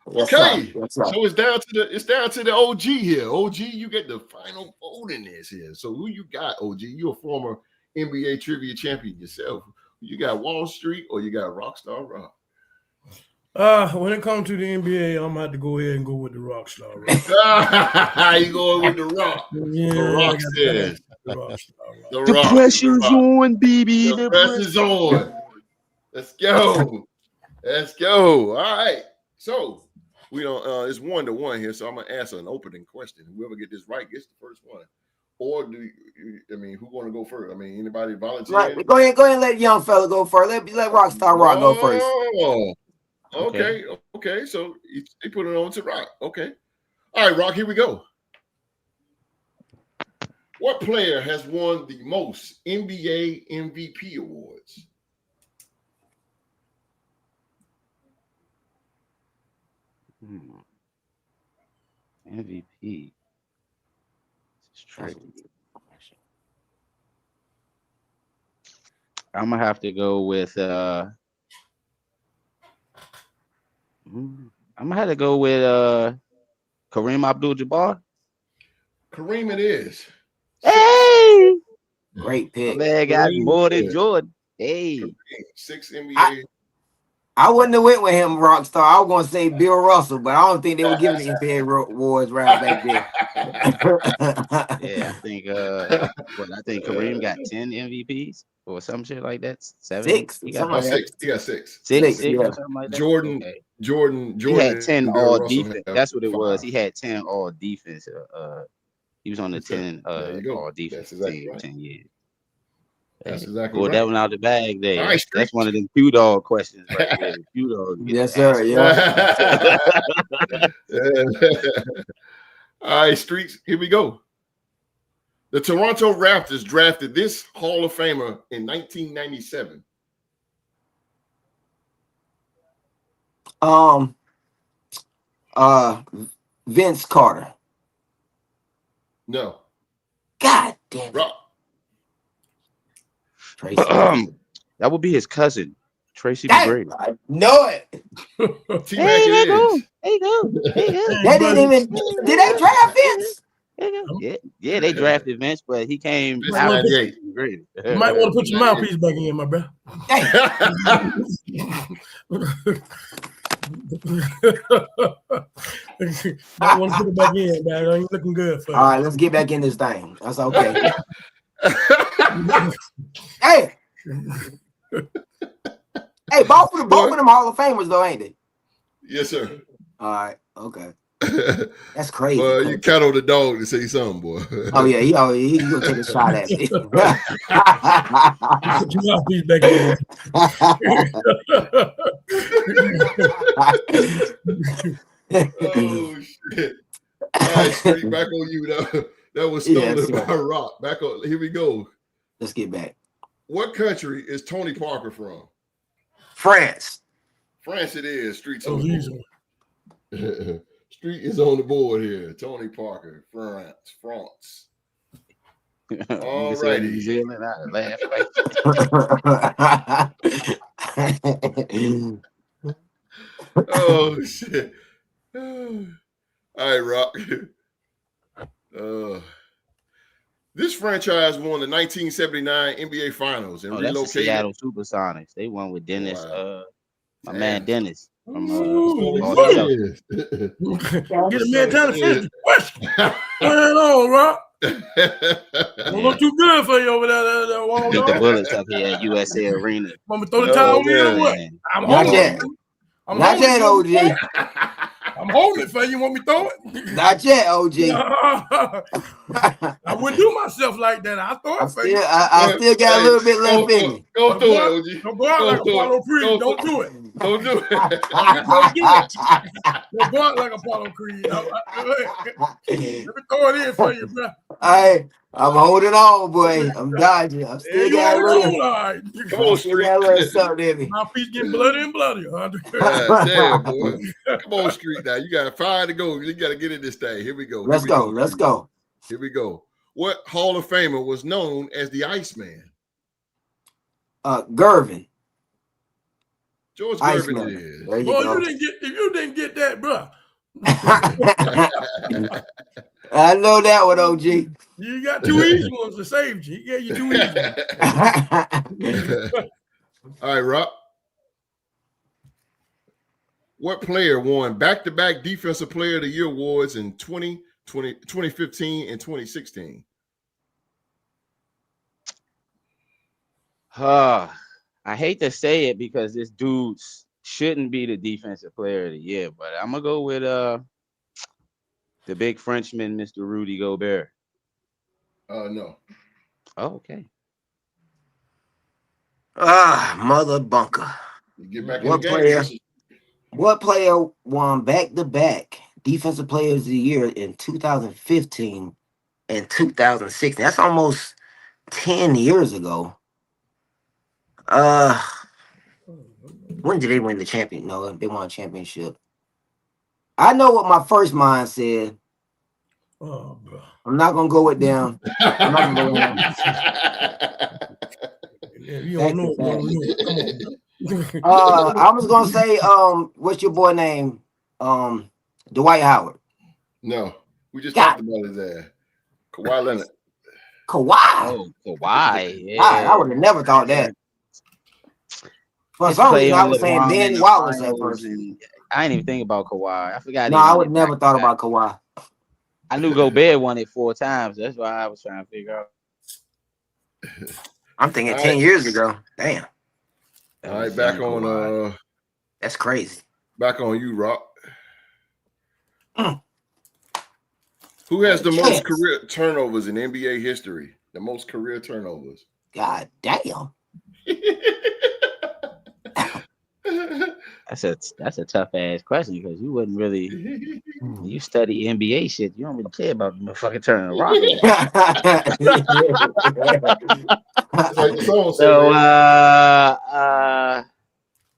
Okay, so it's down to the OG here. OG, you get the final vote in this here. So who you got, OG? You're a former NBA trivia champion yourself. You got Wall Street or you got Rockstar Rock? When it comes to the NBA, I'm gonna have to go ahead and go with the Rockstar Rock. You going with the Rock? Yeah, the Rock says. The pressure's on, baby. The pressure's on. Let's go. Let's go. All right. So we don't. It's 1-1 here. So I'm gonna answer an opening question. Whoever get this right gets the first one. Or who want to go first? I mean, anybody volunteer? Right. Go ahead and let young fella go first. Let Rockstar Rock go first. Okay. So he put it on to Rock. Okay. All right, Rock, here we go. What player has won the most NBA MVP awards? MVP. I'm gonna have to go with Kareem Abdul-Jabbar. Kareem it is. Hey, great pick. Man, got more than Jordan. Hey, Kareem, 6 NBA. I wouldn't have went with him, Rockstar. I was going to say Bill Russell, but I don't think they were giving the NBA awards right back then. Yeah, I think Kareem got 10 MVPs or some shit like that. 7. 6. He got 6. He got 6. 6 yeah. or something like that. Jordan. He had 10 all defense. That's what it was. He had 10 all defense He was on the 10 all defense exactly team right. 10 years. That's exactly Pull right. that one out the bag there. All right, That's one of them Q dog questions right there. The Q dog. Yes, sir. Yeah. All right, Streets, here we go. The Toronto Raptors drafted this Hall of Famer in 1997. Vince Carter. No. God damn it. Rock. Tracy. That would be his cousin, Tracy Damn, McGrady. I know it. T-Mac it is. There you go. They didn't even. Did they draft Vince? Yeah, they drafted Vince, but he came Vince out of 98. McGrady. You might want to put your mouthpiece back in, my bro. Might want to put it back in, man. It ain't looking good for you. All right, let's get back in this thing. That's okay. Hey. Hey, both of them Hall of Famers though, ain't they? Yes, sir. All right, okay. That's crazy. Well, you count on the dog to say something, boy. Oh yeah, he gonna take a shot at me. Put your mouthpiece back in. Oh shit! All right, Street, back on you. That was stolen by Rock. Back on. Here we go. Let's get back. What country is Tony Parker from? France. France it is. Street's Oh, on the board. Street is on the board here. Tony Parker, France. All righty. New Zealand, I laugh like Oh shit! All right, Rock. This franchise won the 1979 NBA Finals and that's the relocated. Seattle Supersonics. They won with Dennis, my man Dennis from Get Philadelphia. a man time to finish the question. Hang on, Rock. Don't look too good for you over there. Beat the Bullets up here at USA Arena. Want me to throw the towel in or what? I'm holding it. Not yet, OG. I'm holding it for you. You want me to throw it? Not yet, OG. I wouldn't do myself like that. I throw it for you. I still got a little bit left in me. Go through it, OG. Don't go out like Apollo Creed. Don't do it. Don't do it. Don't do it. Don't go out like Apollo Creed. Let me throw it in for you, bro. Hey, I'm holding on, boy. I'm dodging. I'm still got a little. Right. Come on, Street. Got a little something in me. My feet getting bloody and bloody. Damn, boy. Come on, Street. Now you got 5 to go. You got to get in this thing. Here we go. Let's go. Here we go. What Hall of Famer was known as the Iceman? Gervin. George Gervin it is. There you Boy, go. you didn't get that, bro. I know that one, OG. You got 2 easy ones to save you. He gave you 2 easy ones. All right, Rock. What player won back-to-back Defensive Player of the Year awards in 2015 and 2016? I hate to say it because this dude shouldn't be the Defensive Player of the Year, but I'm gonna go with the big Frenchman, Mr. Rudy Gobert. No. Oh, okay. Mother bunker. You get back in the game. What player won back-to-back Defensive Players of the Year in 2015 and 2016? That's almost 10 years ago. When did they win the champion? No, they won a championship. I know what my first mind said. Oh, bro. I'm not gonna go with them. I'm not gonna go with them. Yeah, you don't know. Come on. I was gonna say, what's your boy name? Dwight Howard. No, we just talked about his ass. Kawhi Leonard. Kawhi. Oh, Kawhi. Yeah. I would have never thought that. For some reason, I was saying Ben Wallace at first. I didn't even think about Kawhi. I forgot. No, I would never thought about Kawhi. I knew Gobert won it 4 times. That's why I was trying to figure out. I'm thinking 10 years ago. Damn. All right, back on. That's crazy. Back on you, Rock. Who has the most career turnovers in NBA history? The most career turnovers. God damn. That's a tough ass question because you wouldn't really when you study NBA shit, you don't really care about the motherfucking turning the rock.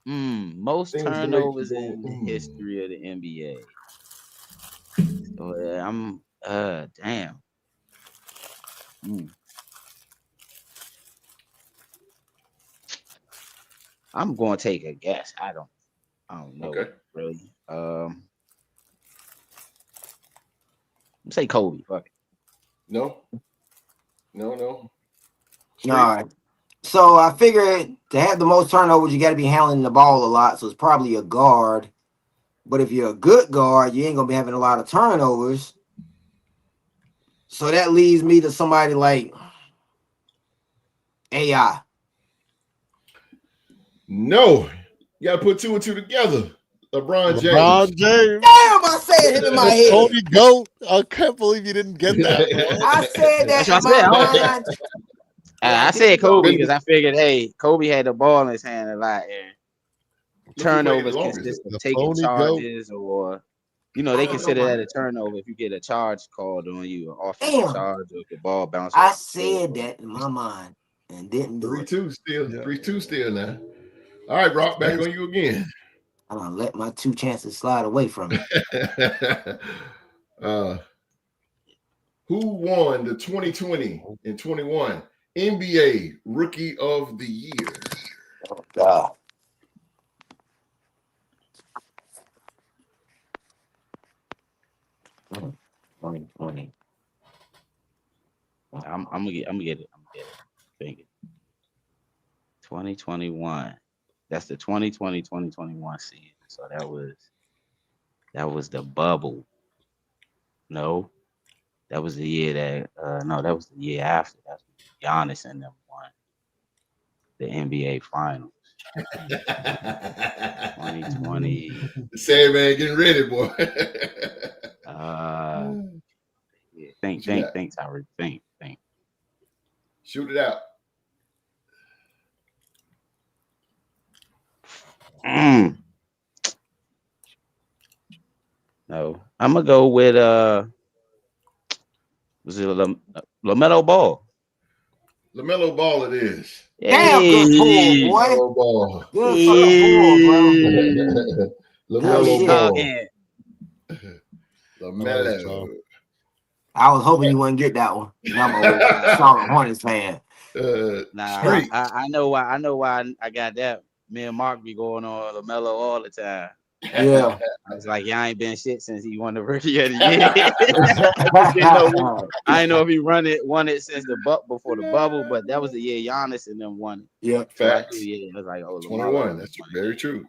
Most turnovers in the history of the NBA. So I'm damn. I'm going to take a guess. I don't know really. Say Kobe. Fuck it. No. All right. So I figured to have the most turnovers, you got to be handling the ball a lot. So it's probably a guard. But if you're a good guard, you ain't gonna be having a lot of turnovers. So that leads me to somebody like AI. No, you gotta put 2 and 2 together. LeBron James. Damn, I said him in my head. Tony Goat. I can't believe you didn't get that. I said that in my mind. I said Kobe because I figured, hey, Kobe had the ball in his hand a lot. And turnovers consist of taking charges or, they consider that a turnover if you get a charge called on you, an offensive charge, or if the ball bounces. I said that in my mind and didn't do 3-2 still. 3-2 still now. All right, Brock, back on you again. I'm gonna let my 2 chances slide away from me. Who won the 2020 and 21 NBA Rookie of the Year? Oh God. I'm gonna get it. Think it. 2021. That's the 2020-2021 season. So that was the bubble. No, that was the year that that was the year after. That's Giannis and them won the NBA Finals. 2020. The same man getting ready, boy. Think, Tyreek. Think. Shoot it out. No, I'm gonna go with was it LaMelo Ball? LaMelo Ball it is. Damn good pull, boy. LaMelo Ball. Good fucking pull, bro. LaMelo Ball. LaMelo. I was hoping you wouldn't get that one. I'm a Charlotte Hornets fan. I know why I got that. Me and Mark be going on LaMelo all the time. Yeah. I was like, I ain't been shit since he won the Rookie of the Year. I ain't know if he won it since before the bubble, but that was the year Giannis and them won it. Yeah, facts. Yeah, it was like 21. That's very true.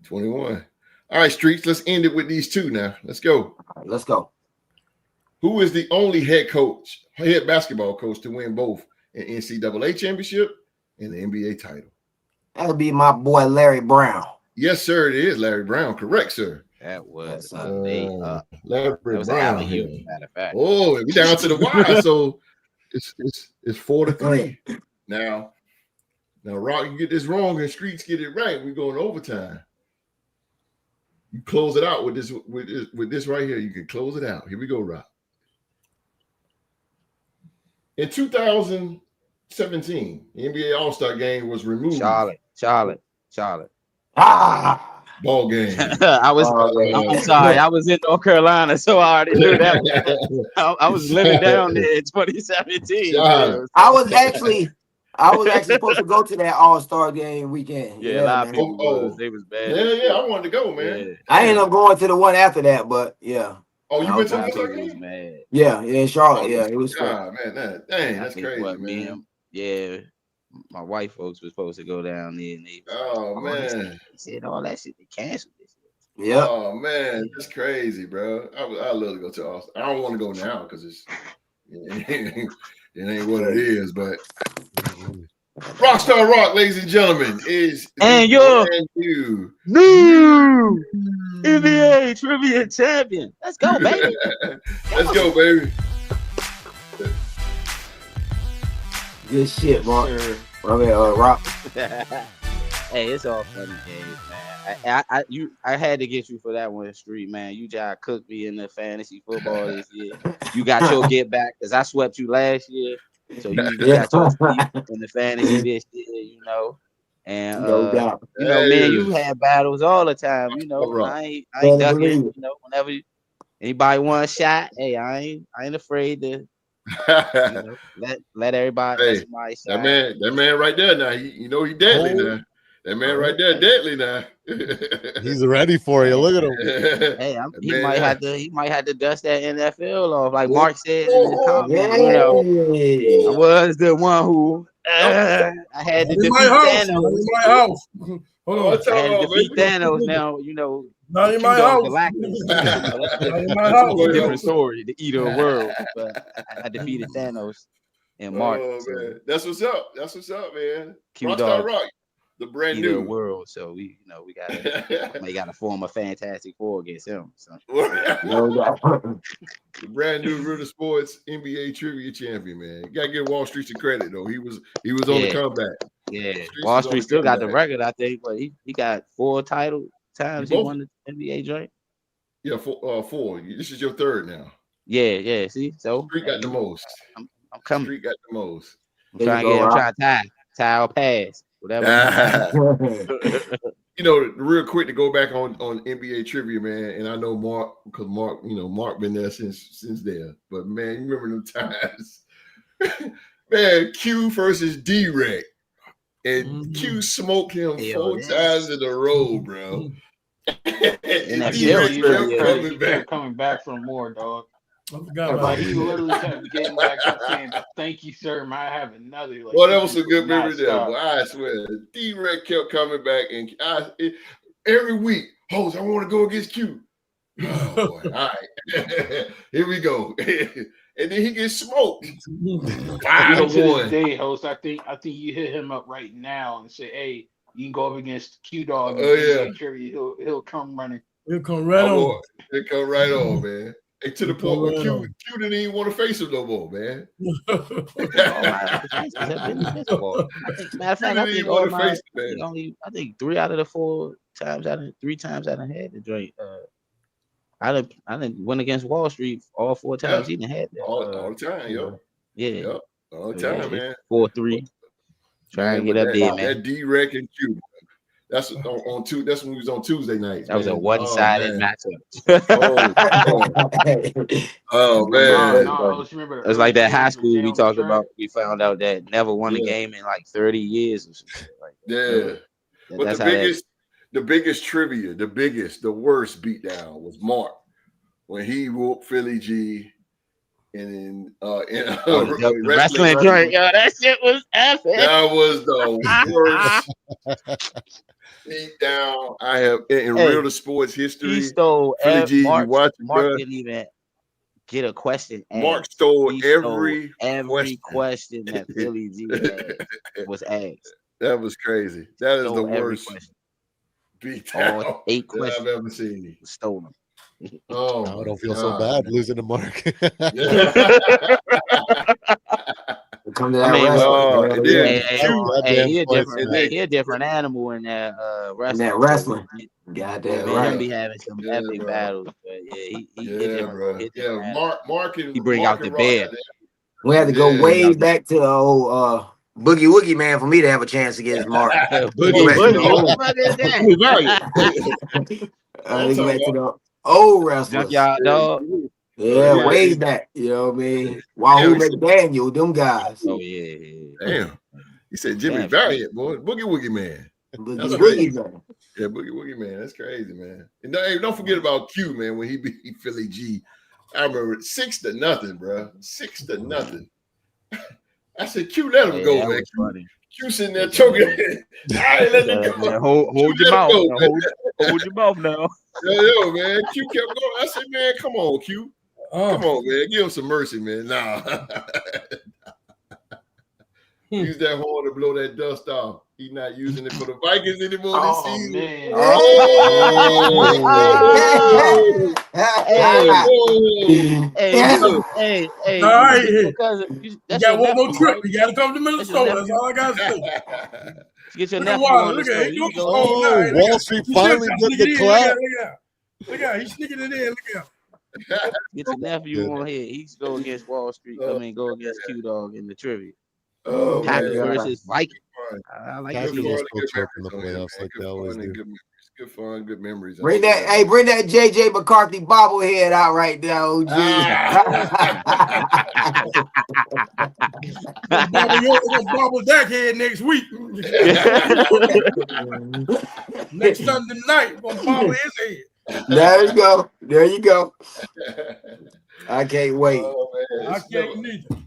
21. All right, Streets. Let's end it with these 2 now. Let's go. All right, let's go. Who is the only head basketball coach to win both an NCAA championship and the NBA title? That'll be my boy Larry Brown. Yes, sir. It is Larry Brown. Correct, sir. That was Larry that was Brown. matter of fact. Oh, we down to the wire. So it's 4-3 now. Now, Rock, you get this wrong and Streets get it right. We're going overtime. You close it out with this right here. You can close it out. Here we go, Rock. In 2017, the NBA All-Star Game was removed. Charlotte. Ball game. I'm sorry. I was in North Carolina, so I already knew that. I was living down there in 2017. I was actually supposed to go to that All-Star Game weekend. Yeah, a lot of people they was bad. Yeah, I wanted to go, man. Yeah. I ended up going to the one after that, but yeah. Oh, you went to the All-Star Game? Yeah, in Charlotte. Yeah, it was God, man. That's crazy, man. My white folks were supposed to go down there. And they man. They said all that shit. They canceled this. Yeah. Oh man, that's crazy, bro. I love to go to Austin. I don't want to go now because it ain't what it is. But Rockstar Rock, ladies and gentlemen, is And the your brand new new NBA trivia champion. Let's go, baby. Let's go, baby. Good shit, Mark. Sir. I mean, Rock. Hey, it's all funny games, man. I had to get you for that one, Street, man. You just cooked me in the fantasy football this year. You got your get back because I swept you last year. So you got your feet in the fantasy this year, you know. And No doubt. you know, man, you had battles all the time, you know. And I ain't ducking, you know, whenever anybody want a shot, hey, I ain't afraid to you know, let everybody Hey, let somebody shot. that man right there now. You know he deadly now. That man right there deadly now. He's ready for you. Look at him. Hey, he might have to dust that NFL off, like Mark said in the comments. You know, I was the one who I had to defeat Thanos. Hold on. I had to defeat Thanos. Now, you know, Not in my house. That's a different story. The eater of worlds, but I defeated Thanos in March. Oh, man. That's what's up. That's what's up, man. Q-Dog. Rockstar Rock, the brand Eater new of worlds. So we gotta form a Fantastic Four against him. So. the brand new Real Sports NBA trivia champion, man. You gotta give Wall Street some credit though. He was on the comeback. Yeah, Wall Street still got the record, I think, but he got 4 times he won the NBA joint. Yeah, 4. This is your 3rd now. Yeah. See, so Street got the most. I'm coming. Street got the most. I'm trying to tie or pass, whatever. You know, real quick to go back on NBA trivia, man. And I know Mark, because Mark been there since there. But man, you remember them times, man. Q versus D-Rec. And Q smoked him 4 times in a row, bro. And he kept coming back for more, dog. Like he literally kept getting back up saying, "Thank you, sir. Might have another." Like, well, that was a good memory there, but I swear, D-Rec kept coming back, and every week, host, I want to go against Q. Oh boy, all right, here we go. And then he gets smoked. 5-1. To this day, host, I think you hit him up right now and say, "Hey, you can go up against Q-Dog. Oh yeah, he'll come running. He'll come right on. He'll come right on, man." And to the point where Q didn't even want to face him no more, man. I think 3 out of the 4 times I done had the joint. I done went against Wall Street all 4 times. He done had that. All the time, yo. Yeah. All the time, man. 4-3. Trying to get up there, man. That D-Rec and Q. That's on two. That's when we was on Tuesday nights. That was a one-sided matchup. Oh man! It was like that high school we talked about. We found out that never won a game in like 30 years or something. But the biggest trivia, the worst beatdown was Mark when he whooped Philly G in wrestling joint. Yo, that shit was epic. That was the worst beat down I have in real sports history. He stole Philly G. Mark, you watching, Mark didn't even get a question. Mark stole every question that Philly G had was asked. That was crazy. That is the worst beat down 8 questions I've ever seen. Stolen. Oh, I don't feel so bad losing to Mark. Come to that he a different animal in that wrestling. In that wrestling. Goddamn right. Him be having some epic battles, but Mark he bring out the bear. We had to go way back to old Boogie Woogie man for me to have a chance against Mark. Boogie Woogie. Back to the old wrestlers. Junkyard Dog. Yeah, way back. You know what I mean? Wahoo McDaniel, them guys. Oh yeah. Damn. He said Jimmy Valiant, boy. Boogie Woogie man. Boogie Woogie man. Yeah, Boogie Woogie man. That's crazy, man. And don't forget about Q, man, when he beat Philly G. I remember 6-0, bro. 6-0. I said, Q, let him go, man. Q sitting there choking. Let him go. Hold your mouth. Hold your mouth now. Yo, man. Q kept going. I said, man, come on, Q. Come on, man. Give him some mercy, man. Nah. Use that horn to blow that dust off. He's not using it for the Vikings anymore this season. Man. Hey, All right, because you got one more trip. You got to come to Minnesota. That's all I got to say. Get your Look at nephew Wallace. on the Look at show. him. You go. Wall Street finally did the clap. Look at he's sneaking it in. Look at him. Get your nephew on here. He's go against Wall Street. Go against Q Dog in the trivia. Oh, Packers man. versus Vikings. I like Packers it. will still choke in the playoffs like they always do. Good fun, good memories. Bring that JJ McCarthy bobblehead out right there, OG. Bobble that head next week. Next Sunday night, we're gonna bobble his head. There you go. I can't wait. Oh, man. I can't neither.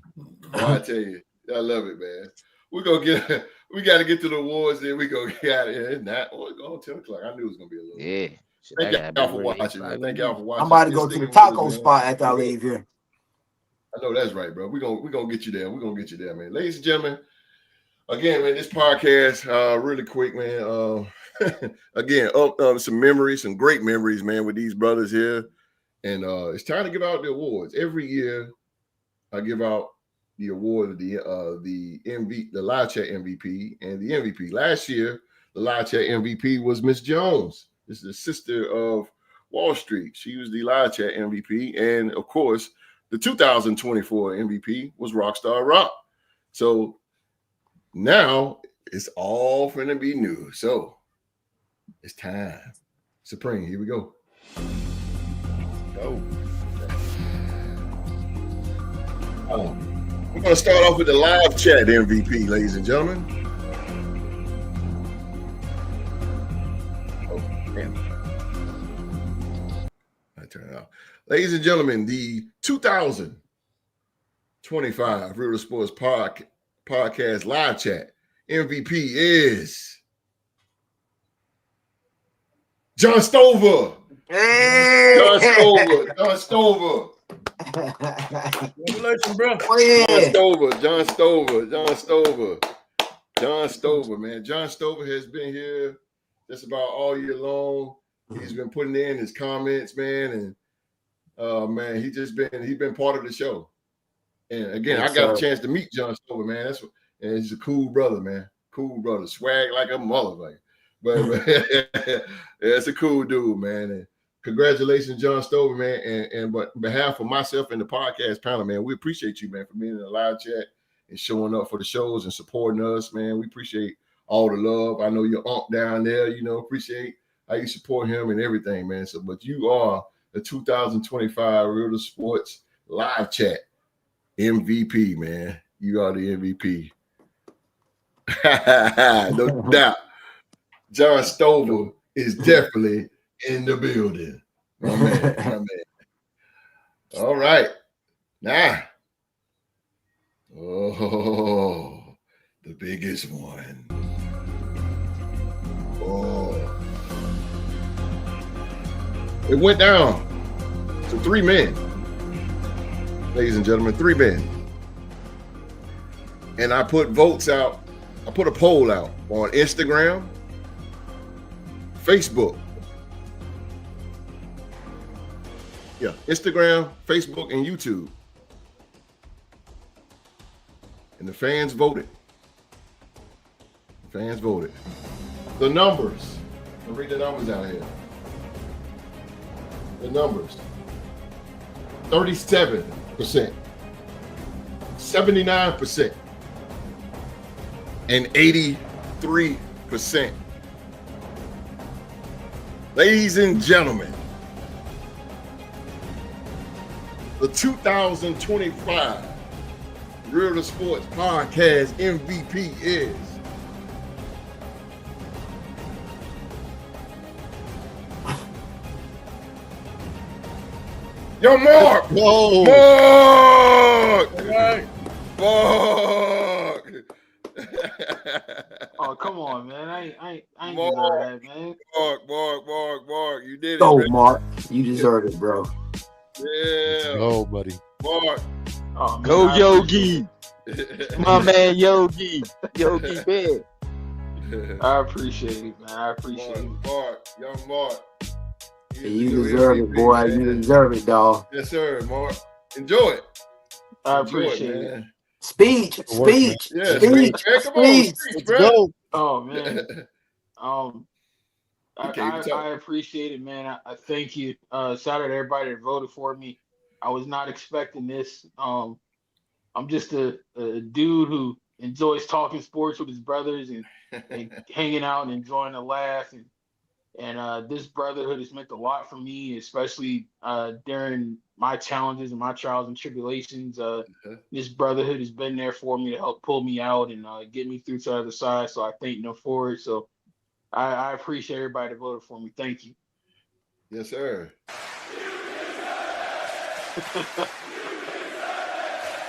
I tell you, I love it, man. We got to get to the awards, then we go get out of here. It's not, it's going 10 o'clock. I knew it was going to be a little. Yeah. Thank y'all for watching, man. Thank y'all for watching. I'm about to go to the taco spot after I leave here. I know that's right, bro. We're gonna get you there. We're gonna get you there, man. Ladies and gentlemen, again, man, this podcast, really quick, man. Again, some memories, some great memories, man, with these brothers here. And it's time to give out the awards. Every year, I give out the award of the live chat MVP and the MVP. Last year, the live chat MVP was Miss Jones. This is the sister of Wall Street. She was the live chat MVP, and of course, the 2024 MVP was Rockstar Rock. So now it's all finna be new. So it's time. Supreme, here we go. Go. We're gonna start off with the live chat MVP, ladies and gentlemen. Oh, damn. I turn it off. Ladies and gentlemen, the 2025 Real Sports Podcast live chat MVP is John Stover. Hey! John Stover. Congratulations, bro. Oh, yeah. John Stover, man. John Stover has been here just about all year long. He's been putting in his comments, man, and man, he's been part of the show. And again, I got a chance to meet John Stover, man. And he's a cool brother, man. Cool brother, swag like a motherfucker. But it's a cool dude, man. And congratulations, John Stover, man. And but on behalf of myself and the podcast panel, man, we appreciate you, man, for being in the live chat and showing up for the shows and supporting us, man. We appreciate all the love. I know your aunt down there, appreciate how you support him and everything, man. So, but you are the 2025 Real Sports live chat MVP, man. You are the MVP. No doubt. John Stover is definitely in the building. My man. All right. Now. Oh, the biggest one. Oh. It went down to 3 men. Ladies and gentlemen, 3 men. And I put votes out. I put a poll out on Instagram, Facebook. Yeah, Instagram, Facebook, and YouTube. And the fans voted. The numbers. I'll read the numbers out here. The numbers. 37%. 79%. And 83%. Ladies and gentlemen, the 2025 Real Sports Podcast MVP is Yo, Mark! Whoa! Mark! Oh, come on, man. I ain't deserve that, man. Mark. You did it. Oh, man. Mark. You deserve it, bro. Yeah. Oh, buddy. Mark. Oh, man, Go Yogi. My man Yogi Big. I appreciate it, man. I appreciate it. Young Mark. You deserve it, boy. You deserve it, dog. Yes, sir, Mark. Enjoy it. I appreciate it. Man. Speech. Yeah, speech, man. Come on, speech, bro. Go. Oh man. I appreciate it, man. I thank you. Shout out to everybody that voted for me. I was not expecting this. I'm just a dude who enjoys talking sports with his brothers and hanging out and enjoying the laugh. And this brotherhood has meant a lot for me, especially during my challenges and my trials and tribulations. This brotherhood has been there for me to help pull me out and get me through to the other side. So I thank them for it. So I appreciate everybody that voted for me. Thank you. Yes, sir.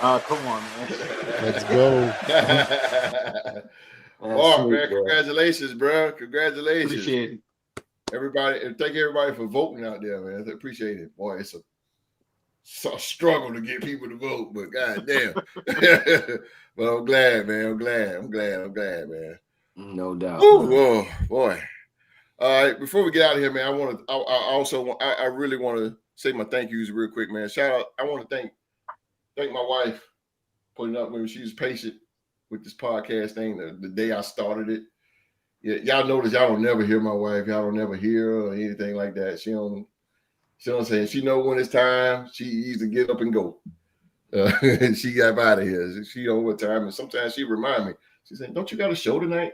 Come on, man. Let's go. Mark, man, congratulations, bro. Congratulations. Appreciate it. Everybody, and thank everybody for voting out there, man. I appreciate it. Boy, it's a struggle to get people to vote, but goddamn. But I'm glad, man. I'm glad, man. No doubt. Oh, boy. All right, before we get out of here, man, I really want to say my thank yous real quick, man. Shout out. I want to thank my wife putting up with me. She was patient with this podcast thing the day I started it. Yeah, y'all notice y'all don't never hear my wife. Y'all don't never hear her or anything like that. She don't say. She know when it's time. She either get up and go. And she got out of here. She know what time. And sometimes she remind me. She said, "Don't you got a show tonight?"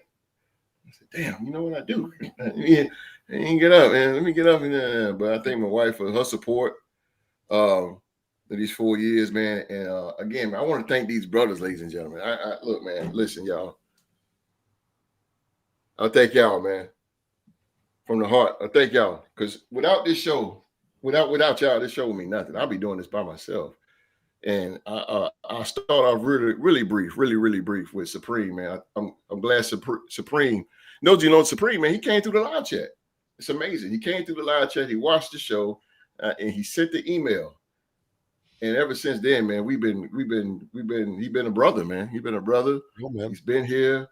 I said, "Damn, you know what I do? I ain't get up, man. Let me get up." But I thank my wife for her support for these 4 years, man. And again, man, I want to thank these brothers, ladies and gentlemen. I look, man. Listen, y'all. I thank y'all, man, from the heart. I thank y'all, because without this show, without y'all, this show would mean nothing. I'll be doing this by myself. And I'll start off really brief with Supreme, man. I'm glad Supreme knows Supreme, man. He came through the live chat. It's amazing. He came through the live chat. He watched the show, and he sent the email. And ever since then, man, he's been a brother, man. He's been a brother. Oh, man. He's been here.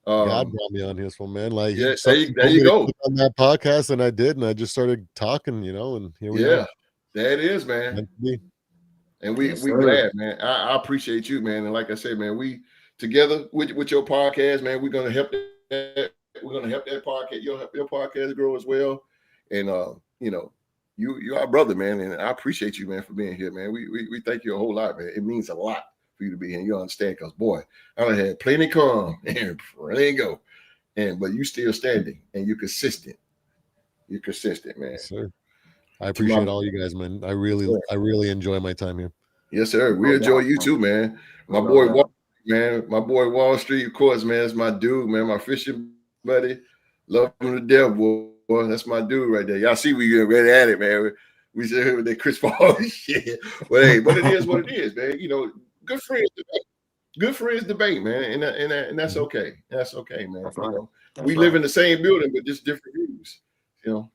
God brought me on this one, man. Like, yeah, there you go on that podcast, and I did, and I just started talking, and here we are. There it is, man. And we glad, man. I appreciate you, man. And like I said, man, we together with your podcast, man. We're gonna help that. We're gonna help that podcast. Your podcast grow as well. And you our brother, man. And I appreciate you, man, for being here, man. We thank you a whole lot, man. It means a lot for you to be here. You understand? Because boy, I done had plenty come and plenty go, but you still standing and you're consistent. You're consistent, man. Yes, sir. I appreciate all you guys, man. I really enjoy my time here. Yes, sir. We enjoy you too, man. My boy Wall Street, of course, man. That's my dude, man. My fishing buddy. Love him to death, boy. That's my dude right there. Y'all see we get ready at it, man. We said here with that Chris Paul shit. But hey, but it is what it is, man. Good friends debate, man. And that's okay. That's okay, man. That's right. We live in the same building, but just different views.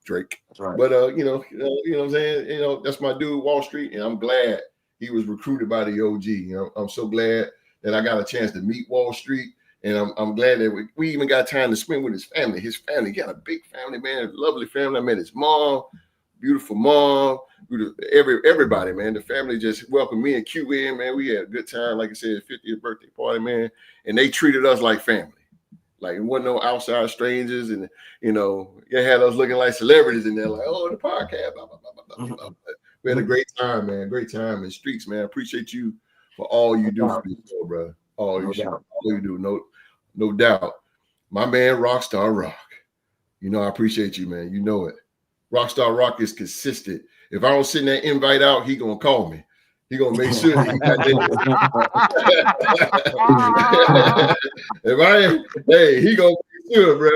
Drake. That's right. But you know what I'm saying? That's my dude, Wall Street, and I'm glad he was recruited by the OG. I'm so glad that I got a chance to meet Wall Street, and I'm glad that we even got time to spend with his family. His family got a big family, man, lovely family. I met his mom, beautiful mom, everybody, man. The family just welcomed me and Q in, man. We had a good time, like I said, 50th birthday party, man, and they treated us like family. Like, it wasn't no outside strangers, and they had us looking like celebrities in there, like, oh, the podcast, blah, blah, blah, blah, blah. We had a great time, man. Great time in Streets, man. I appreciate you for all you do for this show, brother. All you do, no doubt. My man, Rockstar Rock. I appreciate you, man. You know it. Rockstar Rock is consistent. If I don't send that invite out, he gonna call me. He gonna make sure that he got that. He gonna make sure, bro.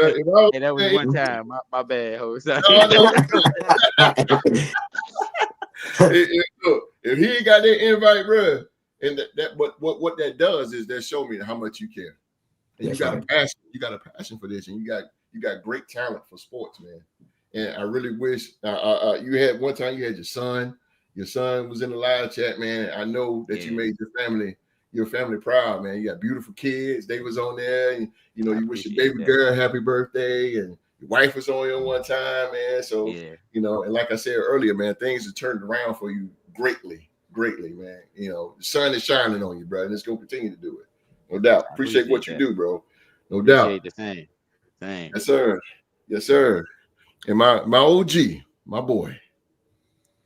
That was one time. My bad, host. If he ain't got that invite, bro, and what that does is that show me how much you care. And you got a passion. You got a passion for this, and you got great talent for sports, man. And I really wish you had one time. You had your son. Your son was in the live chat, man. I know that you made your family your family proud, man. You got beautiful kids. They was on there, and you know, you wish your baby girl happy birthday, and your wife was on here one time, man. So you know, and like I said earlier, man, things have turned around for you greatly, man. You know, the sun is shining on you, bro, and it's gonna continue to do it. No doubt. Appreciate what you do, bro. No doubt. The same. Yes, sir. Yes, sir. And my OG, my boy.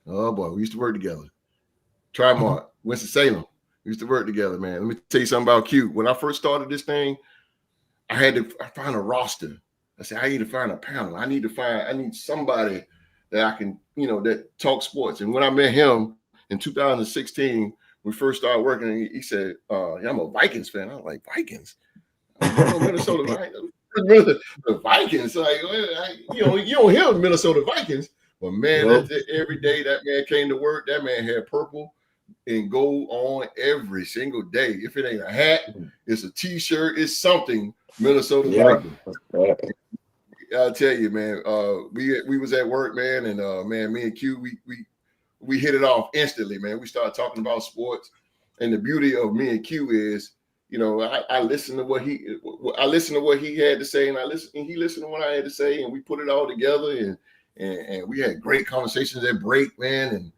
Oh boy, we used to work together. Trimart, Winston-Salem. We used to work together, man. Let me tell you something about Q. When I first started this thing, I had to find a roster. I said, I need to find a panel. I need somebody that I can, you know, that talk sports. And when I met him in 2016, we first started working, he said, yeah, I'm a Vikings fan. I was like, Vikings? Minnesota Vikings. The Vikings. Like, you don't hear Minnesota Vikings. But man, every day that man came to work, that man had purple and gold on every single day. If it ain't a hat, it's a t-shirt, it's something Minnesota Vikings. I'll tell you, man, we was at work, man, and man, me and Q, we hit it off instantly, man. We started talking about sports, and the beauty of me and Q is, you know, I listened to what he had to say, and he listened to what I had to say, and we put it all together, and we had great conversations at break, man. And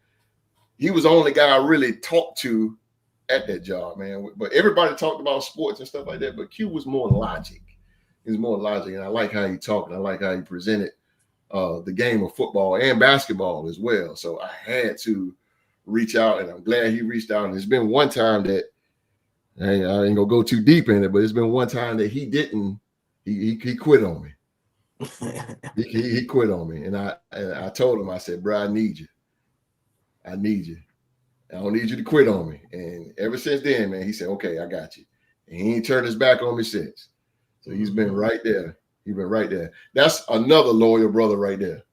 he was the only guy I really talked to at that job, man. But everybody talked about sports and stuff like that. But Q was more logic. He was more logic, and I like how he talked. And I like how he presented the game of football and basketball as well. So I had to reach out, and I'm glad he reached out. And it's been one time that I ain't gonna go too deep in it, but it's been one time that he didn't. He quit on me. He quit on me, and I told him, I said, bro, I need you. I don't need you to quit on me. And ever since then, man, he said, okay, I got you. And he ain't turned his back on me since. So he's been right there. He's been right there. That's another loyal brother right there.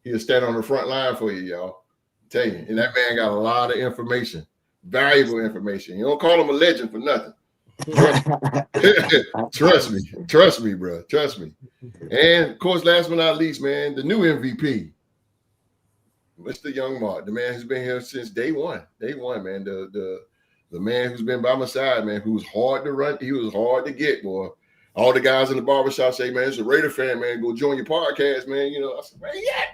He'll stand on the front line for you, y'all. I tell you. And that man got a lot of information, valuable information. You don't call him a legend for nothing. Trust me, bro. Trust me. And of course, last but not least, man, the new MVP, Mr. Young Mark, the man who's been here since day one, man. The man who's been by my side, man, who's hard to run. He was hard to get, boy. All the guys in the barbershop say, man, it's a Raider fan, man. Go join your podcast, man. You know, I said, man, yeah,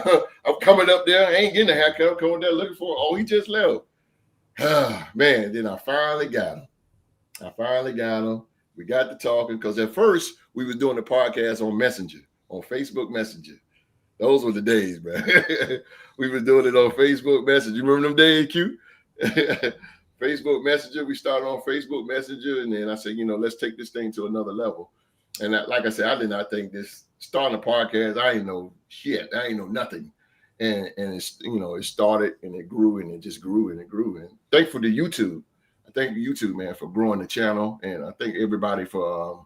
bro. I'm coming up there. I ain't getting a haircut. I'm coming there looking for, oh, he just left. Man, then I finally got him. We got to talking because at first we was doing the podcast on Messenger, on Facebook Messenger. Those were the days, bro. We was doing it on Facebook Messenger. You remember them days, Q? Facebook Messenger. We started on Facebook Messenger, and then I said, you know, let's take this thing to another level. And like I said, I did not think this starting a podcast. I ain't know shit. I ain't know nothing. And it's, you know, it started and it grew and it just grew and it grew. And thankful to YouTube. I thank YouTube, man, for growing the channel, and I thank everybody for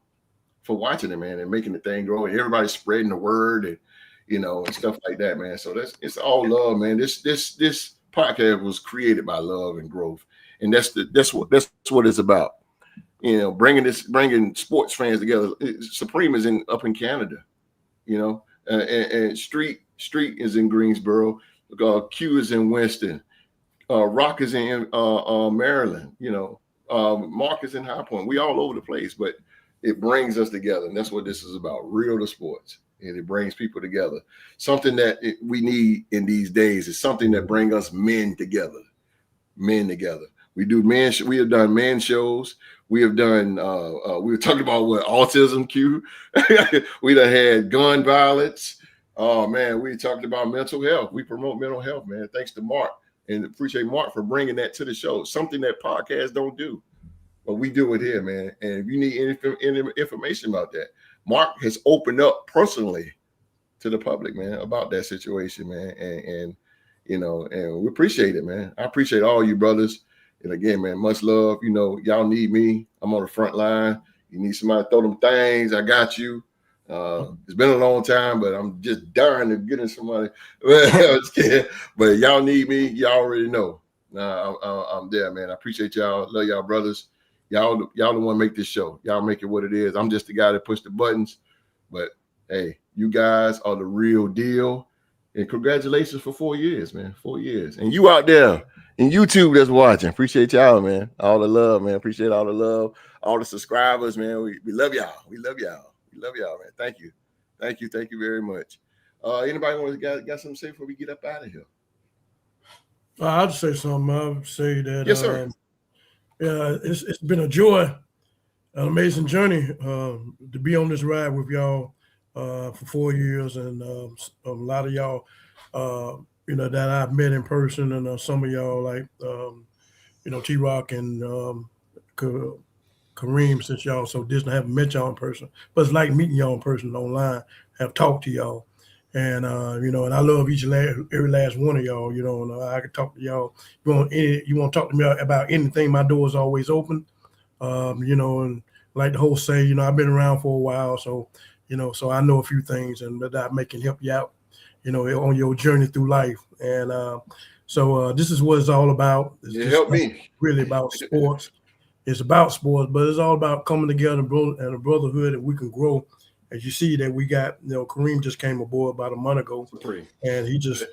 watching it, man, and making the thing grow. And everybody spreading the word, and you know, and stuff like that, man. So it's all love, man. This podcast was created by love and growth, and that's what it's about. You know, bringing sports fans together. Supreme is up in Canada, you know, and Street is in Greensboro. Q is in Winston. Rock is in Maryland, you know. Mark is in High Point. We all over the place, but it brings us together, and that's what this is about. Real to sports, and it brings people together. Something that we need in these days is something that brings us men together. We do men. We have done men shows. We have done. We were talking about what autism. Q. We done had gun violence. Oh man, we talked about mental health. We promote mental health, man. Thanks to Mark. And appreciate Mark for bringing that to the show. Something that podcasts don't do, but we do it here, man. And if you need any information about that, Mark has opened up personally to the public, man, about that situation, man. And you know, and we appreciate it, man. I appreciate all you brothers. And again, man, much love. You know, y'all need me. I'm on the front line. You need somebody to throw them things. I got you. It's been a long time, but I'm just dying to get in somebody. But y'all need me. Y'all already know. I'm there, man. I appreciate y'all. Love y'all, brothers. Y'all the one make this show. Y'all make it what it is. I'm just the guy that pushed the buttons. But hey, you guys are the real deal. And congratulations for 4 years, man. 4 years. And you out there and YouTube that's watching. Appreciate y'all, man. All the love, man. Appreciate all the love. All the subscribers, man. We love y'all. We love y'all. We love y'all, man. Thank you. Thank you. Thank you very much. Anybody got something to say before we get up out of here? I'll say something. I'll say that. Yes, sir. It's been a joy, an amazing journey to be on this ride with y'all for 4 years, and a lot of y'all, that I've met in person, and some of y'all like, T-Rock and Kareem, since y'all so distant, I haven't met y'all in person, but it's like meeting y'all in person online, have talked to y'all. And and I love every last one of y'all. And I can talk to y'all. You want to talk to me about anything? My door is always open. And like the host say, I've been around for a while, so so I know a few things, and that I can help you out, on your journey through life. And so this is what it's all about. It's help me. Really about sports. It's about sports, but it's all about coming together and a brotherhood, and we can grow. As you see that we got, Kareem just came aboard about a month ago, and he just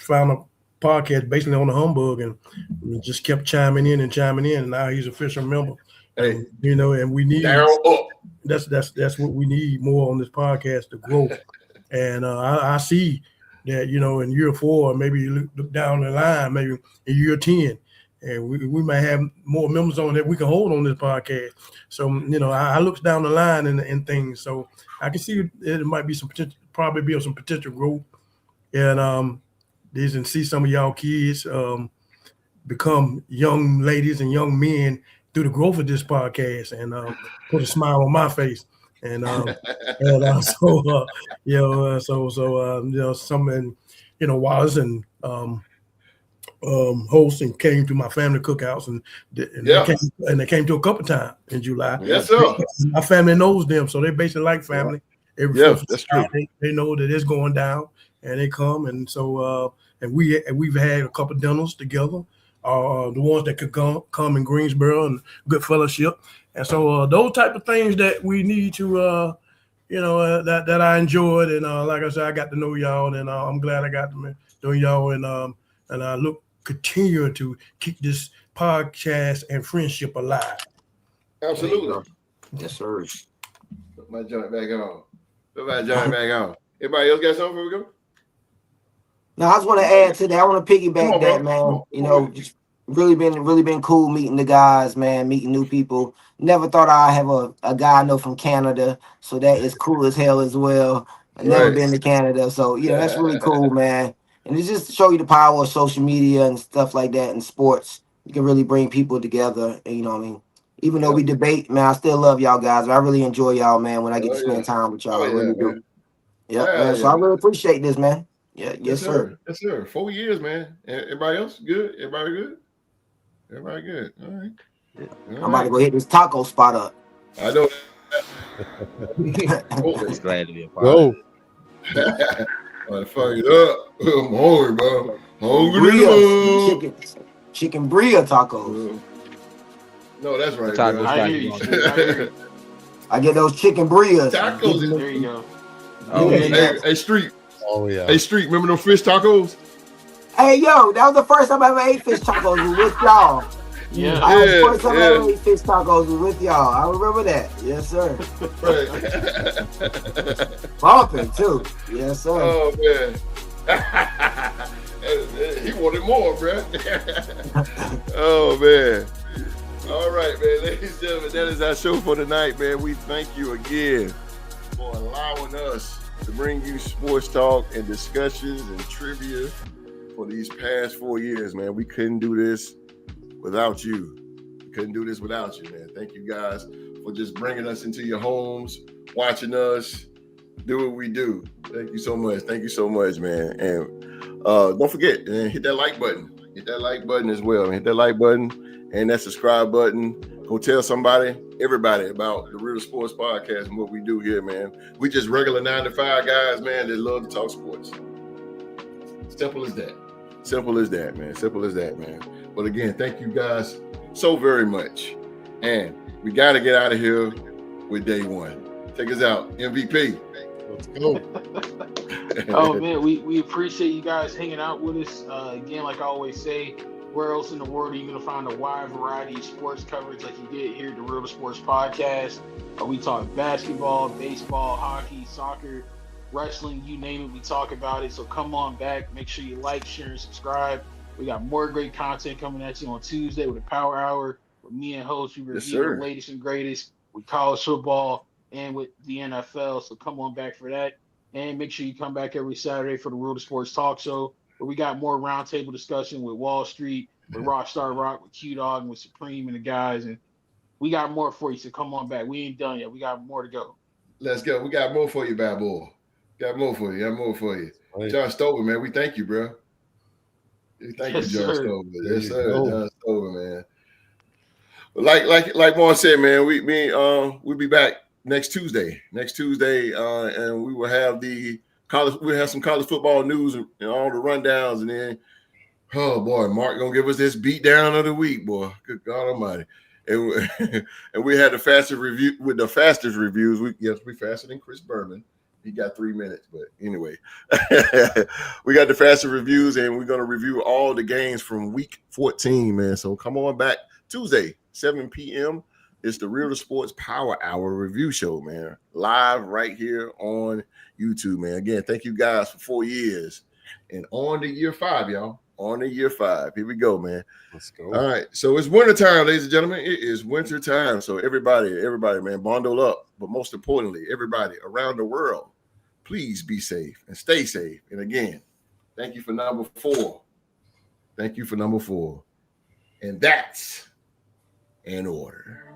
found a podcast basically on the humbug, and just kept chiming in, and now he's an official member. Hey, and we need down up. That's what we need more on this podcast to grow. And I see that in year 4, maybe you look down the line, maybe in year 10. And we might have more members on that we can hold on this podcast. So, I look down the line and things. So I can see it might be some potential, probably be some potential growth. And see some of y'all kids become young ladies and young men through the growth of this podcast, and put a smile on my face. And some, Wallace and hosts and came to my family cookouts, and they came to a couple times in July. Yes, sir. My family knows them, so they basically like family. That's true. They know that it's going down, and they come, and so and we've had a couple dinners together. The ones that could come in Greensboro, and good fellowship, and so those type of things that we need to that I enjoyed, and like I said, I got to know y'all, and I'm glad I got to know y'all, and I continue to keep this podcast and friendship alive. Absolutely. Yes, sir. Put my joint back on. Everybody else got something before we go? No, I just want to add to that. I want to piggyback that, man. Just really been cool meeting the guys, man, meeting new people. Never thought I'd have a guy I know from Canada, so that is cool as hell as well. I've never been to Canada, so that's really cool, man. And it's just to show you the power of social media and stuff like that in sports. You can really bring people together, and even though we debate, man, I still love y'all guys. I really enjoy y'all, man, when I get to spend time with y'all. I really do. Man. So I really appreciate this, man. Yeah, yes, sir. Yes, sir. 4 years, man. Everybody else good? Everybody good? Everybody good. All right. I'm about to go hit this taco spot up. I know. Just glad to be a part of it. I'm fuck it up. I'm hungry, bro. Hungry. Chicken bria tacos. No, that's right. Tacos. I get those chicken brias. Tacos. There you go. Oh, hey, Street. Oh, yeah. Hey, Street, remember them fish tacos? Hey, yo, that was the first time I ever ate fish tacos with y'all. Yeah. The first time I ever ate fish tacos was with y'all. I remember that. Yes, sir. Bumping, too. Yes, sir. Oh, man. He wanted more, bro. Oh, man. All right, man. Ladies and gentlemen, that is our show for tonight, man. We thank you again for allowing us to bring you sports talk and discussions and trivia for these past 4 years, man. We couldn't do this without you. We couldn't do this without you, man. Thank you guys for just bringing us into your homes, watching us do what we do. Thank you so much. Thank you so much, man. And don't forget, man, hit that like button. Hit that like button as well. Hit that like button and that subscribe button. Go tell somebody, everybody, about the Real Sports Podcast and what we do here, man. We just regular 9-to-5 guys, man, that love to talk sports. Simple as that. Simple as that, man. Simple as that, man. But again, thank you guys so very much. And we got to get out of here with day one. Take us out, MVP. Let's go. Oh man, we appreciate you guys hanging out with us. Again, like I always say, where else in the world are you gonna find a wide variety of sports coverage like you get here at the Real to Sports Podcast? We talk basketball, baseball, hockey, soccer, wrestling, you name it, we talk about it. So come on back. Make sure you like, share, and subscribe. We got more great content coming at you on Tuesday with a Power Hour with me and host. We review the latest and greatest with college football and with the NFL. So come on back for that. And make sure you come back every Saturday for the Real to Sports Talk Show, where we got more roundtable discussion with Wall Street, with Rockstar Rock, with Q-Dog, and with Supreme and the guys. And we got more for you, so come on back. We ain't done yet. We got more to go. Let's go. We got more for you, bad boy. Got more for you. Got more for you. Right. John Stover, man, we thank you, bro. Thank you, John Stover. Yes, sir. John Stover, man. Like Mark said, man, we'll be back next Tuesday, and we will have some college football news and all the rundowns, and then, oh boy, Mark gonna give us this beat down of the week, boy. Good God Almighty, and we had the fastest review with the fastest reviews. We faster than Chris Berman. He got 3 minutes, but anyway, we got the fastest reviews, and we're gonna review all the games from week 14, man. So come on back Tuesday, 7 p.m. It's the Real to Sports Power Hour review show, man. Live right here on YouTube, man. Again, thank you guys for 4 years. And on to year 5, y'all. On to year 5. Here we go, man. Let's go. All right. So it's winter time, ladies and gentlemen. It is winter time. So everybody, man, bundle up. But most importantly, everybody around the world, please be safe and stay safe. And again, thank you for number 4. Thank you for number 4. And that's in order.